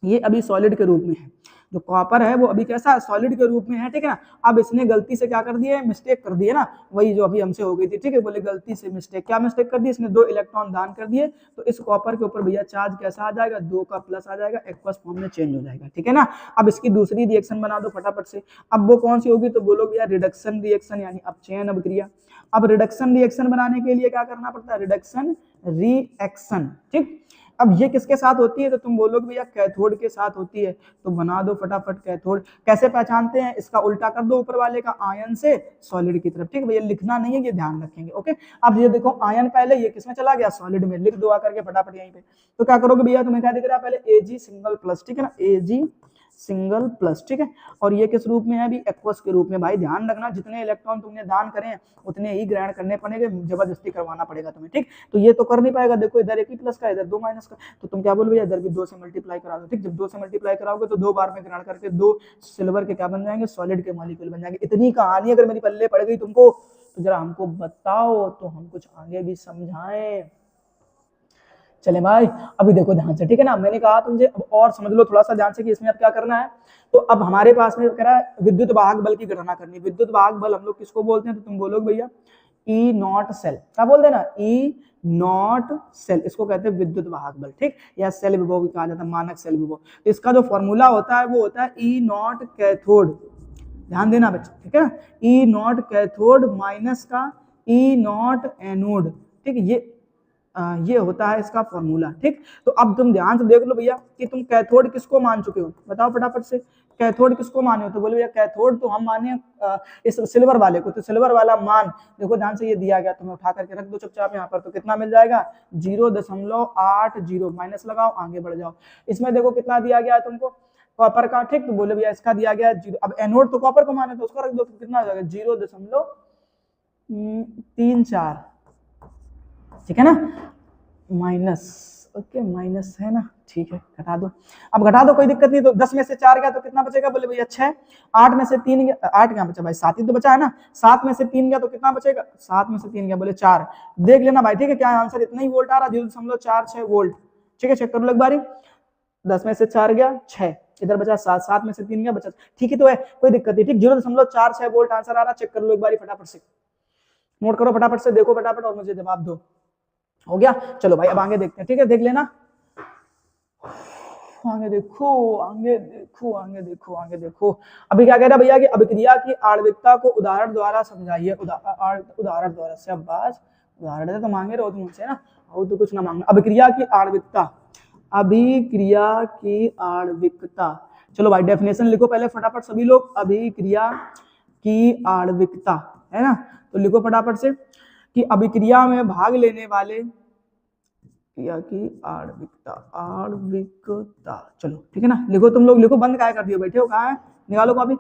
ये अभी सॉलिड के रूप में है, जो कॉपर है वो अभी कैसा है, सॉलिड के रूप में है, ठीक है ना। अब इसने गलती से क्या कर दिया, मिस्टेक कर दी है ना, वही जो अभी हमसे हो गई थी, ठीक है। बोले गलती से मिस्टेक, क्या मिस्टेक कर दी, इसने 2 इलेक्ट्रॉन दान कर दिए, तो इस कॉपर के ऊपर भैया चार्ज कैसा आ जाएगा, 2 का प्लस आ जाएगा, एक्वस फॉर्म में चेंज हो जाएगा, ठीक है ना। अब इसकी दूसरी रिएक्शन बना दो फटाफट से। अब वो कौन सी होगी, तो बोलो भैया रिडक्शन रिएक्शन यानी अपचयन अभिक्रिया। अब रिडक्शन रिएक्शन बनाने के लिए क्या करना पड़ता है, रिडक्शन रिएक्शन, ठीक। अब ये किसके साथ होती है, तो तुम बोलोगे भैया कैथोड के साथ होती है, तो बना दो फटाफट कैथोड। कैसे पहचानते हैं, इसका उल्टा कर दो ऊपर वाले का, आयन से सॉलिड की तरफ, ठीक है भैया, लिखना नहीं है, ये ध्यान रखेंगे, ओके। अब ये देखो आयन पहले ये किसमें चला गया, सॉलिड में, लिख दो आकर के फटाफट यहीं पे। तो क्या करोगे भैया, तुम्हें क्या दिख रहा है, पहले Ag सिंगल प्लस, ठीक है ना, Ag सिंगल प्लस, ठीक है। और ये किस रूप में है, अभी एक्वस के रूप में। भाई ध्यान रखना, जितने इलेक्ट्रॉन तुमने दान करें उतने ही ग्रहण करने पड़ेंगे, जबरदस्ती करवाना पड़ेगा तुम्हें, ठीक। तो ये तो कर नहीं पाएगा, देखो इधर 1 ही प्लस का, इधर 2 माइनस का, तो तुम क्या बोलोगे, इधर भी 2 से मल्टीप्लाई करा दो, ठीक। जब 2 से मल्टीप्लाई कराओगे तो 2 बार में ग्रहण करके 2 सिल्वर के क्या बन जाएंगे, सॉलिड के मॉलिक्यूल बन जाएंगे। इतनी कहानी अगर मेरी पल्ले पड़ गई तुमको, तो जरा हमको बताओ, तो हम कुछ आगे भी समझाएं। चले भाई, अभी देखो ध्यान से, ठीक है ना। मैंने कहा तुमसे अब और समझ लो थोड़ा सा ध्यान से कि इसमें अब क्या करना है। तो अब हमारे पास में कह रहा है विद्युत वाहक बल की गणना करनी। विद्युत वाहक बल हम लोग किसको बोलते हैं, तो तुम बोलोगे भैया ई नॉट सेल, क्या बोलते हैं ना, ई नॉट सेल, इसको कहते हैं विद्युत वाहक बल, ठीक। या सेल विभव भी कहा जाता है, मानक सेल विभव। तो इसका जो फॉर्मूला होता है वो होता है ई नॉट कैथोड, ध्यान देना बच्चे, ठीक है ना, ई नॉट कैथोड माइनस का ई नॉट एनोड, ठीक। ये होता है इसका फॉर्मूला, ठीक। तो अब तुम ध्यान से देख लो भैया कि तुम कैथोड किसको मान चुके हो, बताओ फटाफट से, कैथोड किसको माने हो, तो बोलो भैया कैथोड तो हम माने इस सिल्वर वाले को। तो सिल्वर वाला मान देखो ध्यान से, ये दिया गया, तुम्हें उठा करके रख दो चुपचाप यहाँ पर, तो कितना मिल जाएगा 0.80, माइनस लगाओ, आगे बढ़ जाओ। इसमें देखो कितना दिया गया है तुमको, कॉपर का, ठीक। तो बोले भैया इसका दिया गया 0, अब एनोड तो कॉपर को माने तो उसको रख दो, तो कितना हो जाएगा 0.34, ठीक है ना, माइनस ओके माइनस है ना, ठीक है घटा दो। अब घटा दो कोई दिक्कत नहीं। तो 10 में से 4 गया तो कितना बचेगा, बोले भैया 6। 8 में से 3 गया, 8 क्या बचा भाई, 7 ही तो बचा है ना। 7 में से 3 गया तो कितना बचेगा, 7 में से 3 गया बोले 4। देख लेना भाई, ठीक है क्या आंसर इतना ही वोल्ट आ रहा, 0.46 वोल्ट। ठीक है चेक कर लो एक बारी। 10 में से 4 गया 6, इधर बचा 7, 7 में से 3 गया बचा, ठीक है तो है कोई दिक्कत नहीं। ठीक 0.46 वोल्ट आंसर आ रहा, चेक कर लो एक बारी फटाफट से, नोट करो फटाफट से, देखो फटाफट और मुझे जवाब दो। हो गया, चलो भाई अब आगे देखते हैं। ठीक है देख लेना, आगे देखो आगे देखो आगे देखो आगे देखो। अभी क्या कह रहा भैया कि अभिक्रिया की आणविकता को उदाहरण द्वारा समझाइए। उदाहरण द्वारा से अब बात, उदाहरण तो मांगे रहो तुम मुझसे ना, और तो कुछ ना मांगना। अभिक्रिया की आणविकता, अभिक्रिया की आणविकता, चलो भाई डेफिनेशन लिखो पहले फटाफट सभी लोग। अभिक्रिया की आणविकता है ना, तो लिखो फटाफट से कि अभिक्रिया में भाग लेने वाले, क्रिया की आणविकता, आणविकता, चलो ठीक है ना, लिखो तुम लोग, लिखो, बंद काय कर दियो, बैठे हो कहाँ है, निकालो कॉपी,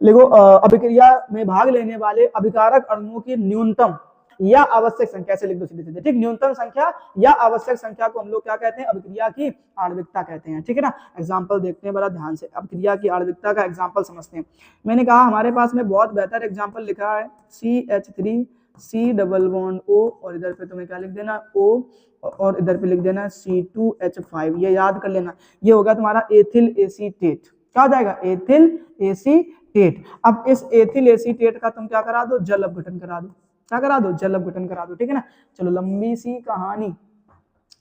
लिखो अभिक्रिया में भाग लेने वाले अभिकारक अणुओं की न्यूनतम या आवश्यक संख्या, से लिख दो सीधे सीधे। ठीक, न्यूनतम संख्या या आवश्यक संख्या को हम लोग क्या कहते हैं, अभिक्रिया की आणविकता कहते हैं। ठीक है ना, एग्जांपल देखते हैं बड़ा ध्यान से, अभिक्रिया की आणविकता का एग्जांपल समझते हैं। मैंने कहा हमारे पास में बहुत बेहतर एग्जांपल लिखा है, CH3 C double bond O, और इधर पे तुम्हें क्या लिख देना O, और इधर पे लिख देना C2H5, ये याद कर लेना। ये होगा तुम्हारा एथिल एसीटेट, क्या हो जाएगा, एथिल एसीटेट। अब इस एथिल एसीटेट का तुम क्या करा दो, जल अपघटन करा दो, क्या करा दो, जल अपघटन करा दो। ठीक है ना, चलो लंबी सी कहानी,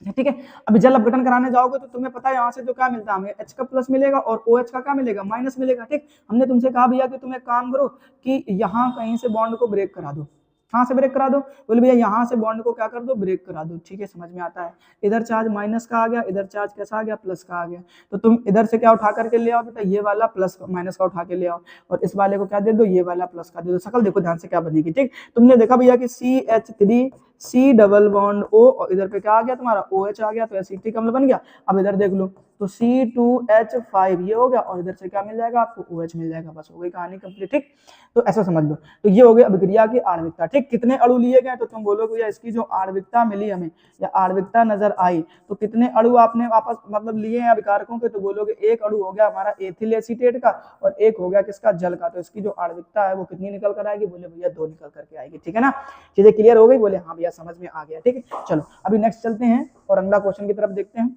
ठीक है। अभी जल अपघटन कराने जाओगे तो तुम्हें पता है यहाँ से जो क्या मिलता है, हमें H का प्लस मिलेगा और OH का क्या मिलेगा, माइनस मिलेगा। ठीक, हमने तुमसे कहा भैया कि तुम एक काम करो कि यहाँ कहीं से बॉन्ड को ब्रेक करा दो, कहाँ से ब्रेक करा दो, बोले भैया यहाँ से बॉन्ड को क्या कर दो, ब्रेक करा दो। ठीक है, समझ में आता है। इधर चार्ज माइनस का आ गया, इधर चार्ज कैसा आ गया, प्लस का आ गया, तो तुम इधर से क्या उठा करके ले आओ बेटा, ये वाला प्लस माइनस का उठा के ले आओ, और इस वाले को क्या दे दो, ये वाला प्लस का दे दो। शकल देखो ध्यान से क्या बनेगी। ठीक, तुमने देखा भैया कि CH3 C double bond O, और इधर पे क्या आ गया तुम्हारा OH आ गया, तो एसिटिक अम्ल बन गया। अब इधर देख लो तो C2H5 ये हो गया, और इधर से क्या मिल जाएगा आपको, OH मिल जाएगा, बस हो गई कहानी कंप्लीट। ठीक, तो ऐसा समझ लो, तो ये हो गया अभिक्रिया की आणविकता। ठीक, कितने अणु लिए गए, तो तुम बोलोगे भैया इसकी जो आणविकता मिली हमें या आणविकता नजर आई, तो कितने अणु आपने वापस मतलब लिए हैं अभिकारकों के, तो बोलोगे एक अणु हो गया हमारा एथिल एसीटेट का, और एक हो गया किसका, जल का। तो इसकी जो आणविकता है वो कितनी निकल कर आएगी, बोले भैया 2 निकल करके आएगी। ठीक है ना, चीजें क्लियर हो गई, बोले हाँ भैया समझ में आ गया। ठीक है, चलो अभी नेक्स्ट चलते हैं और अगला क्वेश्चन की तरफ देखते हैं।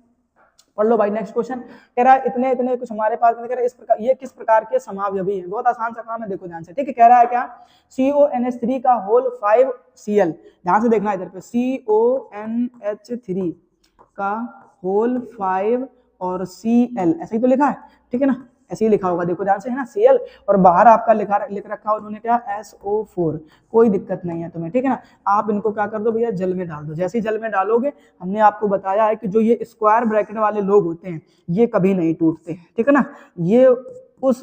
पढ़ लो भाई नेक्स्ट क्वेश्चन, कह रहा है इतने इतने कुछ हमारे पास में, कह रहा है इस प्रकार, ये किस प्रकार के समावयवी हैं, बहुत आसान सा काम है, देखो ध्यान से। ठीक है, कह रहा है क्या, CONH3 का होल 5Cl, ध्यान से देखना इधर पे, CONH3 का होल 5 और Cl, ऐसा ही तो लिखा है। ठीक है ना, ऐसे ही लिखा होगा, देखो ध्यान से, है ना, Cl, और बाहर आपका लिख रखा उन्होंने क्या, SO4, कोई दिक्कत नहीं है तुम्हें। ठीक है ना, आप इनको क्या कर दो भैया, जल में डाल दो। जैसे ही जल में डालोगे, हमने आपको बताया है कि जो ये स्क्वायर ब्रैकेट वाले लोग होते हैं ये कभी नहीं टूटते हैं। ठीक है ना, ये उस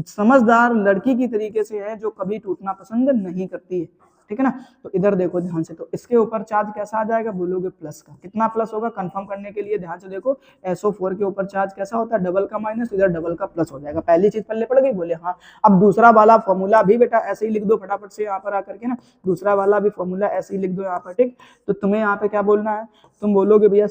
समझदार लड़की की तरीके से है जो कभी टूटना पसंद नहीं करती है। ठीक है ना, तो इधर देखो ध्यान से, तो इसके ऊपर चार्ज कैसा आ जाएगा, बोलोगे प्लस का। कितना प्लस होगा, कंफर्म करने के लिए ध्यान से देखो, SO4 के ऊपर चार्ज कैसा होता है, डबल का माइनस, इधर डबल का प्लस हो जाएगा। पहली चीज पल्ले पड़ गई, बोले हाँ। अब दूसरा वाला फॉर्मूला भी बेटा ऐसे ही लिख दो फटाफट से यहाँ पर आकर के ना, दूसरा वाला भी फॉर्मूला ऐसे ही लिख दो यहाँ पर। ठीक, तो तुम्हें यहाँ पे क्या बोलना है, तुम बोलोगे भैया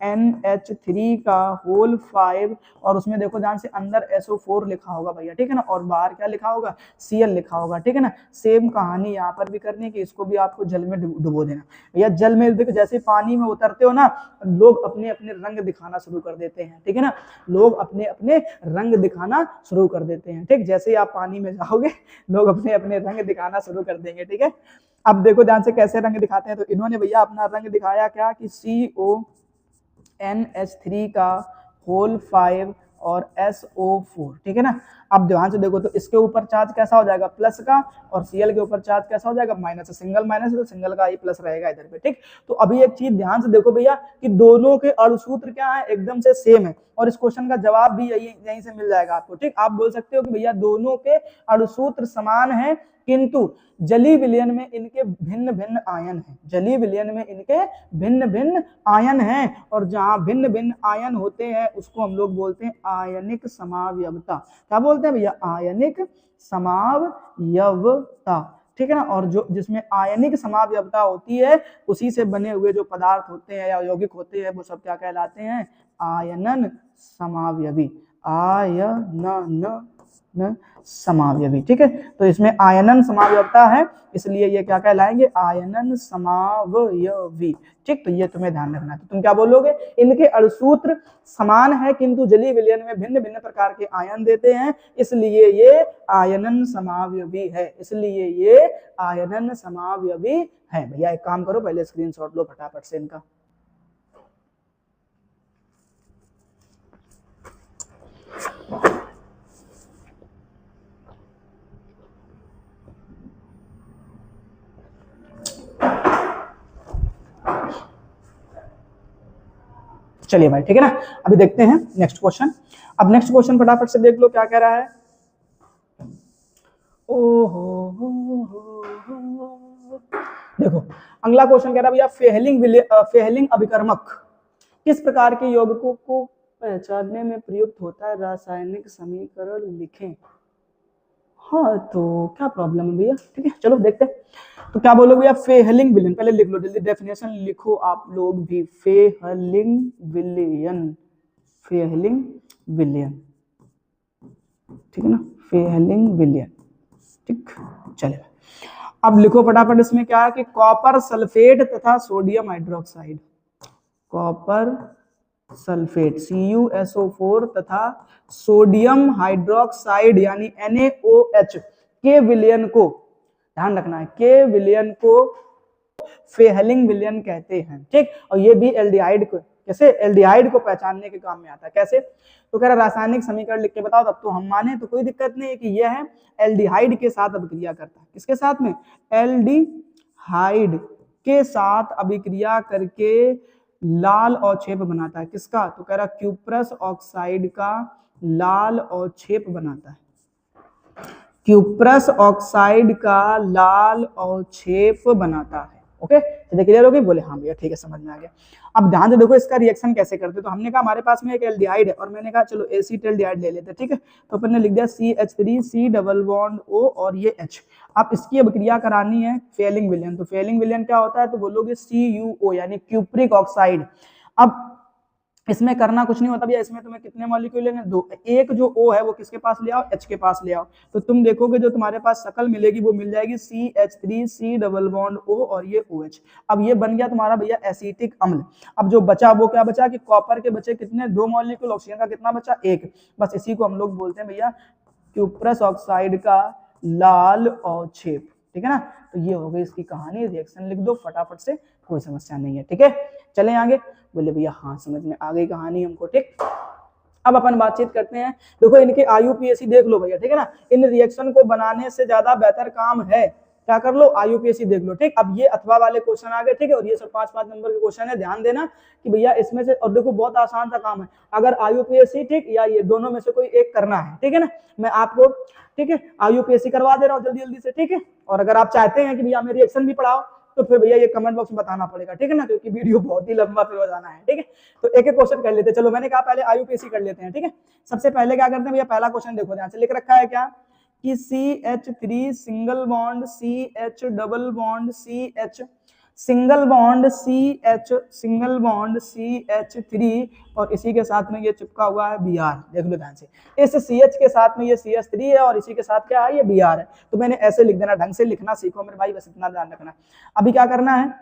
CONH3 का होल 5, और उसमें देखो ध्यान से अंदर SO4 लिखा होगा भैया। ठीक है ना, और बाहर क्या लिखा होगा, Cl लिखा होगा। ठीक है ना, सेम कहानी यहाँ पर भी करनी कि इसको भी आपको जल में डुबो देना भैया। जल में देखो जैसे पानी में उतरते हो ना, लोग अपने अपने रंग दिखाना शुरू कर देते हैं। ठीक है ना, लोग अपने अपने रंग दिखाना शुरू कर देते हैं। ठीक, जैसे ही आप पानी में जाओगे लोग अपने अपने रंग दिखाना शुरू कर देंगे। ठीक है, अब देखो ध्यान से कैसे रंग दिखाते हैं, तो इन्होंने भैया अपना रंग दिखाया क्या कि CONH3 का होल 5 और SO4। ठीक है ना, अब ध्यान से देखो, तो इसके ऊपर चार्ज कैसा हो जाएगा, प्लस का, और Cl के ऊपर चार्ज कैसा हो जाएगा, माइनस। सिंगल माइनस है तो सिंगल का ही प्लस रहेगा इधर पे। ठीक, तो अभी एक चीज ध्यान से देखो भैया कि दोनों के अणुसूत्र क्या है, एकदम से सेम है, और इस क्वेश्चन का जवाब भी यहीं से मिल जाएगा आपको। ठीक, आप बोल सकते हो कि भैया दोनों के अणुसूत्र समान है, किंतु जलीय विलयन में इनके भिन्न भिन्न आयन हैं। जलीय विलयन में इनके भिन्न भिन्न आयन हैं, और जहां भिन्न भिन्न आयन होते हैं उसको हम लोग बोलते हैं आयनिक समावयवता। क्या बोलते हैं भैया, आयनिक समावयवता। ठीक है ना, और जो जिसमें आयनिक समावयवता होती है उसी से बने हुए जो पदार्थ होते हैं या यौगिक होते हैं वो सब क्या कहलाते हैं, आयनन समावयवी, आयनन समावयवी। ठीक है, तो इसमें आयनन समावयवता है इसलिए ये क्या कहलाएंगे, आयनन समावयवी। ठीक, तो ये तुम्हें ध्यान रखना है। तो तुम क्या बोलोगे, इनके अणुसूत्र समान है किंतु जलीय विलयन में भिन्न भिन्न प्रकार के आयन देते हैं इसलिए ये आयनन समावयवी है, इसलिए ये आयनन समावयवी है। भैया एक काम करो, पहले स्क्रीनशॉट लो फटाफट से इनका। चलिए भाई, ठीक है ना, अभी देखते हैं नेक्स्ट क्वेश्चन। अब नेक्स्ट क्वेश्चन फटाफट से देख लो क्या कह रहा है। देखो अगला क्वेश्चन कह रहा है भैया, फेहलिंग अभिकर्मक किस प्रकार के यौगिकों को पहचानने में प्रयुक्त होता है, रासायनिक समीकरण लिखें। हाँ तो क्या प्रॉब्लम है भैया, ठीक है चलो देखते हैं। तो क्या बोलोगे भैया, फेहलिंग विलयन, पहले लिख लो जल्दी, डेफिनेशन लिखो आप लोग भी, फेहलिंग विलयन, फेहलिंग विलयन, ठीक है ना, फेहलिंग विलयन। ठीक, चले अब लिखो फटाफट, इसमें क्या है कि कॉपर सल्फेट तथा sodium hydroxide, copper sulphate CuSO4 तथा सोडियम हाइड्रोक्साइड यानी NaOH के विलयन को, ध्यान रखना है, के विलयन को फेहलिंग विलयन कहते हैं। ठीक, और ये भी एल्डिहाइड को, कैसे एल्डिहाइड को पहचानने के काम में आता है, कैसे, तो कह रहा रासायनिक समीकरण लिख के बताओ, तब तो हम माने तो कोई दिक्कत नहीं है कि यह है एल्डिहाइड के साथ अभिक्रिया करता है, किसके साथ में, एल्डिहाइड के साथ अभिक्रिया करके लाल अवक्षेप बनाता है, किसका, तो कह रहा क्यूप्रस ऑक्साइड का लाल अवक्षेप बनाता है, क्यूप्रस ऑक्साइड का लाल अवक्षेप बनाता है। ओके, तो क्लियर हो गई, बोले हाँ भैया ठीक है समझ में आ गया। अब ध्यान से देखो इसका रिएक्शन कैसे करते, तो हमने कहा हमारे पास में एक एल्डिहाइड है और मैंने कहा चलो एसिटाल्डिहाइड ले लेते हैं, ठीक है, तो अपन ने लिख दिया CH3 C double bond O और ये H। अब इसकी अभिक्रिया करानी है फेहलिंग विलयन, तो फेहलिंग विलयन क्या होता है, तो बोलोगे CuO यानी क्यूप्रिक ऑक्साइड। अब इसमें करना कुछ नहीं होता भैया, इसमें तुम्हें कितने मॉलिक्यूल लेने, दो, एक जो O है वो किसके पास ले आओ, H के पास ले आओ, तो तुम देखोगे जो तुम्हारे पास शक्ल मिलेगी वो मिल जाएगी CH3 C double bond O और ये OH। अब ये बन गया तुम्हारा भैया एसिटिक अम्ल। अब जो बचा वो क्या बचा कि कॉपर के बचे कितने, 2 मॉलिक्यूल, ऑक्सीजन का कितना बचा, 1, बस इसी को हम लोग बोलते हैं भैया क्यूप्रस ऑक्साइड का लाल अवक्षेप। ठीक है ना, तो ये हो गई इसकी कहानी, रिएक्शन लिख दो फटाफट से, कोई समस्या नहीं है। ठीक है, चलें आगे, बोले भैया हाँ समझ में आ गई कहानी हमको। ठीक, अब अपन बातचीत करते हैं। देखो इनके IUPAC देख लो भैया, ठीक है ना, इन रिएक्शन को बनाने से ज्यादा बेहतर काम है, क्या कर लो, IUPAC देख लो। ठीक, अब ये अथवा वाले क्वेश्चन आ गए, ठीक है, और ये सब 5-5 नंबर के क्वेश्चन है, ध्यान देना कि भैया इसमें से, और देखो बहुत आसान सा काम है, अगर IUPAC ठीक या ये दोनों में से कोई एक करना है, ठीक है ना, मैं आपको ठीक है IUPAC करवा दे रहा हूँ जल्दी जल्दी से। ठीक है, और अगर आप चाहते हैं कि भैया हमें रिएक्शन भी पढ़ाओ तो फिर भैया ये कमेंट बॉक्स में बताना पड़ेगा, ठीक है ना, क्योंकि वीडियो बहुत ही लंबा फिर हो जाना है। ठीक है, तो एक एक क्वेश्चन कर लेते हैं। चलो मैंने कहा पहले IUPAC कर लेते हैं। ठीक है, सबसे पहले क्या करते हैं भैया, पहला क्वेश्चन देखो ध्यान से, लिख रखा है क्या कि CH3 single bond CH double bond CH single bond CH single bond CH3 और इसी के साथ में ये चिपका हुआ है Br। देख लो ध्यान से, इस CH के साथ में ये CH3 है और इसी के साथ क्या है, ये Br है। तो मैंने ऐसे लिख देना, ढंग से लिखना सीखो मेरे भाई, बस इतना ध्यान रखना। अभी क्या करना है,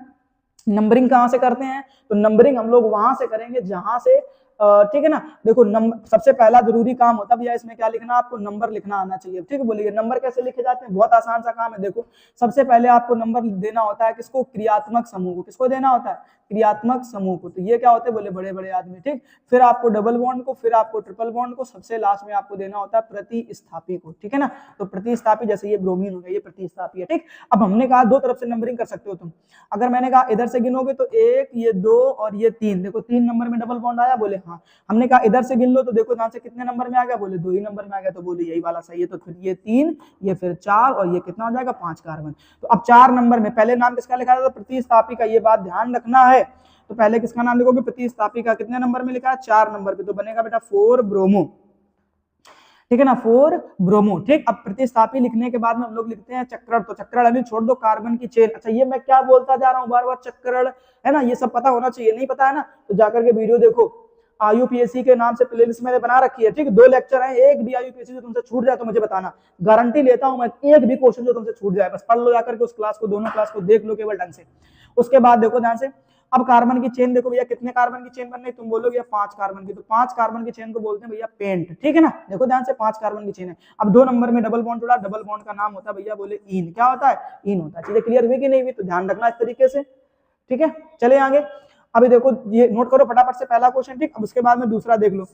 नंबरिंग कहाँ से करते हैं, तो नंबरिंग हम लोग वहां से करेंगे जहां से, ठीक है ना, देखो नंबर सबसे पहला जरूरी काम होता है भैया, इसमें क्या लिखना, आपको नंबर लिखना आना चाहिए। ठीक है, बोलिए नंबर कैसे लिखे जाते हैं, बहुत आसान सा काम है। देखो सबसे पहले आपको नंबर देना होता है किसको, क्रियात्मक समूह को, किसको देना होता है, क्रियात्मक समूह को, तो ये क्या होते हैं, बोले बड़े बड़े आदमी। ठीक, फिर आपको डबल बॉन्ड को, फिर आपको ट्रिपल बॉन्ड को, सबसे लास्ट में आपको देना होता है प्रतिस्थापी को। ठीक है ना, तो प्रतिस्थापी जैसे ये ब्रोमीन हो गया, ये प्रतिस्थापी है। ठीक, अब हमने कहा दो तरफ से नंबरिंग कर सकते हो तुम, अगर मैंने कहा इधर से गिनोगे तो 1, ये 2 और ये 3, देखो 3 नंबर में डबल बॉन्ड आया, बोले हाँ। हमने कहा इधर से गिन लो तो देखो ध्यान से कितने नंबर में आ गया, बोले 2 ही नंबर में आ गया, तो बोले यही वाला सही है, तो फिर ये 3, ये फिर 4 और ये कितना हो जाएगा, 5 कार्बन। तो अब 4 नंबर में पहले नाम किसका लिखा था, प्रतिस्थापी का, ये बात ध्यान रखना है। तो पहले किसका नाम लिखोगे, प्रतिस्थापी का, कितने नंबर में लिखा है, 4 नंबर पे, तो बनेगा बेटा 4 ब्रोमो। ठीक है ना, 4 ब्रोमो। ठीक, अब प्रतिस्थापी लिखने के बाद में हम लोग लिखते हैं चक्रण, तो चक्रण यानी छोड़ दो कार्बन की चेन। अच्छा, ये मैं क्या बोलता जा रहा हूँ बार बार, चक्रण, है ना, ये सब पता होना चाहिए। नहीं पता है ना तो जाकर के वीडियो देखो, IUPAC के नाम से प्लेलिस्ट मैंने बना रखी है। ठीक, 2 लेक्चर हैं, एक भी IUPAC जो तुमसे छूट जाए तो मुझे बताना, गारंटी लेता हूं मैं, एक भी क्वेश्चन जो तुमसे छूट जाए बस पढ़ लो जाकर के उस क्लास को, दोनों क्लास को देख लो केवल ढंग से। उसके बाद देखो ध्यान से, अब कार्बन की चेन देखो भैया, कितने कार्बन की चेन बन रही, तुम बोलोगे 5 कार्बन की, तो 5 कार्बन की चेन को बोलते हैं भैया पेंट। ठीक है ना, देखो ध्यान से 5 कार्बन की चेन है। अब 2 नंबर में डबल बॉन्ड जुड़ा, डबल बॉन्ड का नाम होता है भैया बोले ईन। क्या होता है, ईन होता है। चीजें क्लियर हुई कि नहीं हुई, तो ध्यान रखना इस तरीके से। ठीक है, चले आगे। अभी देखो ये नोट करो फटाफट से पहला क्वेश्चन। ठीक, अब उसके बाद में दूसरा देख लो।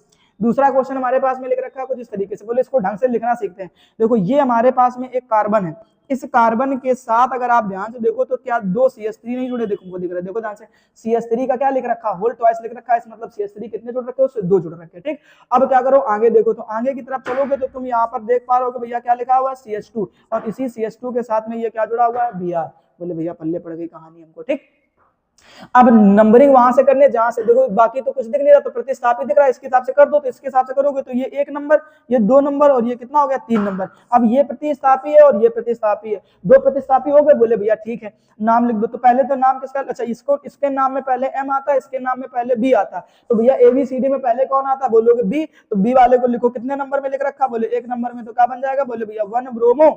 दूसरा क्वेश्चन हमारे पास में लिख रखा है कुछ इस तरीके से, बोले इसको ढंग से लिखना सीखते हैं। देखो ये हमारे पास में एक कार्बन है, इस कार्बन के साथ अगर आप ध्यान से देखो तो क्या 2 CH3 नहीं जुड़े, देखो वो दिख रहा है, देखो ध्यान से, CH3 का क्या लिख रखा है, होल ट्वाइस लिख रखा है, इस मतलब CH3 कितने जुड़ रखे हैं, उससे 2 जुड़ रखे हैं। ठीक, अब क्या करो आगे देखो, तो आगे की तरफ चलोगे तो तुम यहाँ पर देख पा रहे हो भैया क्या लिखा हुआ है, CH2, और इसी CH2 के साथ में ये क्या जुड़ा हुआ है, Br। बोले भैया पल्ले पड़ गई कहानी हमको। ठीक, अब नंबरिंग वहां से करने जहां से देखो, बाकी तो कुछ दिख नहीं रहा, तो प्रतिस्थापित दिख रहा है, इसके हिसाब से कर दो, तो इसके हिसाब से करोगे तो ये 1 नंबर, ये 2 नंबर, और ये कितना हो गया 3 नंबर। अब ये प्रतिस्थापी है और ये प्रतिस्थापी है, 2 प्रतिस्थापी हो गए। बोले भैया ठीक है, नाम लिख दो। तो पहले तो नाम किसका, अच्छा इसको, इसके नाम में पहले M आता है, इसके नाम में पहले B आता है, तो भैया ABCD में पहले कौन आता है, बोलोगे B, तो B वाले को लिखो, कितने नंबर में लिख रखा, बोले 1 नंबर में, तो क्या बन जाएगा, बोले भैया 1 ब्रोमो,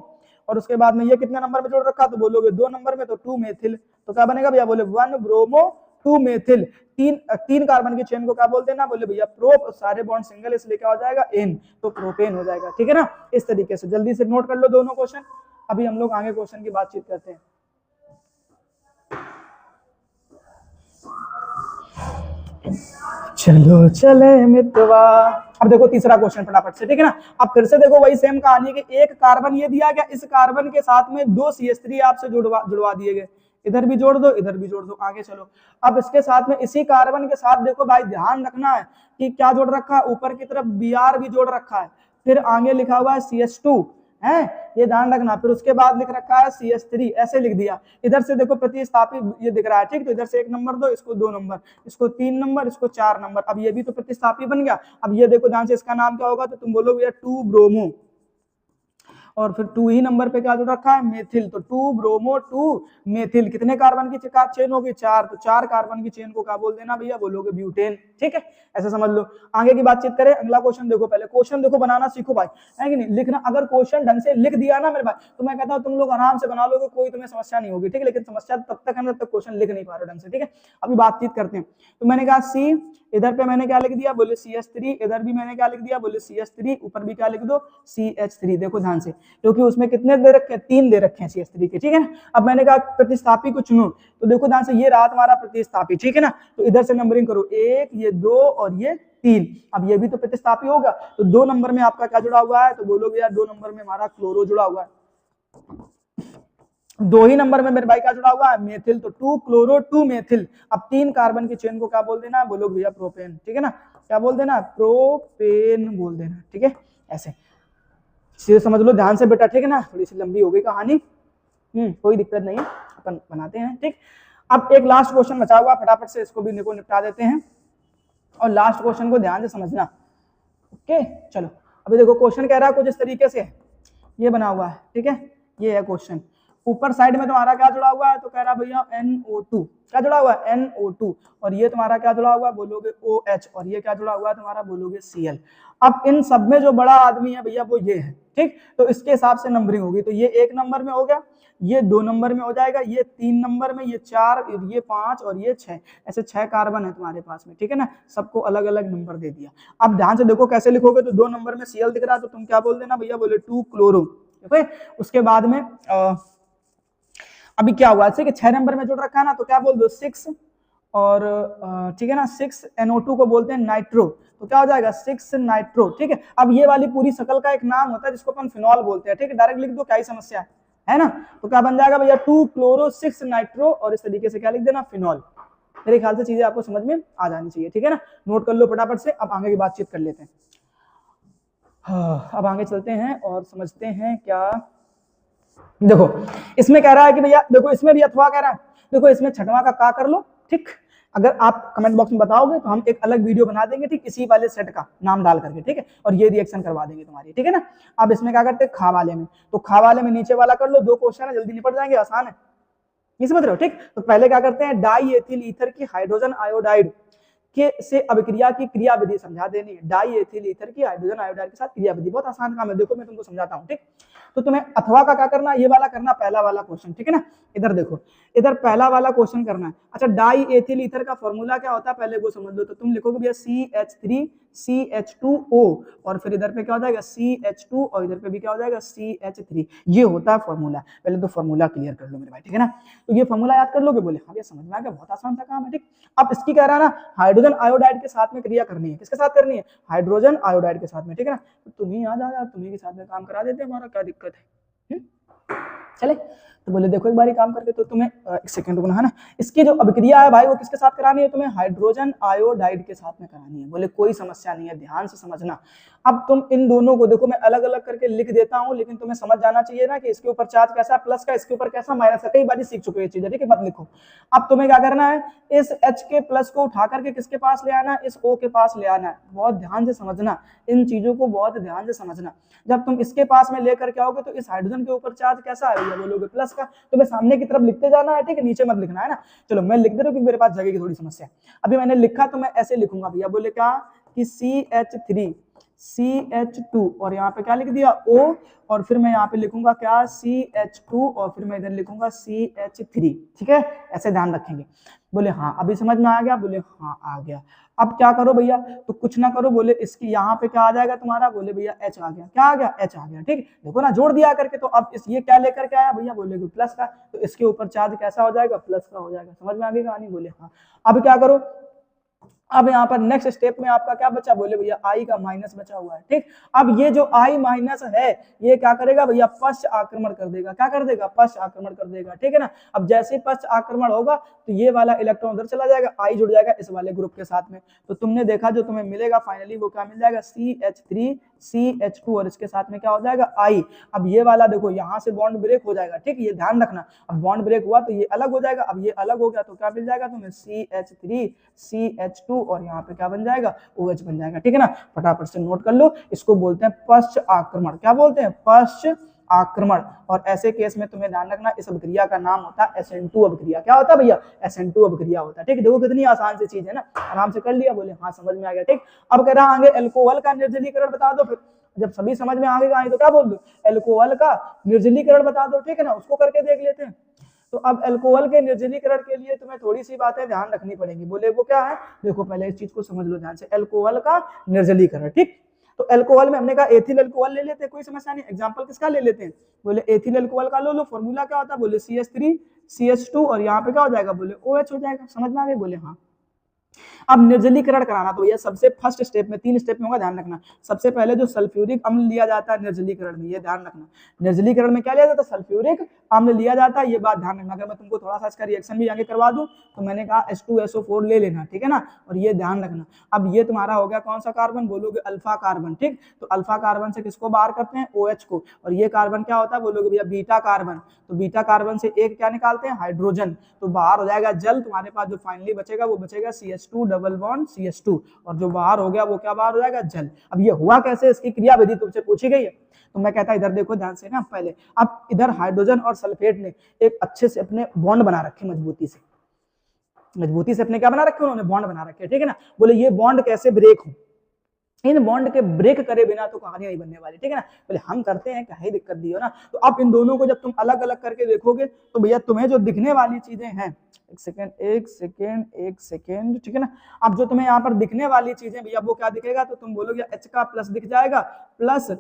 और उसके बाद में ये कितने नंबर में जोड़ रखा, तो बोलोगे 2 नंबर में, तो 2 मेथिल, तो क्या बनेगा भैया, बोले 1 ब्रोमो 2 मेथिल। तीन कार्बन की चेन को क्या बोलते हैं ना, बोले भैया प्रोप, सारे बॉन्ड सिंगल, इसलिए क्या हो जाएगा एन, तो प्रोपेन हो जाएगा। ठीक है ना, इस तरीके से जल्दी से नोट कर लो दोनों क्वेश्चन। अभी हम लोग आगे क्वेश्चन की बातचीत करते हैं। चलो चले मितवा। अब देखो तीसरा क्वेश्चन फटाफट से। ठीक है ना, अब फिर से देखो वही सेम कहानी है कि एक कार्बन ये दिया गया, इस कार्बन के साथ में 2 CH3 आपसे जुड़वा दिए गए, इधर भी जोड़ दो, इधर भी जोड़ दो। आगे चलो, अब इसके साथ में इसी कार्बन के साथ देखो भाई ध्यान रखना है कि क्या जोड़ रखा है, ऊपर की तरफ Br भी जोड़ रखा है, फिर आगे लिखा हुआ है CH2 है, ये ध्यान रखना, फिर उसके बाद लिख रखा है CH3, ऐसे लिख दिया। इधर से देखो प्रतिस्थापी ये दिख रहा है। ठीक, तो इधर से 1 नंबर दो, इसको 2 नंबर, इसको 3 नंबर, इसको 4 नंबर। अब ये भी तो प्रतिस्थापी बन गया। अब ये देखो ध्यान से, इसका नाम क्या होगा, तो तुम बोलोगे 2 ब्रोमो, और फिर 2 ही नंबर पे क्या जुड़ रखा है, मेथिल, तो 2 ब्रोमो 2 मेथिल। कितने कार्बन की चेन होगी, 4, तो 4 कार्बन की चेन को क्या बोल देना भैया, बोलोगे ब्यूटेन। ठीक है, ऐसे समझ लो। आगे की बातचीत करें, अगला क्वेश्चन देखो, पहले क्वेश्चन देखो बनाना सीखो भाई, है कि नहीं, लिखना। अगर क्वेश्चन ढंग से लिख दिया ना मेरे भाई, तो मैं कहता हूं तुम लोग आराम से बना लोगे, कोई तुम्हें समस्या नहीं होगी। ठीक है, लेकिन समस्या तब तक है जब तक क्वेश्चन लिख नहीं पा रहे ढंग से। ठीक है, अभी बातचीत करते हैं। तो मैंने कहा सी, इधर पे मैंने क्या लिख दिया, बोले CH3, इधर भी मैंने क्या लिख दिया, बोले CH3, ऊपर भी क्या लिख दो, CH3। देखो ध्यान से, क्योंकि उसमें कितने दे रखे हैं, 3 दे रखे हैं CH3 के। ठीक है ना, अब मैंने कहा प्रतिस्थापी को चुनो, तो देखो ध्यान से, ये रहा तुम्हारा प्रतिस्थापी। ठीक है ना, तो इधर से नंबरिंग करो, 1, ये 2 और ये 3। अब ये भी तो प्रतिस्थापी होगा, तो 2 नंबर में आपका क्या जुड़ा हुआ है, तो बोलोगे यार 2 नंबर में हमारा क्लोरो जुड़ा हुआ है, 2 ही नंबर में मेरे भाई क्या जुड़ा हुआ है, मेथिल, तो 2 क्लोरो 2 मेथिल। अब 3 कार्बन की चेन को क्या बोल देना, बोलोगे भैया प्रोपेन। ठीक है ना, क्या बोल देना, प्रोपेन बोल देना। ठीक है, ऐसे सीधे समझ लो ध्यान से बेटा। ठीक है ना, थोड़ी सी लंबी हो गई कहानी, कोई दिक्कत नहीं है, अपन बनाते हैं। ठीक, अब एक लास्ट क्वेश्चन बचा हुआ, फटाफट से इसको भी निपटा देते हैं, और लास्ट क्वेश्चन को ध्यान से समझना। ओके, चलो अभी देखो क्वेश्चन कह रहा है कुछ इस तरीके से, ये बना हुआ है। ठीक है, ये है क्वेश्चन। ऊपर साइड में तुम्हारा क्या जुड़ा हुआ है, तो कह रहा भैया NO2, क्या जुड़ा हुआ है, NO2, और ये तुम्हारा क्या जुड़ा हुआ है, बोलोगे OH, और ये क्या जुड़ा हुआ है तुम्हारा, बोलोगे Cl। अब इन सब में जो बड़ा आदमी है भैया वो ये है। ठीक, तो इसके हिसाब से नंबरिंग होगी, तो ये 1 नंबर में हो गया, ये 2 नंबर में हो जाएगा, ये 3 नंबर में, ये 4, ये 5 और ये 6, ऐसे 6 कार्बन है तुम्हारे पास में। ठीक है ना, सबको अलग अलग नंबर दे दिया। अब ध्यान से देखो कैसे लिखोगे, तो 2 नंबर में Cl दिख रहा है, तो तुम क्या बोल देना भैया, बोले 2 क्लोरो। ठीक है, उसके बाद में अभी क्या हुआ, कि 6 नंबर में जुड़ रखा है ना, तो क्या बोल दो 6, और ठीक है ना, 6 NO2 को बोलते हैं नाइट्रो, तो क्या हो जाएगा 6 नाइट्रो। ठीक है, अब ये वाली पूरी शकल का एक नाम होता है जिसको अपन फिनॉल बोलते हैं। ठीक है, डायरेक्ट लिख दो, क्या ही समस्या है ना, तो क्या बन जाएगा भैया 2 क्लोरो 6 नाइट्रो, और इस तरीके से क्या लिख देना, फिनॉल। मेरे ख्याल से चीजें आपको समझ में आ जानी चाहिए। ठीक है ना, नोट कर लो फटाफट से। अब आगे की बातचीत कर लेते हैं। अब आगे चलते हैं और समझते हैं क्या। देखो इसमें कह रहा है कि भैया, देखो इसमें भी अथवा कह रहा है, देखो इसमें छठवां का कर लो। ठीक, अगर आप कमेंट बॉक्स में बताओगे तो हम एक अलग वीडियो बना देंगे, ठीक, इसी वाले सेट का नाम डाल करके, ठीक है, और ये रिएक्शन करवा देंगे तुम्हारी, ठीक है ना। अब इसमें क्या करते हैं, खा वाले में, तो खा वाले में नीचे वाला कर लो, 2 क्वेश्चन है, जल्दी निपट जाएंगे, आसान है, ये समझ रहे हो, ठीक। तो पहले क्या करते हैं, डाई एथिल ईथर की हाइड्रोजन आयोडाइड के से अभिक्रिया की क्रिया विधि समझा देनी है। डाई एथिल ईथर की हाइड्रोजन आयोडाइड के साथ क्रिया विधि, बहुत आसान काम है, देखो मैं तुमको समझाता हूँ, ठीक। तो तुम्हें अथवा का क्या करना, ये वाला करना, पहला वाला क्वेश्चन, ठीक है ना। इधर देखो, इधर पहला वाला क्वेश्चन करना है। अच्छा, डाई एथिल ईथर का फॉर्मूला क्या होता है, पहले वो समझ लो। तो तुम लिखोगे भैया CH3 CH2O, और फिर इधर पे क्या हो जाएगा CH2, और इधर पे भी क्या हो जाएगा CH3, ये होता है फॉर्मूला। पहले तो फॉर्मूला क्लियर कर लो मेरे भाई, ठीक है ना। तो ये फॉर्मूला याद कर लोगे, बोले हाँ ये समझ में आ गया, बहुत आसान सा काम है, ठीक। अब इसकी कह रहा है ना, हाइड्रोजन आयोडाइड के साथ में क्रिया करनी है, किसके साथ करनी है, हाइड्रोजन आयोडाइड के साथ में, ठीक है ना। तो तुम्हें याद आ यार, तुम्हें के साथ में काम करा देते, हमारा क्या दिक्कत है, चले। तो बोले देखो एक बार काम करके, तो तुम्हें एक सेकंड रुकना है ना, इसकी जो अभिक्रिया है भाई वो किसके साथ करानी है, तुम्हें हाइड्रोजन आयोडाइड के साथ में करानी है। बोले कोई समस्या नहीं है, ध्यान से समझना। अब तुम इन दोनों को देखो, मैं अलग अलग करके लिख देता हूं, लेकिन तुम्हें समझ जाना चाहिए ना कि इसके ऊपर चार्ज कैसा प्लस का, इसके ऊपर कैसा माइनस का, कई बार सीख चुके ये चीजें, ठीक है, मत लिखो। अब तुम्हें क्या करना है, इस H के प्लस को उठा करके किसके पास ले आना है, इस O के पास ले आना है। बहुत ध्यान से समझना इन चीजों को, बहुत ध्यान से समझना। जब तुम इसके पास में लेकर के आओगे तो इस हाइड्रोजन के ऊपर चार्ज कैसा है भैया, बोलोगे प्लस का। तुम्हें सामने की तरफ लिखते जाना है, ठीक है, नीचे मत लिखना है ना। चलो मैं लिख दे रहा हूँ क्योंकि मेरे पास जगह की थोड़ी समस्या है। अभी मैंने लिखा तो मैं ऐसे लिखूंगा भैया, बोले क्या कि CH3 CH2, और यहाँ पे क्या लिख दिया O, और फिर मैं यहाँ पे लिखूंगा क्या CH2, और फिर मैं इधर लिखूंगा CH3, ठीक है, ऐसे ध्यान रखेंगे। बोले हाँ अभी समझ में आ गया, बोले हाँ आ गया। अब क्या करो भैया, तो कुछ ना करो, बोले इसकी यहाँ पे क्या आ जाएगा तुम्हारा, बोले भैया H आ गया, क्या आ गया, H आ गया, ठीक। देखो ना जोड़ दिया करके, तो अब इस ये क्या लेकर के आया भैया, बोले प्लस का, तो इसके ऊपर चार्ज कैसा हो जाएगा, प्लस का हो जाएगा। समझ में आ गई कहानी, बोले हाँ। अब क्या करो, अब यहाँ पर नेक्स्ट स्टेप में आपका क्या बचा, बोले भैया I का माइनस बचा हुआ है, ठीक। अब ये जो I माइनस है ये क्या करेगा भैया, पश्च आक्रमण कर देगा, क्या कर देगा, पश्च आक्रमण कर देगा, ठीक है ना। अब जैसे पश्च आक्रमण होगा तो ये वाला इलेक्ट्रॉन उधर चला जाएगा, I जुड़ जाएगा इस वाले ग्रुप के साथ में। तो तुमने देखा जो तुम्हें मिलेगा फाइनली वो क्या मिल जाएगा, CH3 CH2, और इसके साथ में क्या हो जाएगा I। अब ये वाला देखो यहाँ से बॉन्ड ब्रेक हो जाएगा, ठीक, ये ध्यान रखना। अब बॉन्ड ब्रेक हुआ तो ये अलग हो जाएगा, अब ये अलग हो गया तो क्या मिल जाएगा तुम्हें, CH3 CH2, और यहाँ पे क्या बन जाएगा, OH बन जाएगा, ठीक है ना। फटाफट से नोट कर लो, इसको बोलते हैं पश्च आक्रमण। क्या बोलते हैं, पश्च आक्रमण। और ऐसे केस में तुम्हें ध्यान रखना इस अभिक्रिया का नाम होता है SN2 अभिक्रिया। क्या होता है भैया, SN2 अभिक्रिया होता है, ठीक। देखो कितनी आसान सी चीज है ना, आराम से कर लिया, बोले हाँ समझ में आ गया, ठीक। अब कह रहा आगे एल्कोहल का निर्जलीकरण बता दो। फिर जब सभी समझ में आ गया तो क्या बोल दो, एल्कोहल का निर्जलीकरण बता दो, ठीक है ना, उसको करके देख लेते हैं। तो अब अल्कोहल के निर्जलीकरण के लिए तुम्हें थोड़ी सी बातें ध्यान रखनी पड़ेंगी। बोले वो क्या है, देखो पहले इस चीज को समझ लो ध्यान से, अल्कोहल का निर्जलीकरण, ठीक। तो अल्कोहल में हमने कहा एथिल अल्कोहल ले लेते हैं, कोई समस्या नहीं। एग्जांपल किसका ले लेते हैं, बोले एथिल अल्कोहल का लो, फॉर्मूला क्या होता है, बोले CH3 CH2, और यहाँ पे क्या हो जाएगा, बोले OH हो जाएगा। समझ में आ गई, बोले हाँ। अब निर्जलीकरण कराना, तो ये सबसे फर्स्ट स्टेप में 3 स्टेप में होगा, ध्यान रखना। सबसे पहले जो सल्फ्यूरिक अम्ल लिया जाता है निर्जलीकरण में, ये ध्यान रखना। निर्जलीकरण में क्या लिया जाता है, सल्फ्यूरिक अम्ल लिया जाता है, ये बात ध्यान रखना। अगर मैं तुमको थोड़ा सा इसका रिएक्शन भी आगे करवा दूं तो मैंने कहा H2SO4 ले लेना, ठीक है ना, और ये ध्यान रखना। अब ये तुम्हारा हो गया कौन सा कार्बन, बोलोगे अल्फा कार्बन, ठीक। तो अल्फा कार्बन से किसको बाहर करते हैं, OH को, और ये कार्बन क्या होता है, बोलोगे भैया बीटा कार्बन। तो बीटा कार्बन से एक क्या निकालते हैं, हाइड्रोजन, तो बाहर हो जाएगा जल। तुम्हारे पास जो फाइनली बचेगा वो बचेगा CH2 डबल बॉन्ड CH2, और जो बाहर हो गया वो क्या बाहर हो जाएगा, जल। अब ये हुआ कैसे, इसकी क्रिया विधि तुमसे पूछी गई है, तो मैं कहता इधर देखो ध्यान से ना पहले। अब इधर हाइड्रोजन और सल्फेट ने एक अच्छे से अपने बॉन्ड बना रखे, मजबूती से अपने क्या बना रखे, उन्होंने बॉन्ड बना रखे, ठीक है ना। बोले ये बॉन्ड कैसे ब्रेक हो, इन बॉन्ड के ब्रेक करे बिना तो कहानी नहीं बनने वाली, ठीक है ना। बोले हम करते हैं, क्या ही दिक्कत दी हो ना। तो अब इन दोनों को जब तुम अलग अलग करके देखोगे तो भैया तुम्हें जो दिखने वाली चीजें हैं, एक सेकेंड, ठीक है ना। अब जो तुम्हें यहाँ पर दिखने वाली चीजें भैया वो क्या दिखेगा, तो तुम बोलोगे H का प्लस दिख जाएगा, प्लस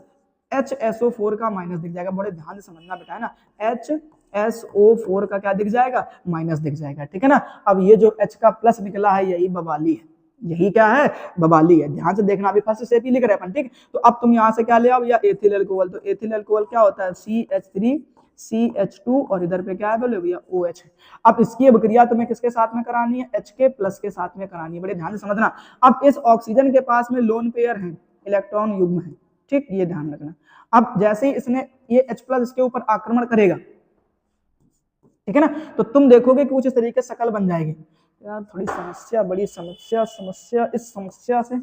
HSO4 का माइनस दिख जाएगा। बड़े ध्यान से समझना बेटा है ना, HSO4 का क्या दिख जाएगा, माइनस दिख जाएगा, ठीक है ना। अब ये जो H का प्लस निकला है यही बवाली है, यही क्या है, बवाली है। ध्यान से देखना, अभी फर्स्ट स्टेप ही लिख रहे हैं अपन, ठीक। तो अब तुम यहाँ से क्या ले आओ भैया, एथिल अल्कोहल। तो एथिल अल्कोहल क्या होता है, CH3 CH2, और इधर पे क्या है बोले भैया OH है। अब इसकी अभिक्रिया तुम्हें किसके साथ में करानी है, H के प्लस के साथ में करानी है। बड़े ध्यान से समझना। अब इस ऑक्सीजन के पास में लोन पेयर है, इलेक्ट्रॉन युग्म है, ठीक, ये ध्यान रखना। अब जैसे ही इसने ये H प्लस इसके ऊपर आक्रमण करेगा, ठीक है ना, तो तुम देखोगे कि कुछ इस तरीके से शकल बन जाएगी। यार थोड़ी समस्या, बड़ी समस्या, इस समस्या से,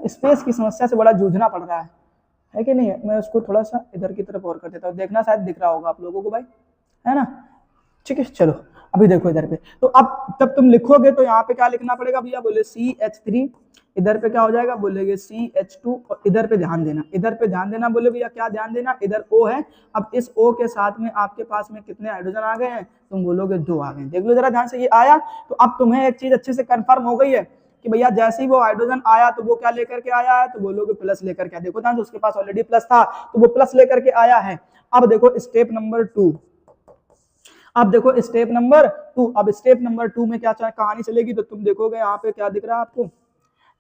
स्पेस की समस्या से बड़ा जूझना पड़ रहा है कि नहीं? मैं उसको थोड़ा सा इधर की तरफ और कर देता हूँ, देखना शायद दिख रहा होगा आप लोगों को भाई, है ना? ठीक है, चलो अभी देखो इधर पे। तो अब तब तुम लिखोगे तो यहाँ पे क्या लिखना पड़ेगा भैया? बोले CH3, इधर पे क्या हो जाएगा? बोलेगे CH2, और इधर पे ध्यान देना, इधर पे ध्यान देना। बोले भैया क्या ध्यान देना? इधर O है, अब इस O के साथ में आपके पास में कितने हाइड्रोजन आ गए हैं? तुम बोलोगे 2 आ गए। देख लो जरा ध्यान से, ये आया। तो अब तुम्हें एक चीज अच्छे से कंफर्म हो गई है कि भैया जैसे ही वो हाइड्रोजन आया तो वो क्या लेकर के आया है? तो बोलोगे प्लस लेकर के। देखो ध्यान से, उसके पास ऑलरेडी प्लस था तो वो प्लस लेकर के आया है। अब देखो स्टेप नंबर 2, अब देखो स्टेप नंबर 2। अब स्टेप नंबर 2 में क्या कहानी चलेगी? तो तुम देखोगे यहाँ पे क्या दिख रहा है आपको?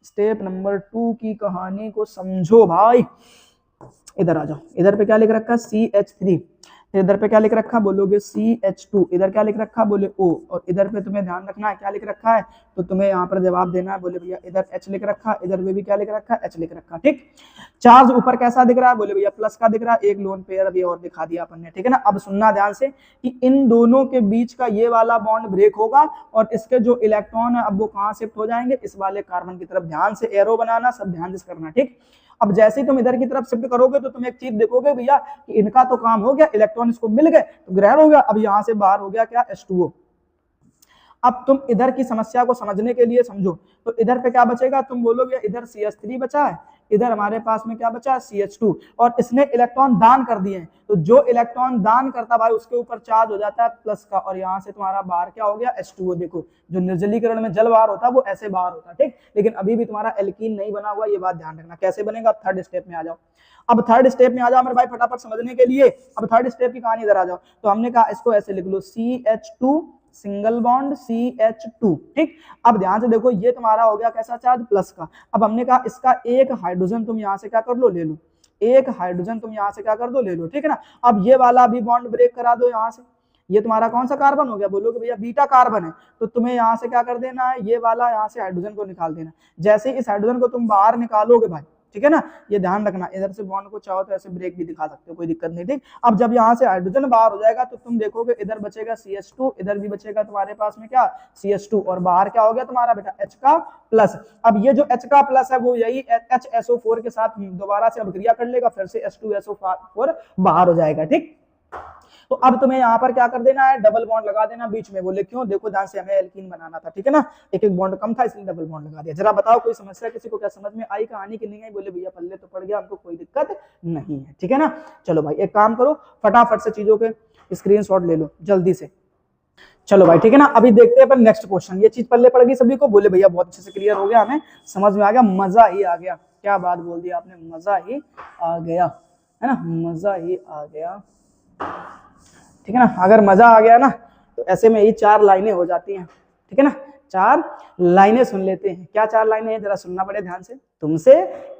स्टेप नंबर 2 की कहानी को समझो भाई। इधर आ जाओ, इधर पे क्या लिख रखा है? CH3, इधर पे क्या लिख रखा? बोलोगे CH2, इधर क्या लिख रखा? बोले O, और इधर पे तुम्हें ध्यान रखना है क्या लिख रखा है, तो तुम्हें यहाँ पर जवाब देना है। बोले भैया इधर H लिख रखा, इधर भी क्या लिख रखा? H लिख रखा। ठीक, चार्ज ऊपर कैसा दिख रहा है? बोले भैया प्लस का दिख रहा है, एक लोन पेयर अभी और दिखा दिया अपन ने। ठीक है ना? अब सुनना ध्यान से कि इन दोनों के बीच का ये वाला बॉन्ड ब्रेक होगा और इसके जो इलेक्ट्रॉन है अब वो कहाँ शिफ्ट हो जाएंगे? इस वाले कार्बन की तरफ। ध्यान से एरो बनाना, सब ध्यान से करना। ठीक, अब जैसे ही तुम इधर की तरफ शिफ्ट करोगे तो तुम एक चीज देखोगे भैया कि इनका तो काम हो गया, इलेक्ट्रॉन इसको मिल गए तो ग्रहण हो गया। अब यहां से बाहर हो गया क्या? H2O। अब तुम इधर की समस्या को समझने के लिए समझो, तो इधर पे क्या बचेगा? तुम बोलोगे इधर CH3 बचा है, इधर हमारे पास में क्या बचा है? CH2, और इसने इलेक्ट्रॉन दान कर दिए हैं। तो जो इलेक्ट्रॉन दान करता भाई उसके ऊपर चार्ज हो जाता है प्लस का, और यहाँ से तुम्हारा बाहर क्या हो गया? H2O। देखो जो निर्जलीकरण में जल बाहर होता है वो ऐसे बाहर होता है। ठीक, लेकिन अभी भी तुम्हारा एल्कीन नहीं बना हुआ, ये बात ध्यान रखना। कैसे बनेगा? थर्ड स्टेप में आ जाओ। अब थर्ड स्टेप में आ जाओ मेरे भाई फटाफट समझने के लिए। अब थर्ड स्टेप की कहानी इधर आ जाओ। तो हमने कहा इसको ऐसे लिख लो, CH2 सिंगल बॉन्ड CH2। ठीक, अब ध्यान से देखो, ये तुम्हारा हो गया कैसा चार्ज? प्लस का। अब हमने कहा इसका एक हाइड्रोजन तुम यहाँ से क्या कर लो? ले लो, एक हाइड्रोजन तुम यहाँ से क्या कर दो? ले लो। ठीक है ना? अब ये वाला भी बॉन्ड ब्रेक करा दो यहाँ से। ये तुम्हारा कौन सा कार्बन हो गया? बोलोगे भैया बीटा कार्बन है, तो तुम्हें यहाँ से क्या कर देना है? ये वाला यहाँ से हाइड्रोजन को निकाल देना। जैसे इस हाइड्रोजन को तुम बाहर निकालोगे भाई, ठीक है ना, ये ध्यान रखना, इधर से बॉन्ड को चाहो तो ऐसे ब्रेक भी दिखा सकते हो, कोई दिक्कत नहीं। ठीक, अब जब यहाँ से हाइड्रोजन बाहर हो जाएगा तो तुम देखोगे इधर बचेगा CH2, इधर भी बचेगा तुम्हारे पास में क्या? CH2, और बाहर क्या हो गया तुम्हारा बेटा? H का प्लस। अब ये जो H का प्लस है वो यही HSO4 के साथ दोबारा से अभिक्रिया कर लेगा, फिर से H2SO4 बाहर हो जाएगा। ठीक, तो अब तुम्हें यहाँ पर क्या कर देना है? डबल बॉन्ड लगा देना बीच में। बोले क्यों? देखो ध्यान से, हमें एल्कीन बनाना था, ठीक है ना, एक एक बॉन्ड कम था इसलिए डबल बॉन्ड लगा दिया। जरा बताओ कोई समस्या किसी को क्या समझ में आई कहानी की नहीं आई? बोले भैया पल्ले तो पड़ गया, हमको कोई दिक्कत नहीं है। ठीक है ना? चलो भाई एक काम करो, फटाफट से चीजों के स्क्रीनशॉट ले लो जल्दी से। चलो भाई ठीक है ना, अभी देखते हैं अपन नेक्स्ट क्वेश्चन। ये चीज पल्ले पड़ गई सभी को? बोले भैया बहुत अच्छे से क्लियर हो गया, हमें समझ में आ गया, मजा ही आ गया। क्या बात बोल दी आपने, मजा ही आ गया, है ना, मजा ही आ गया। ठीक है ना? अगर मजा आ गया ना तो ऐसे में ही 4 लाइनें हो जाती हैं। ठीक है ना? 4 लाइनें सुन लेते हैं। क्या 4 लाइनें हैं? जरा सुनना पड़े ध्यान से। तुमसे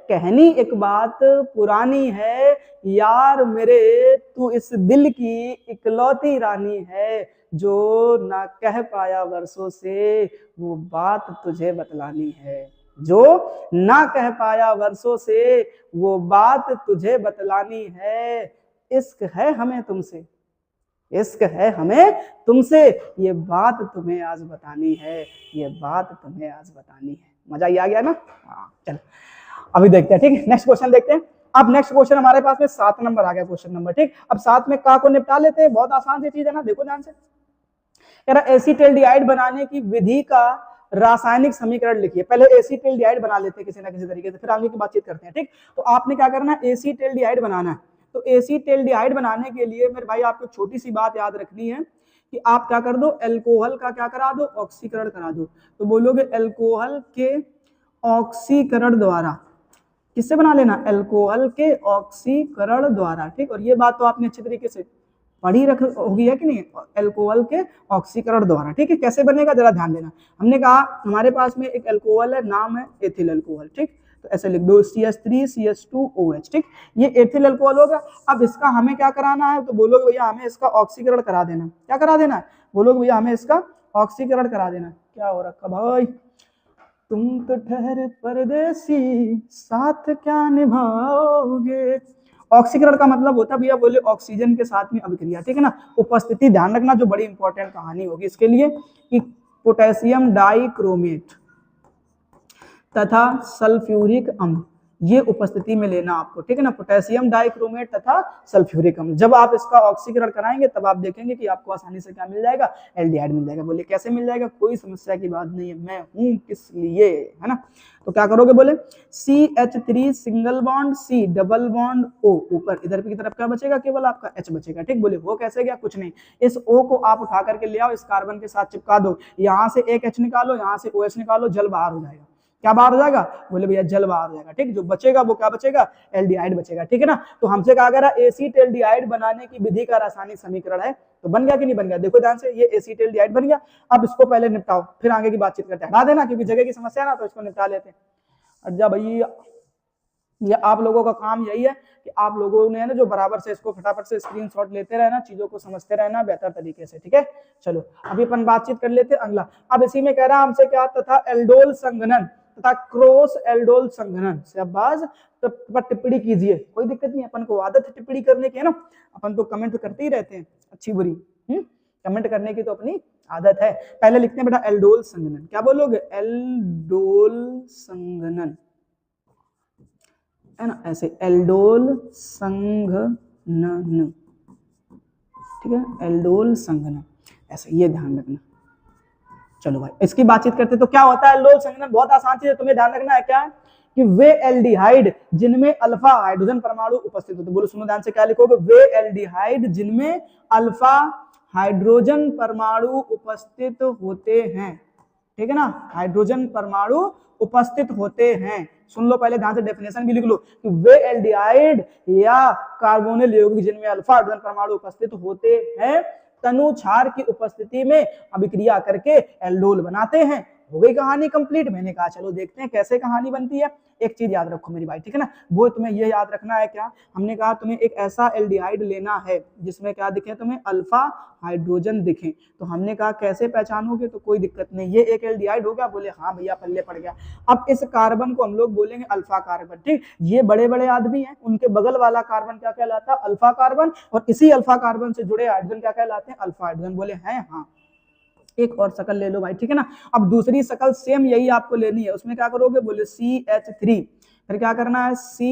कहनी एक बात पुरानी है यार मेरे, तू इस दिल की इकलौती रानी है, जो ना कह पाया वर्षों से वो बात तुझे बतलानी है, जो ना कह पाया वर्षों से वो बात तुझे बतलानी है। इश्क है हमें तुमसे, इश्क है हमें तुमसे, ये बात तुम्हें आज बतानी है, ये बात तुम्हें आज बतानी है। मजा ही आ गया ना? हाँ चलो अभी देखते हैं। ठीक है, नेक्स्ट क्वेश्चन देखते हैं। अब नेक्स्ट क्वेश्चन हमारे पास में 7 नंबर आ गया, क्वेश्चन नंबर। ठीक, अब 7 में का को निपटा लेते हैं, बहुत आसान सी चीज है ना। देखो ध्यान से, कह रहा एसीटल्डिहाइड बनाने की विधि का रासायनिक समीकरण लिखिए। पहले एसीटल्डिहाइड बना लेते हैं किसी ना किसी तरीके से, फिर आगे की बातचीत करते हैं। ठीक, तो आपने क्या करना है? एसीटल्डिहाइड बनाना है। तो एसीटल्डिहाइड बनाने के लिए मेरे भाई आपको छोटी सी बात याद रखनी है कि आप क्या कर दो? अल्कोहल का क्या करा दो? ऑक्सीकरण करा दो। तो बोलोगे अल्कोहल के ऑक्सीकरण द्वारा, किससे बना लेना? अल्कोहल के ऑक्सीकरण द्वारा। ठीक, और ये बात तो आपने अच्छी तरीके से पढ़ी रख होगी है कि नहीं? अल्कोहल के ऑक्सीकरण द्वारा। ठीक है, कैसे बनेगा जरा ध्यान देना। हमने कहा हमारे पास में एक अल्कोहल है, नाम है एथिल अल्कोहल। ठीक, तो ऐसे लिख दो CH3CH2OH। ठीक, ये एथिल अल्कोहल होगा। अब इसका हमें क्या कराना है? तो बोलोगे भैया हमें इसका ऑक्सीकरण करा देना। क्या करा देना है? बोलोगे भैया हमें इसका ऑक्सीकरण करा देना। क्या हो रखा भाई? तुम तो ठहरे परदेसी, साथ क्या निभाओगे। ऑक्सीकरण का मतलब होता है भैया, बोले ऑक्सीजन के साथ में अभिक्रिया। ठीक है ना? उपस्थिति ध्यान रखना, जो बड़ी इंपॉर्टेंट कहानी होगी इसके लिए कि पोटेशियम डाइक्रोमेट तथा सल्फ्यूरिक अम्ल, ये उपस्थिति में लेना आपको, ठीक है ना, पोटेशियम डाइक्रोमेट तथा सल्फ्यूरिक अम्ल। जब आप इसका ऑक्सीकरण कराएंगे तब आप देखेंगे कि आपको आसानी से क्या मिल जाएगा, एल्डिहाइड मिल जाएगा। बोले कैसे मिल जाएगा, कोई समस्या की बात नहीं है, मैं हूं किस लिए, है ना। तो क्या करोगे, बोले CH3 single bond C double bond O, ऊपर इधर की तरफ क्या बचेगा, केवल आपका H बचेगा, ठीक। बोले वो कैसे गया, कुछ नहीं, इस O को आप उठा करके ले आओ, इस कार्बन के साथ चिपका दो, यहाँ से एक H निकालो, यहाँ से OH निकालो, जल बाहर हो जाएगा। क्या बाहर हो जाएगा, बोले भैया जल बाहर हो जाएगा, ठीक। जो बचेगा वो क्या बचेगा, एल्डिहाइड बचेगा, ठीक है ना। तो हमसे कहा गया एसीटेल्डिहाइड बनाने की विधि का रासायनिक समीकरण है, तो बन गया कि नहीं बन गया, देखो ध्यान से, ये एसीटेल्डिहाइड बन गया। अब इसको पहले निपटाओ, फिर आगे की बातचीत करते हैं, हटा देना क्योंकि जगह की समस्या ना, तो इसको निपटा लेते हैं। अच्छा भैया, ये आप लोगों का काम यही है कि आप लोगों ने ना जो बराबर से इसको फटाफट से स्क्रीनशॉट लेते रहना, चीजों को समझते रहना बेहतर तरीके से, ठीक है। चलो अभी अपन बातचीत कर लेते हैं अगला। अब इसी में कह रहा हमसे क्या, तथा एल्डोल संघनन तथा क्रॉस एल्डोल संघनन से अब बाज पर टिप्पणी कीजिए। कोई दिक्कत नहीं, अपन को आदत है टिप्पणी करने की, है ना, अपन तो कमेंट करते ही रहते हैं, अच्छी बुरी कमेंट करने की तो अपनी आदत है। पहले लिखते हैं बेटा एल्डोल संघनन, क्या बोलोगे, एल्डोल संघनन, है ना, ऐसे एल्डोल संघनन, ठीक है, एल्डोल संघनन, ऐसे ये ध्यान रखना। चलो भाई इसकी बातचीत करते, तो क्या होता है एल्डोल संघनन, बहुत आसान चीज है, तुम्हें ध्यान रखना है क्या, कि वे एल्डिहाइड जिनमें अल्फा हाइड्रोजन परमाणु उपस्थित होते, बोलो सुनो ध्यान से, क्या लिखोगे, वे एल्डिहाइड जिनमें अल्फा हाइड्रोजन परमाणु उपस्थित होते हैं, ठीक है ना, हाइड्रोजन परमाणु उपस्थित होते हैं। सुन लो पहले ध्यान से, डेफिनेशन भी लिख लो कि वे एल्डिहाइड या कार्बोनिल यौगिक जिनमें अल्फा हाइड्रोजन परमाणु उपस्थित होते हैं तनु क्षार की उपस्थिति में अभिक्रिया करके एल्डोल बनाते हैं। हो गई कहानी कंप्लीट। मैंने कहा चलो देखते हैं कैसे कहानी बनती है। एक चीज याद रखो मेरी भाई, ठीक है ना, वो तुम्हें ये याद रखना है क्या, हमने कहा तुम्हें एक ऐसा एल्डिहाइड लेना है जिसमें क्या दिखे, तुम्हें अल्फा हाइड्रोजन दिखे। तो हमने कहा कैसे पहचानोगे, तो कोई दिक्कत नहीं, ये एक एल्डिहाइड हो गया, बोले हाँ भैया पल्ले पड़ गया। अब इस कार्बन को हम लोग बोलेंगे अल्फा कार्बन, ठीक। ये बड़े बड़े आदमी हैं, उनके बगल वाला कार्बन क्या कहलाता है, अल्फा कार्बन, और इसी अल्फा कार्बन से जुड़े हाइड्रोजन क्या कहलाते हैं, अल्फा हाइड्रोजन। बोले हैं हाँ। एक और शकल ले लो भाई, ठीक है ना। अब दूसरी शकल सेम यही आपको लेनी है, उसमें क्या करोगे, बोले CH3, फिर क्या करना है C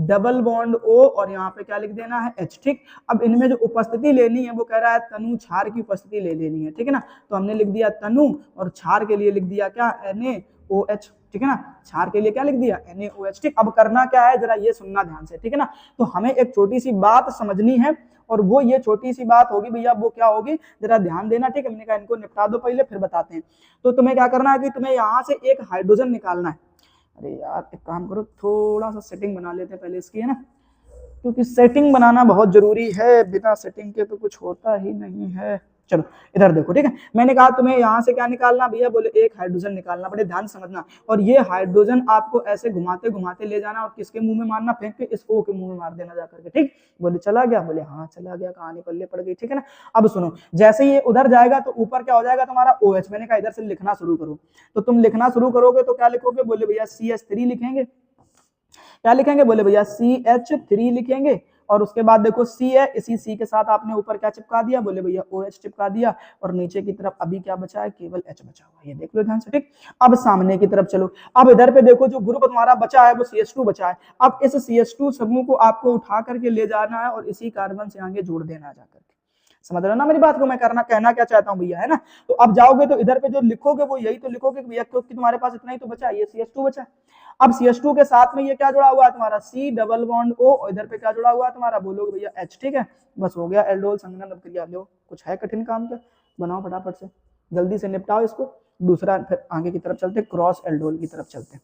डबल बॉन्ड O और यहाँ पे क्या लिख देना है H, ठीक। अब इनमें जो उपस्थिति लेनी है वो कह रहा है तनु क्षार की उपस्थिति ले लेनी है, ठीक है ना। तो हमने लिख दिया तनु और क्षार के लिए लिख दिया क्या, NaOH, ठीक है ना, क्षार के लिए क्या लिख दिया, NaOH, ठीक। अब करना क्या है जरा ये सुनना ध्यान से, ठीक है ना। तो हमें एक छोटी सी बात समझनी है और वो ये छोटी सी बात होगी भैया, वो क्या होगी जरा ध्यान देना, ठीक है। हमने कहा इनको निपटा दो पहले फिर बताते हैं। तो तुम्हें क्या करना है कि तुम्हें यहाँ से एक हाइड्रोजन निकालना है। अरे यार एक काम करो, थोड़ा सा सेटिंग बना लेते हैं पहले इसकी, है ना, क्योंकि सेटिंग बनाना बहुत जरूरी है, बिना सेटिंग के तो कुछ होता ही नहीं है। चलो इधर देखो, ठीक है। मैंने कहा तुम्हें यहाँ से क्या निकालना भैया, बोले एक हाइड्रोजन निकालना, बड़े ध्यान समझना। और ये हाइड्रोजन आपको ऐसे घुमाते घुमाते ले जाना और किसके मुंह में मारना, फेंक के इस O के मुंह में मार देना जाकर के, ठीक। बोले चला गया, बोले हाँ चला गया, कहानी पल्ले पड़ गई, ठीक है ना। अब सुनो, जैसे ये उधर जाएगा तो ऊपर क्या हो जाएगा तुम्हारा OH। मैंने कहा इधर से लिखना शुरू करो, तो तुम लिखना शुरू करोगे तो क्या लिखोगे, बोले भैया CH3 लिखेंगे। क्या लिखेंगे, बोले भैया CH3 लिखेंगे। और उसके बाद देखो C है, इसी C के साथ आपने ऊपर क्या चिपका दिया, बोले भैया OH चिपका दिया। और नीचे की तरफ अभी क्या बचा है, केवल H बचा हुआ है, ये देख लो ध्यान से, ठीक। अब सामने की तरफ चलो, अब इधर पे देखो जो ग्रुप तुम्हारा बचा है वो CH2 बचा है। अब इस CH2 समूह को आपको उठा करके ले जाना है और इसी कार्बन से आगे जोड़ देना है जाकर के। समझ रहे हो ना मेरी बात को, मैं कहना क्या चाहता हूँ भैया, है ना। तो अब जाओगे तो इधर पे जो लिखोगे वो यही तो लिखोगे भैया, क्योंकि तुम्हारे पास इतना ही तो बचा है, ये CH2 बचा है। अब CH2 के साथ में ये क्या जुड़ा हुआ है तुम्हारा, C डबल बॉन्ड O, और इधर पे क्या जुड़ा हुआ है तुम्हारा, बोलोगे भैया H, ठीक है। बस हो गया एल्डोल संघनन अभिक्रिया। लो कुछ है कठिन काम क्या, बनाओ फटाफट से, जल्दी से निपटाओ इसको। दूसरा फिर आगे की तरफ चलते, क्रॉस एल्डोल की तरफ चलते।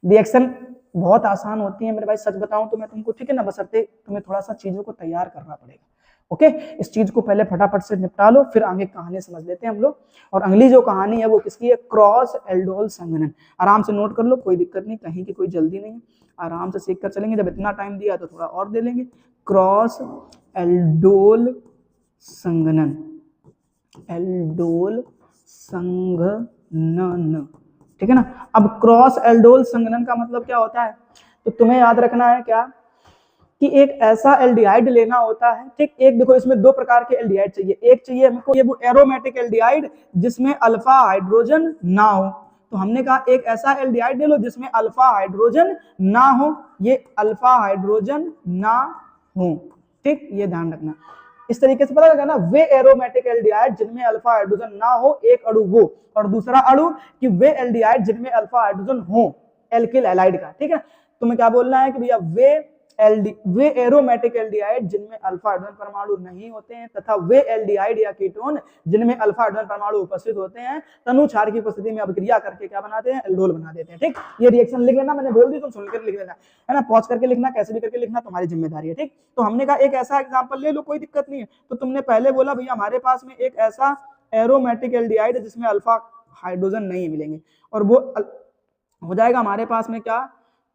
रिएक्शन बहुत आसान होती है मेरे भाई, सच बताऊं तो मैं तुमको, ठीक है ना, बशर्ते तुम्हें थोड़ा सा चीजों को तैयार करना पड़ेगा। ओके, इस चीज को पहले फटाफट से निपटा लो, फिर आगे कहानी समझ लेते हैं हम लोग। और अगली जो कहानी है वो किसकी है, क्रॉस एल्डोल संघनन। आराम से नोट कर लो, कोई दिक्कत नहीं, कहीं की कोई जल्दी नहीं है, आराम से सीख कर चलेंगे। जब इतना टाइम दिया तो थोड़ा और दे लेंगे। क्रॉस एल्डोल संघनन, एल्डोल संघनन, ठीक है ना। अब क्रॉस एल्डोल संघनन का मतलब क्या होता है, तो तुम्हें याद रखना है क्या, कि एक ऐसा एल्डिहाइड लेना होता है, ठीक। एक देखो इसमें दो प्रकार के एल्डिहाइड चाहिए, एक चाहिए हमको ये वो एरोमेटिक एल्डिहाइड जिसमें अल्फा हाइड्रोजन ना हो। तो हमने कहा एक ऐसा एल्डिहाइड ले लो जिसमें अल्फा हाइड्रोजन ना हो, ये अल्फा हाइड्रोजन ना हो, ठीक, ये ध्यान रखना। इस तरीके से पता लगा ना, वे एरोमेटिक एल्डिहाइड जिनमें अल्फा हाइड्रोजन ना हो, एक अणु वो, और दूसरा अणु कि वे एल्डिहाइड जिनमें अल्फा हाइड्रोजन हो, एल्किल हैलाइड का, ठीक है। तुम्हें क्या बोलना है कि भैया वे एरोमेटिक एल्डिहाइड जिनमें अल्फा हाइड्रोजन परमाणु नहीं होते हैं तथा वे एल्डिहाइड या कीटोन जिनमें अल्फा हाइड्रोजन परमाणु उपस्थित होते हैं तनु क्षार की उपस्थिति में अभिक्रिया करके क्या बनाते हैं, एल्डोल बना देते हैं, ठीक। ये रिएक्शन लिख लेना, मैंने बोल दी तुम सुनकर लिख लेना, है ना, पॉज करके लिखना, कैसे भी करके लिखना, तुम्हारी जिम्मेदारी है, ठीक। तो हमने कहा एक ऐसा एग्जाम्पल ले लो, कोई दिक्कत नहीं है। तो तुमने पहले बोला भैया हमारे पास में एक ऐसा एरोमेटिक एल्डिहाइड जिसमें अल्फा हाइड्रोजन नहीं मिलेंगे, और वो हो जाएगा हमारे पास में क्या,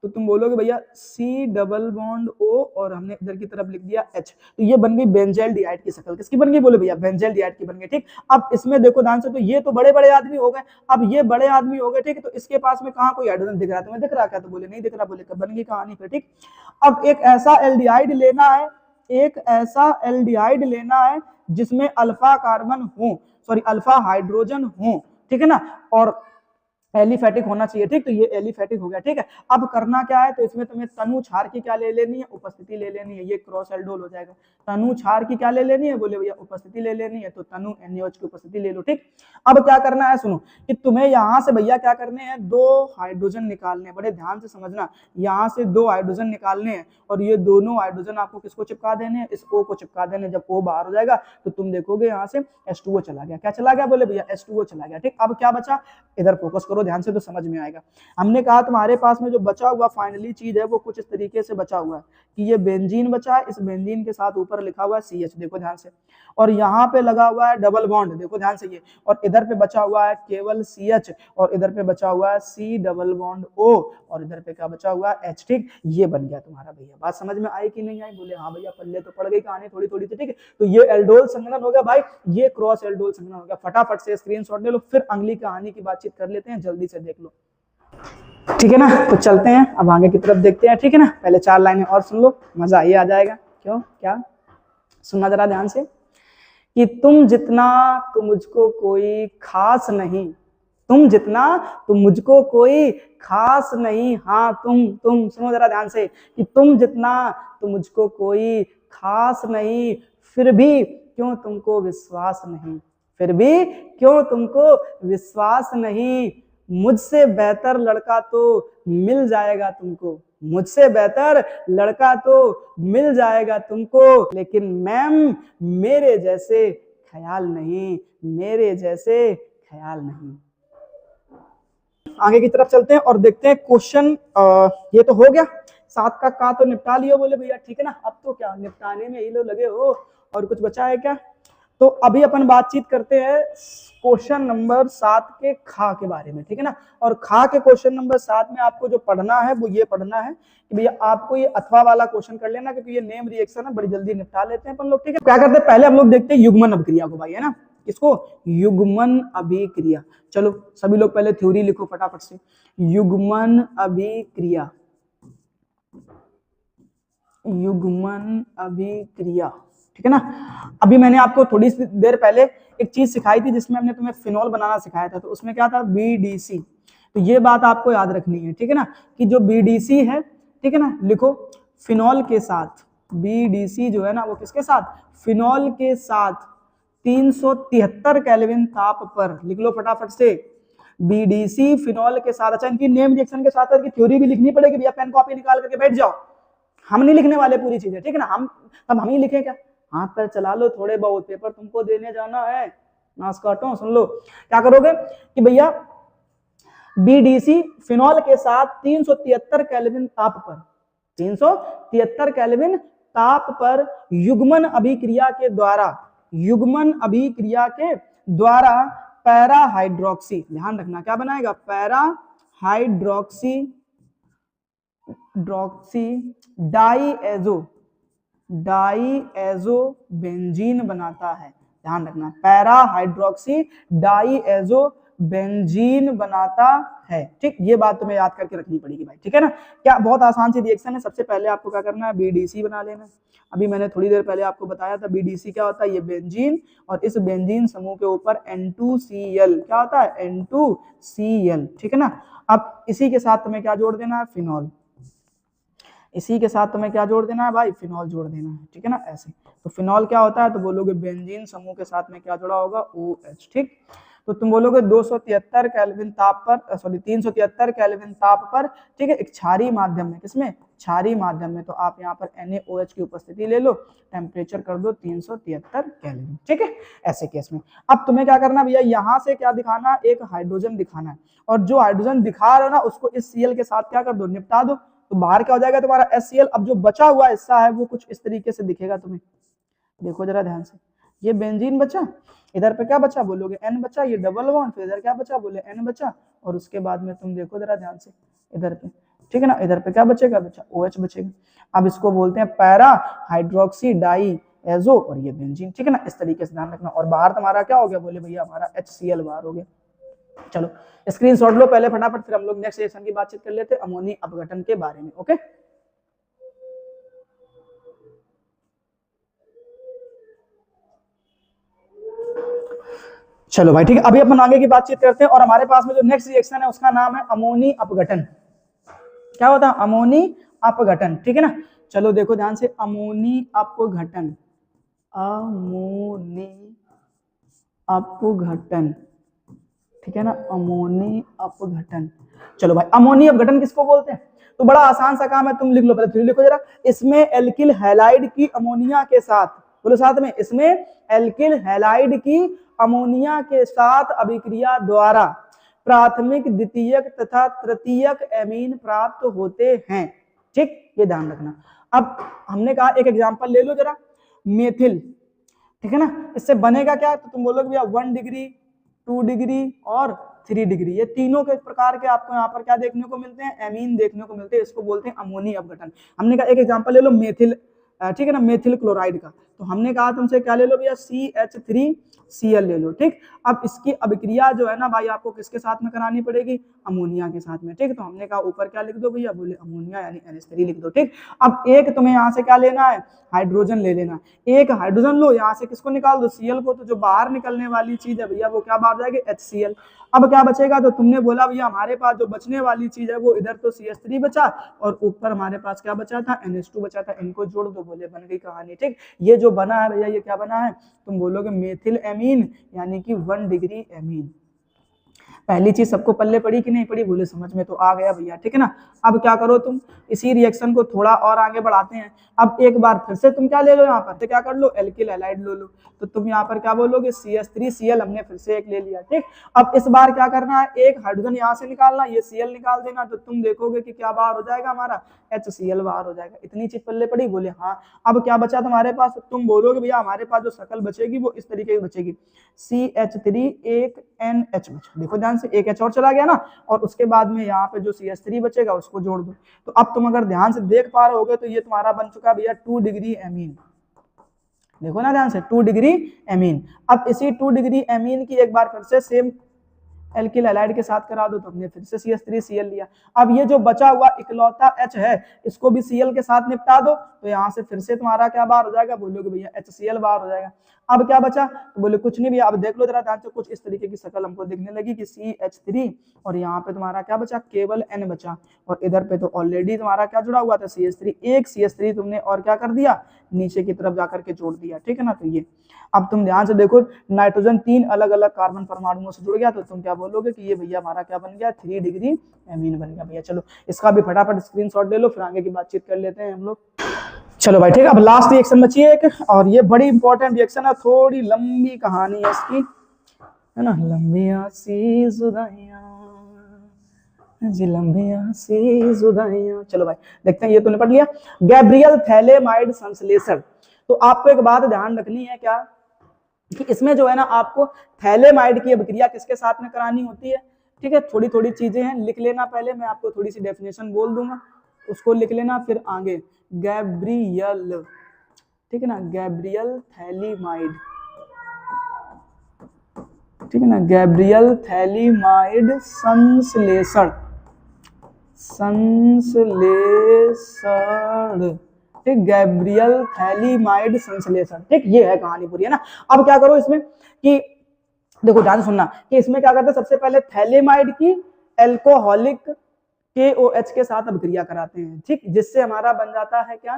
तो तुम बोलोगे भैया C डबल बॉन्ड O और हमने इधर की तरफ लिख दिया H, तो ये बन गई बेंजाइलडिहाइड की शक्ल। किसकी बन गई बोले भैया, बेंजाइलडिहाइड की बन गई, ठीक। अब इसमें देखो ध्यान से, तो ये तो बड़े बड़े आदमी हो गए, अब ये बड़े आदमी हो गए, ठीक। तो इसके पास में कहाँ कोई हाइड्रोजन दिख रहा है, तुम्हें दिख रहा है क्या, तो बोले नहीं दिख रहा, बोले बन गई कहानी फिर, ठीक। अब एक ऐसा एल्डिहाइड लेना है, एक ऐसा एल्डिहाइड लेना है जिसमें अल्फा कार्बन हो, सॉरी अल्फा हाइड्रोजन हो, ठीक है ना, और एलिफेटिक होना चाहिए, ठीक। तो ये एलिफेटिक हो गया, ठीक है। अब करना क्या है, तो इसमें तुम्हें तनु क्षार की क्या ले लेनी है, उपस्थिति ले लेनी है, ये क्रॉस एल्डोल हो जाएगा। तनु क्षार की क्या ले लेनी है, बोले भैया उपस्थिति ले लेनी है, तो तनु NaOH की उपस्थिति ले लो, ठीक। अब क्या करना है, सुनो कि तुम्हें यहाँ से भैया क्या करने हैं, दो हाइड्रोजन निकालने हैं, बड़े ध्यान से समझना, यहाँ से दो हाइड्रोजन निकालने हैं और ये दोनों हाइड्रोजन आपको किसको चिपका देने हैं, इस O को चिपका देने। जब O बाहर हो जाएगा तो तुम देखोगे यहाँ से H2O चला गया, क्या चला गया, बोले भैया H2O चला गया, ठीक। अब क्या बचा, इधर फोकस करो ध्यान से तो समझ में आएगा। हमने कहा तुम्हारे पास में जो बचा हुआ फाइनली चीज है वो कुछ इस तरीके से बचा हुआ है कि ये बेंजीन बचा है, इस बेंजीन के साथ ऊपर लिखा हुआ है CH, देखो ध्यान से, और यहाँ पे लगा हुआ है डबल बॉन्ड, देखो ध्यान से ये, और इधर पे बचा हुआ है केवल CH, और इधर पे बचा हुआ है C डबल बॉन्ड O, और इधर पे क्या बचा हुआ है H, ठीक। ये बन गया तुम्हारा भैया। बात समझ में आई कि नहीं आई, बोले हाँ भैया पल्ले तो पड़ गई कहानी थोड़ी थोड़ी सी, ठीक है। तो ये एल्डोल संघनन हो गया भाई, ये क्रॉस एल्डोल संघनन हो गया। फटाफट से स्क्रीनशॉट ले लो, फिर अगली कहानी की बातचीत कर लेते हैं, जल्दी से देख लो, ठीक है ना। तो चलते हैं अब आगे की तरफ देखते हैं, ठीक है ना। पहले चार लाइनें और सुन लो, मजा ये आ जाएगा। क्यों, क्या सुनना जरा ध्यान से, कि तुम जितना तो मुझको कोई खास नहीं, तुम जितना तो मुझको कोई खास नहीं, हाँ तुम सुनो जरा ध्यान से, कि तुम जितना तो मुझको कोई खास नहीं, फिर भी क्यों तुमको विश्वास नहीं, फिर भी क्यों तुमको विश्वास नहीं, मुझसे बेहतर लड़का तो मिल जाएगा तुमको, मुझसे बेहतर लड़का तो मिल जाएगा तुमको, लेकिन मैम मेरे जैसे ख्याल नहीं, मेरे जैसे ख्याल नहीं। आगे की तरफ चलते हैं और देखते हैं क्वेश्चन। ये तो हो गया, 7 का तो निपटा लियो, बोले भैया ठीक है ना। अब तो क्या निपटाने में ही लोग लगे हो, और कुछ बचा है क्या। तो अभी अपन बातचीत करते हैं क्वेश्चन नंबर 7 के खा के बारे में, ठीक है ना। और खा के क्वेश्चन नंबर 7 में आपको जो पढ़ना है वो ये पढ़ना है कि भैया आपको ये अथवा वाला क्वेश्चन कर लेना, क्योंकि ये नेम रिएक्शन है, बड़ी जल्दी निपटा लेते हैं अपन लोग, ठीक है। क्या करते हैं, पहले हम लोग देखते हैं युग्मन अभिक्रिया को भाई, है ना। इसको युग्मन अभिक्रिया, चलो सभी लोग पहले थ्योरी लिखो फटाफट से। युग्मन अभिक्रिया, युग्मन अभिक्रिया, ठीक है ना। अभी मैंने आपको थोड़ी सी देर पहले एक चीज सिखाई थी जिसमें हमने तुम्हें फिनॉल बनाना सिखाया था, तो उसमें क्या था, BDC। तो ये बात आपको याद रखनी है, ठीक है ना, कि जो BDC है, ठीक है ना, लिखो फिनॉल के साथ, BDC जो है ना वो किसके साथ, फिनॉल के साथ 373 केल्विन ताप पर, लिख लो फटाफट से, BDC फिनॉल के साथ। अच्छा, इनकी नेम रिएक्शन के साथ की थ्योरी भी लिखनी पड़ेगी भैया, पेन कॉपी निकाल करके बैठ जाओ, हम नहीं लिखने वाले पूरी चीजें, ठीक है ना। हम ही लिखें क्या, हाथ पर चला लो, थोड़े बहुत पेपर तुमको देने जाना है, नास काटो। सुन लो क्या करोगे कि भैया BDC फिनॉल के साथ 373 केल्विन ताप पर, 373 केल्विन ताप पर युग्मन अभिक्रिया के द्वारा, युग्मन अभिक्रिया के द्वारा पैरा हाइड्रोक्सी, ध्यान रखना क्या बनाएगा, पैरा हाइड्रोक्सी डाईएजो बेंजीन बनाता है, ध्यान रखना, पैरा हाइड्रोक्सी डाइएजो बेंजीन बनाता है। ठीक, ये बात तुम्हें याद करके रखनी पड़ेगी भाई, ठीक है ना। क्या बहुत आसान सी रिएक्शन है। सबसे पहले आपको क्या करना है, बीडीसी बना लेना। अभी मैंने थोड़ी देर पहले आपको बताया था बीडीसी क्या होता है, ये बेंजीन, और इस बेंजीन समूह के ऊपर N2Cl क्या होता है, N2Cl, ठीक है ना। अब इसी के साथ तुम्हें क्या जोड़ देना है, फिनॉल। इसी के साथ तुम्हें क्या जोड़ देना है भाई, फिनॉल जोड़ देना है, ठीक है ना, ऐसे। तो फिनॉल क्या होता है, तो बोलोगे बेंजीन समूह के साथ में क्या जुड़ा होगा, OH, ठीक। तो तुम बोलोगे 273 केल्विन ताप पर, सॉरी 373 केल्विन ताप पर, ठीक है, एक क्षारीय माध्यम में, किसमें, क्षारीय माध्यम में। तो आप यहाँ पर NaOH की उपस्थिति ले लो, टेम्परेचर कर दो 373 केल्विन, ठीक है, ऐसे केस में। अब तुम्हें क्या करना भैया, यहाँ से क्या दिखाना, एक हाइड्रोजन दिखाना है, और जो हाइड्रोजन दिखा रहे हो ना उसको इस Cl के साथ क्या कर दो, निपटा दो। तो बाहर क्या हो जाएगा तुम्हारा HCl। अब जो बचा हुआ हिस्सा है वो कुछ इस तरीके से दिखेगा तुम्हें, देखो जरा ध्यान से, ये बेंजीन बचा, इधर पे क्या बचा, बोलोगे N बचा, ये डबल बॉन्ड, फिर इधर क्या बचा, बोले N बचा, और उसके बाद में तुम देखो जरा ध्यान से इधर पे, ठीक है ना, इधर पे क्या बचेगा, बचा OH बचेगा। अब इसको बोलते हैं पैरा हाइड्रोक्सी डाइएजो, और ये बेंजीन, ठीक है ना, इस तरीके से ध्यान रखना। और बाहर तुम्हारा क्या हो गया, बोले भैया हमारा HCl बाहर हो गया। चलो स्क्रीनशॉट लो पहले फटाफट, फिर हम लोग नेक्स्ट रिएक्शन की बातचीत कर लेते हैं, अमोनी अपघटन के बारे में। ओके, चलो भाई ठीक है, अभी अपन आगे की बातचीत करते हैं। और हमारे पास में जो नेक्स्ट रिएक्शन है उसका नाम है अमोनी अपघटन। क्या होता है, अमोनी अपघटन, ठीक है ना। चलो देखो ध्यान से, अमोनी अपघटन, अमोनी अपघटन, ठीक है ना, अमोनी अपघटन। चलो भाई, अमोनी अपघटन किसको बोलते हैं, तो बड़ा आसान सा काम है, तुम लिख लो, पहले थ्री लिखो जरा। इसमें एल्किल हैलाइड की अमोनिया के साथ, बोलो साथ में, इसमें एल्किल हैलाइड की अमोनिया के साथ अभिक्रिया द्वारा प्राथमिक, द्वितीयक तथा तृतीयक एमीन प्राप्त होते हैं, ठीक, ये ध्यान रखना। अब हमने कहा एक एग्जांपल ले लो जरा, मेथिल, ठीक है ना, इससे बनेगा क्या, तो तुम बोलोगे भैया 1 डिग्री 2 डिग्री और 3 डिग्री, ये तीनों के प्रकार के आपको यहाँ पर क्या देखने को मिलते हैं, एमीन देखने को मिलते हैं, इसको बोलते हैं अमोनी अपघटन। हमने कहा एक एग्जांपल ले लो मेथिल, ठीक है ना, मेथिल क्लोराइड का। तो हमने कहा तुमसे क्या ले लो भैया, CH3Cl ले लो, ठीक। अब इसकी अभिक्रिया जो है ना भाई आपको किसके साथ में करानी पड़ेगी, अमोनिया के साथ में, ठीक। तो हमने कहा ऊपर क्या लिख दो भैया, बोले अमोनिया यानी NH3 लिख दो, ठीक। अब एक तुम्हें यहाँ से क्या लेना है, हाइड्रोजन ले लेना, एक हाइड्रोजन लो, यहाँ से किसको निकाल दो, Cl को। तो जो बाहर निकलने वाली चीज है भैया वो क्या बाहर जाएगी, HCl। अब क्या बचेगा, तो तुमने बोला भैया हमारे पास जो बचने वाली चीज है वो इधर तो CH3 बचा, और ऊपर हमारे पास क्या बचा था, NH2 बचा था, इनको जोड़ दो, बोले बन गई कहानी, ठीक। ये जो बना है भैया, ये क्या बना है, तुम बोलोगे मेथिल एमीन, यानी कि 1 डिग्री एमीन। पहली चीज सबको पल्ले पड़ी कि नहीं पड़ी, बोले समझ में तो आ गया भैया, ठीक है ना। अब क्या करो तुम, इसी रिएक्शन को थोड़ा और आगे बढ़ाते हैं। अब एक बार फिर से तुम क्या ले लो, यहाँ पर तो क्या कर लो, एल्किल हैलाइड लो लो। तो तुम यहाँ पर क्या बोलोगे, CH3Cl, हमने फिर से एक ले लिया, ठीक। अब इस बार क्या करना है, एक हाइड्रोजन यहाँ से निकालना, ये Cl निकाल देना, तो तुम देखोगे कि क्या बाहर हो जाएगा, हमारा HCl बाहर हो जाएगा। इतनी चीज पल्ले पड़ी, बोले हाँ। अब क्या बचा तुम्हारे पास, तुम बोलोगे भैया हमारे पास जो शकल बचेगी वो इस तरीके की बचेगी, CH3 एक NH बचा, देखो ध्यान से, एक H और चला गया ना, और उसके बाद में यहाँ पे जो CH3 बचेगा उसको जोड़ दो। तो अब तुम अगर ध्यान से देख पा रहे होगे तो ये तुम्हारा बन चुका भैया 2 डिग्री एमीन, देखो ना ध्यान से, 2 डिग्री एमीन। अब इसी 2 डिग्री एमीन की एक बार फिर से सेम एल्किल हैलाइड के साथ करा दो, तो हमने फिर से CH3Cl लिया। अब ये जो बचा हुआ इकलौता H है, इसको भी Cl के साथ निपटा दो, तो यहाँ से फिर से तुम्हारा क्या बाहर हो जाएगा, बोलोगे भैया HCl बाहर हो जाएगा। अब क्या बचा, तो बोले कुछ नहीं भैया, अब देख लो जरा ध्यान से, कुछ इस तरीके की शक्ल हमको दिखने लगी कि CH3, और यहाँ पे तुम्हारा क्या बचा, केवल N बचा, और इधर पे तो ऑलरेडी तुम्हारा क्या जुड़ा हुआ था, CH3, एक CH3 तुमने और क्या कर दिया, नीचे की तरफ जाकर के जोड़ दिया, ठीक है ना। तो ये अब तुम ध्यान से देखो, नाइट्रोजन 3 अलग अलग कार्बन परमाणुओं से जुड़ गया, तो तुम क्या बोलोगे कि ये भैया हमारा क्या बन गया, 3 डिग्री एमीन बन गया भैया। चलो इसका भी फटाफट स्क्रीनशॉट ले लो, फिर आगे की बातचीत कर लेते हैं हम लोग। चलो भाई ठीक है, अब लास्ट रिएक्शन बची है एक, और ये बड़ी इंपॉर्टेंट रिएक्शन है, थोड़ी लंबी कहानी है इसकी, है ना, लंबिया सी जुदाइयां जी, लंबिया सी जुदाइयां। चलो भाई देखते हैं, ये तो निपट लिया, गैब्रियल थैलेमाइड संश्लेषण। तो आपको एक बात ध्यान रखनी है क्या, कि इसमें जो है ना आपको थैलेमाइड की अभिक्रिया किसके साथ में करानी होती है, ठीक है। थोड़ी थोड़ी चीजें हैं, लिख लेना, पहले मैं आपको थोड़ी सी डेफिनेशन बोल दूंगा, उसको लिख लेना, फिर आगे गैब्रियल, ठीक है ना, गैब्रियल थैलेमाइड, ठीक है ना, गैब्रियल थैलीमाइड संश्लेषण, ठीक, गैब्रियल थैलीमाइड संश्लेषण, ठीक, ये है कहानी पूरी, है ना। अब क्या करो इसमें कि देखो ध्यान सुनना कि इसमें क्या करते हैं, सबसे पहले थैलेमाइड की एल्कोहलिक KOH के साथ अभिक्रिया कराते हैं, ठीक, जिससे हमारा बन जाता है क्या,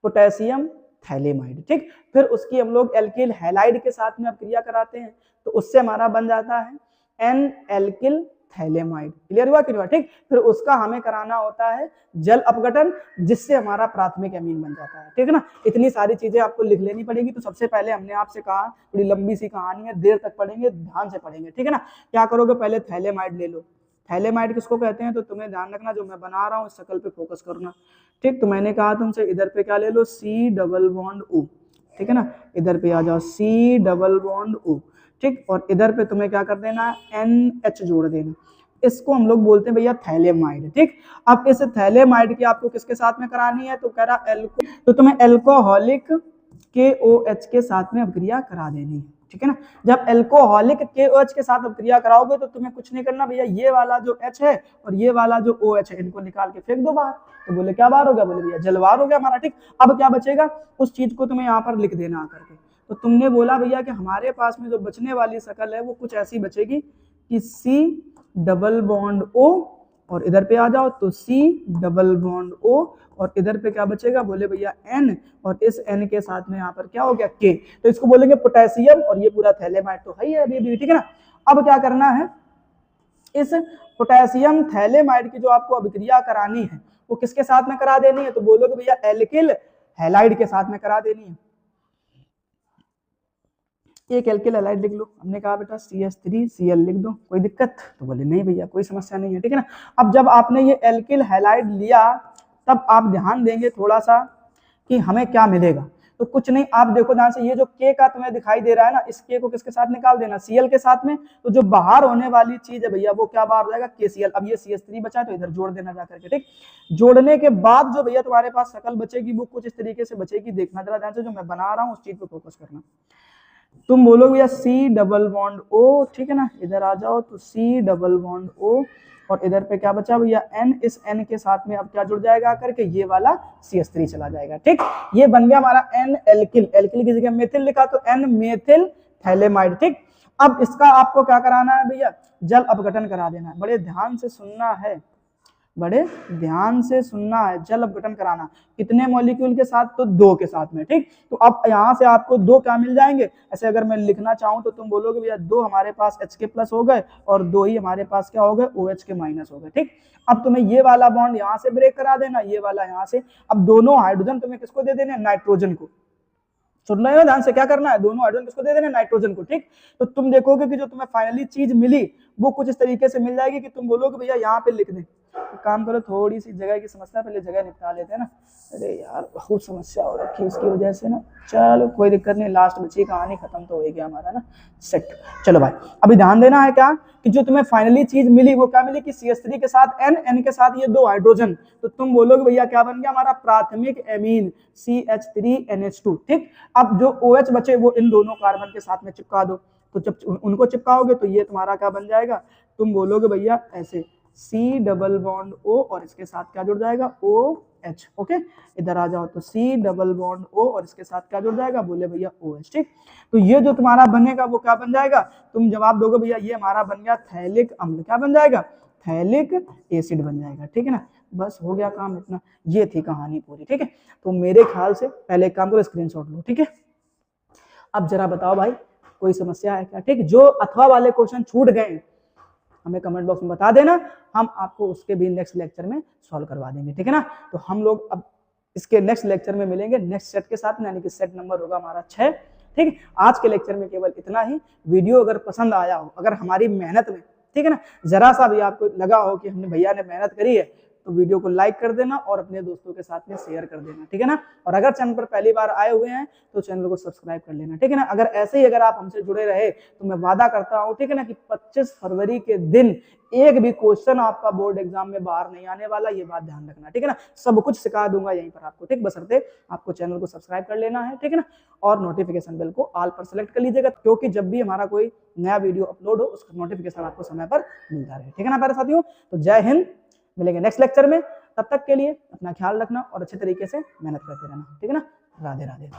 पोटेशियम थैलेमाइड, ठीक। फिर उसकी हम लोग एल्किल हैलाइड के साथ में अभिक्रिया कराते हैं, तो उससे हमारा बन जाता है N एल्किल थैलेमाइड, क्लियर हुआ कि नहीं, ठीक। फिर उसका हमें कराना होता है जल अपघटन, जिससे हमारा प्राथमिक एमीन बन जाता है, ठीक है ना। इतनी सारी चीजें आपको लिख लेनी पड़ेगी। तो सबसे पहले हमने आपसे कहा, थोड़ी लंबी सी कहानी है, देर तक पढ़ेंगे, ध्यान से पढ़ेंगे, ठीक है ना। क्या करोगे, पहले थैलेमाइड ले लो। थैलेमाइड किसको कहते हैं, तो तुम्हें ध्यान रखना, जो मैं बना रहा हूँ इस शकल पे फोकस करना, ठीक। तो मैंने कहा तुमसे इधर पे क्या ले लो, C डबल बॉन्ड O, ठीक है ना, इधर पे आ जाओ C डबल बॉन्ड O, ठीक। और इधर पे तुम्हें क्या कर देना, NH जोड़ देना, इसको हम लोग बोलते हैं भैया थैलेमाइड, ठीक। अब इस थैलेमाइड की आपको किसके साथ में करानी है, तो कह रहा तो तुम्हें एल्कोहलिक KOH के साथ में अभिक्रिया करा देनी है, ठीक है ना। जब एल्कोहलिक KOH के साथ अभिक्रिया कराओगे तो तुम्हें कुछ नहीं करना भैया, ये वाला जो H है और ये वाला जो OH है, इनको निकाल के फेंक दो बाहर। तो बोले क्या बार हो गया, बोले भैया जलवार हो गया हमारा, ठीक। अब क्या बचेगा, उस चीज को तुम्हें यहाँ पर लिख देना आकर के। तो तुमने बोला भैया कि हमारे पास में जो बचने वाली शकल है वो कुछ ऐसी बचेगी कि C डबल बॉन्ड O, और इधर पे आ जाओ तो C डबल बॉन्ड O, और इधर पे क्या बचेगा, बोले भैया N, और इस N के साथ में यहाँ पर क्या हो गया K। तो इसको बोलेंगे पोटेशियम, और ये पूरा थैलेमाइड तो है ही है अभी, ठीक है ना। अब क्या करना है, इस पोटेशियम थैलेमाइड की जो आपको अभिक्रिया करानी है वो किसके साथ में करा देनी है, तो बोलोगे भैया एल्किल हैलाइड के साथ में करा देनी है। एक एल्किल हैलाइड लिख लो, हमने कहा बेटा CH3Cl लिख दो, कोई दिक्कत, तो बोले नहीं भैया कोई समस्या नहीं है, ठीक है ना। अब जब आपने ये एल्किल हैलाइड लिया तब आप ध्यान देंगे थोड़ा सा कि हमें क्या मिलेगा। तो कुछ नहीं, आप देखो ध्यान से, ये जो K का तुम्हें दिखाई दे रहा है ना, इस K को किसके साथ निकाल देना, Cl के साथ में। तो जो बाहर होने वाली चीज है भैया वो क्या बाहर हो जाएगा, KCl। अब ये CH3 बचा है तो इधर जोड़ देना जाकर के, ठीक। जोड़ने के बाद जो भैया तुम्हारे पास शकल बचेगी वो कुछ इस तरीके से बचेगी, देखना जरा ध्यान से, जो मैं बना रहा हूँ उस चीज पे फोकस करना। तुम बोलोगे भैया C डबल बॉन्ड O, ठीक है ना, इधर आ जाओ तो C डबल बॉन्ड O, और इधर पे क्या बचा भैया N, इस N के साथ में अब क्या जुड़ जाएगा करके, ये वाला CH3 चला जाएगा, ठीक। ये बन गया हमारा N एल्किल, एल्किल की जगह मेथिल लिखा तो N मेथिल थैलेमाइड, ठीक। अब इसका आपको क्या कराना है भैया, जल अपघटन करा देना है। बड़े ध्यान से सुनना है, बड़े ध्यान से सुनना है, जल अपघटन कराना। कितने मॉलिक्यूल के साथ, तो 2 के साथ में, ठीक। तो अब यहाँ से आपको 2 क्या मिल जाएंगे, ऐसे अगर मैं लिखना चाहूं तो तुम बोलोगे भैया 2 हमारे पास H के प्लस हो गए और 2 ही हमारे पास क्या हो गए, OH के माइनस हो गए, ठीक। अब तुम्हें ये वाला बॉन्ड यहाँ से ब्रेक करा देना, ये वाला यहाँ से। अब दोनों हाइड्रोजन तुम्हें किसको दे देने, नाइट्रोजन को। सुन रहे हो ध्यान से, क्या करना है, दोनों हाइड्रोजन किसको दे देना, नाइट्रोजन को, ठीक। तो तुम देखोगे कि जो तुम्हें फाइनली चीज मिली वो कुछ इस तरीके से मिल जाएगी कि तुम बोलोगे भैया यहाँ पे लिख दें। तो काम करो, थोड़ी सी जगह की समस्या, पहले जगह निपटा लेते हैं ना। अरे यार बहुत समस्या हो रखी है इसकी वजह से ना, चलो कोई दिक्कत नहीं, लास्ट बची कहानी, खत्म तो हो गया हमारा ना, सेट। चलो भाई अभी ध्यान देना है क्या, कि जो तुम्हें फाइनली चीज मिली वो क्या मिली कि CH3 के साथ N के साथ ये 2 हाइड्रोजन। तो तुम बोलोगे भैया क्या बन गया हमारा प्राथमिक एमीन CH3NH2, ठीक। अब जो OH बचे वो इन दोनों कार्बन के साथ में चिपका दो। तो जब उनको चिपकाओगे तो ये तुम्हारा क्या बन जाएगा, तुम बोलोगे भैया ऐसे C डबल बॉन्ड O, और इसके साथ क्या जुड़ जाएगा, OH, ओके। इधर आ जाओ तो C डबल बॉन्ड O, और इसके साथ क्या जुड़ जाएगा, बोले भैया OH, ठीक। तो ये जो तुम्हारा बनेगा वो क्या बन जाएगा, तुम जवाब दोगे भैया ये हमारा बन गया थैलिक अम्ल, क्या बन जाएगा, थैलिक एसिड बन जाएगा, ठीक है ना। बस हो गया काम इतना, ये थी कहानी पूरी, ठीक है। तो मेरे ख्याल से पहले एक काम करो, स्क्रीनशॉट लो, ठीक है। अब जरा बताओ भाई कोई समस्या है क्या, ठीक। जो अथवा वाले क्वेश्चन छूट गए हमें कमेंट बॉक्स में बता देना, हम आपको उसके भी नेक्स्ट लेक्चर में सॉल्व करवा देंगे, ठीक है ना। तो हम लोग अब इसके नेक्स्ट लेक्चर में मिलेंगे नेक्स्ट सेट के साथ, यानी कि सेट नंबर होगा हमारा 6, ठीक है। आज के लेक्चर में केवल इतना ही। वीडियो अगर पसंद आया हो, अगर हमारी मेहनत में, ठीक है ना, जरा सा भी आपको लगा हो कि हमने भैया ने मेहनत करी है, तो वीडियो को लाइक कर देना और अपने दोस्तों के साथ में शेयर कर देना, ठीक है ना। और अगर चैनल पर पहली बार आए हुए हैं तो चैनल को सब्सक्राइब कर लेना, ठीक है ना। अगर ऐसे ही अगर आप हमसे जुड़े रहे तो मैं वादा करता हूँ, ठीक है ना, कि 25 फरवरी के दिन एक भी क्वेश्चन आपका बोर्ड एग्जाम में बाहर नहीं आने वाला, ये बात ध्यान रखना, ठीक है ना। सब कुछ सिखा दूंगा यहीं पर आपको, ठीक, बशर्ते आपको चैनल को सब्सक्राइब कर लेना है, ठीक है ना। और नोटिफिकेशन बेल को ऑल पर सेलेक्ट कर लीजिएगा, क्योंकि जब भी हमारा कोई नया वीडियो अपलोड हो उसका नोटिफिकेशन आपको समय पर मिलता रहे, ठीक है ना प्यारे साथियों। तो जय हिंद, मिलेंगे नेक्स्ट लेक्चर में। तब तक के लिए अपना ख्याल रखना और अच्छे तरीके से मेहनत करते रहना, ठीक है ना। राधे राधे।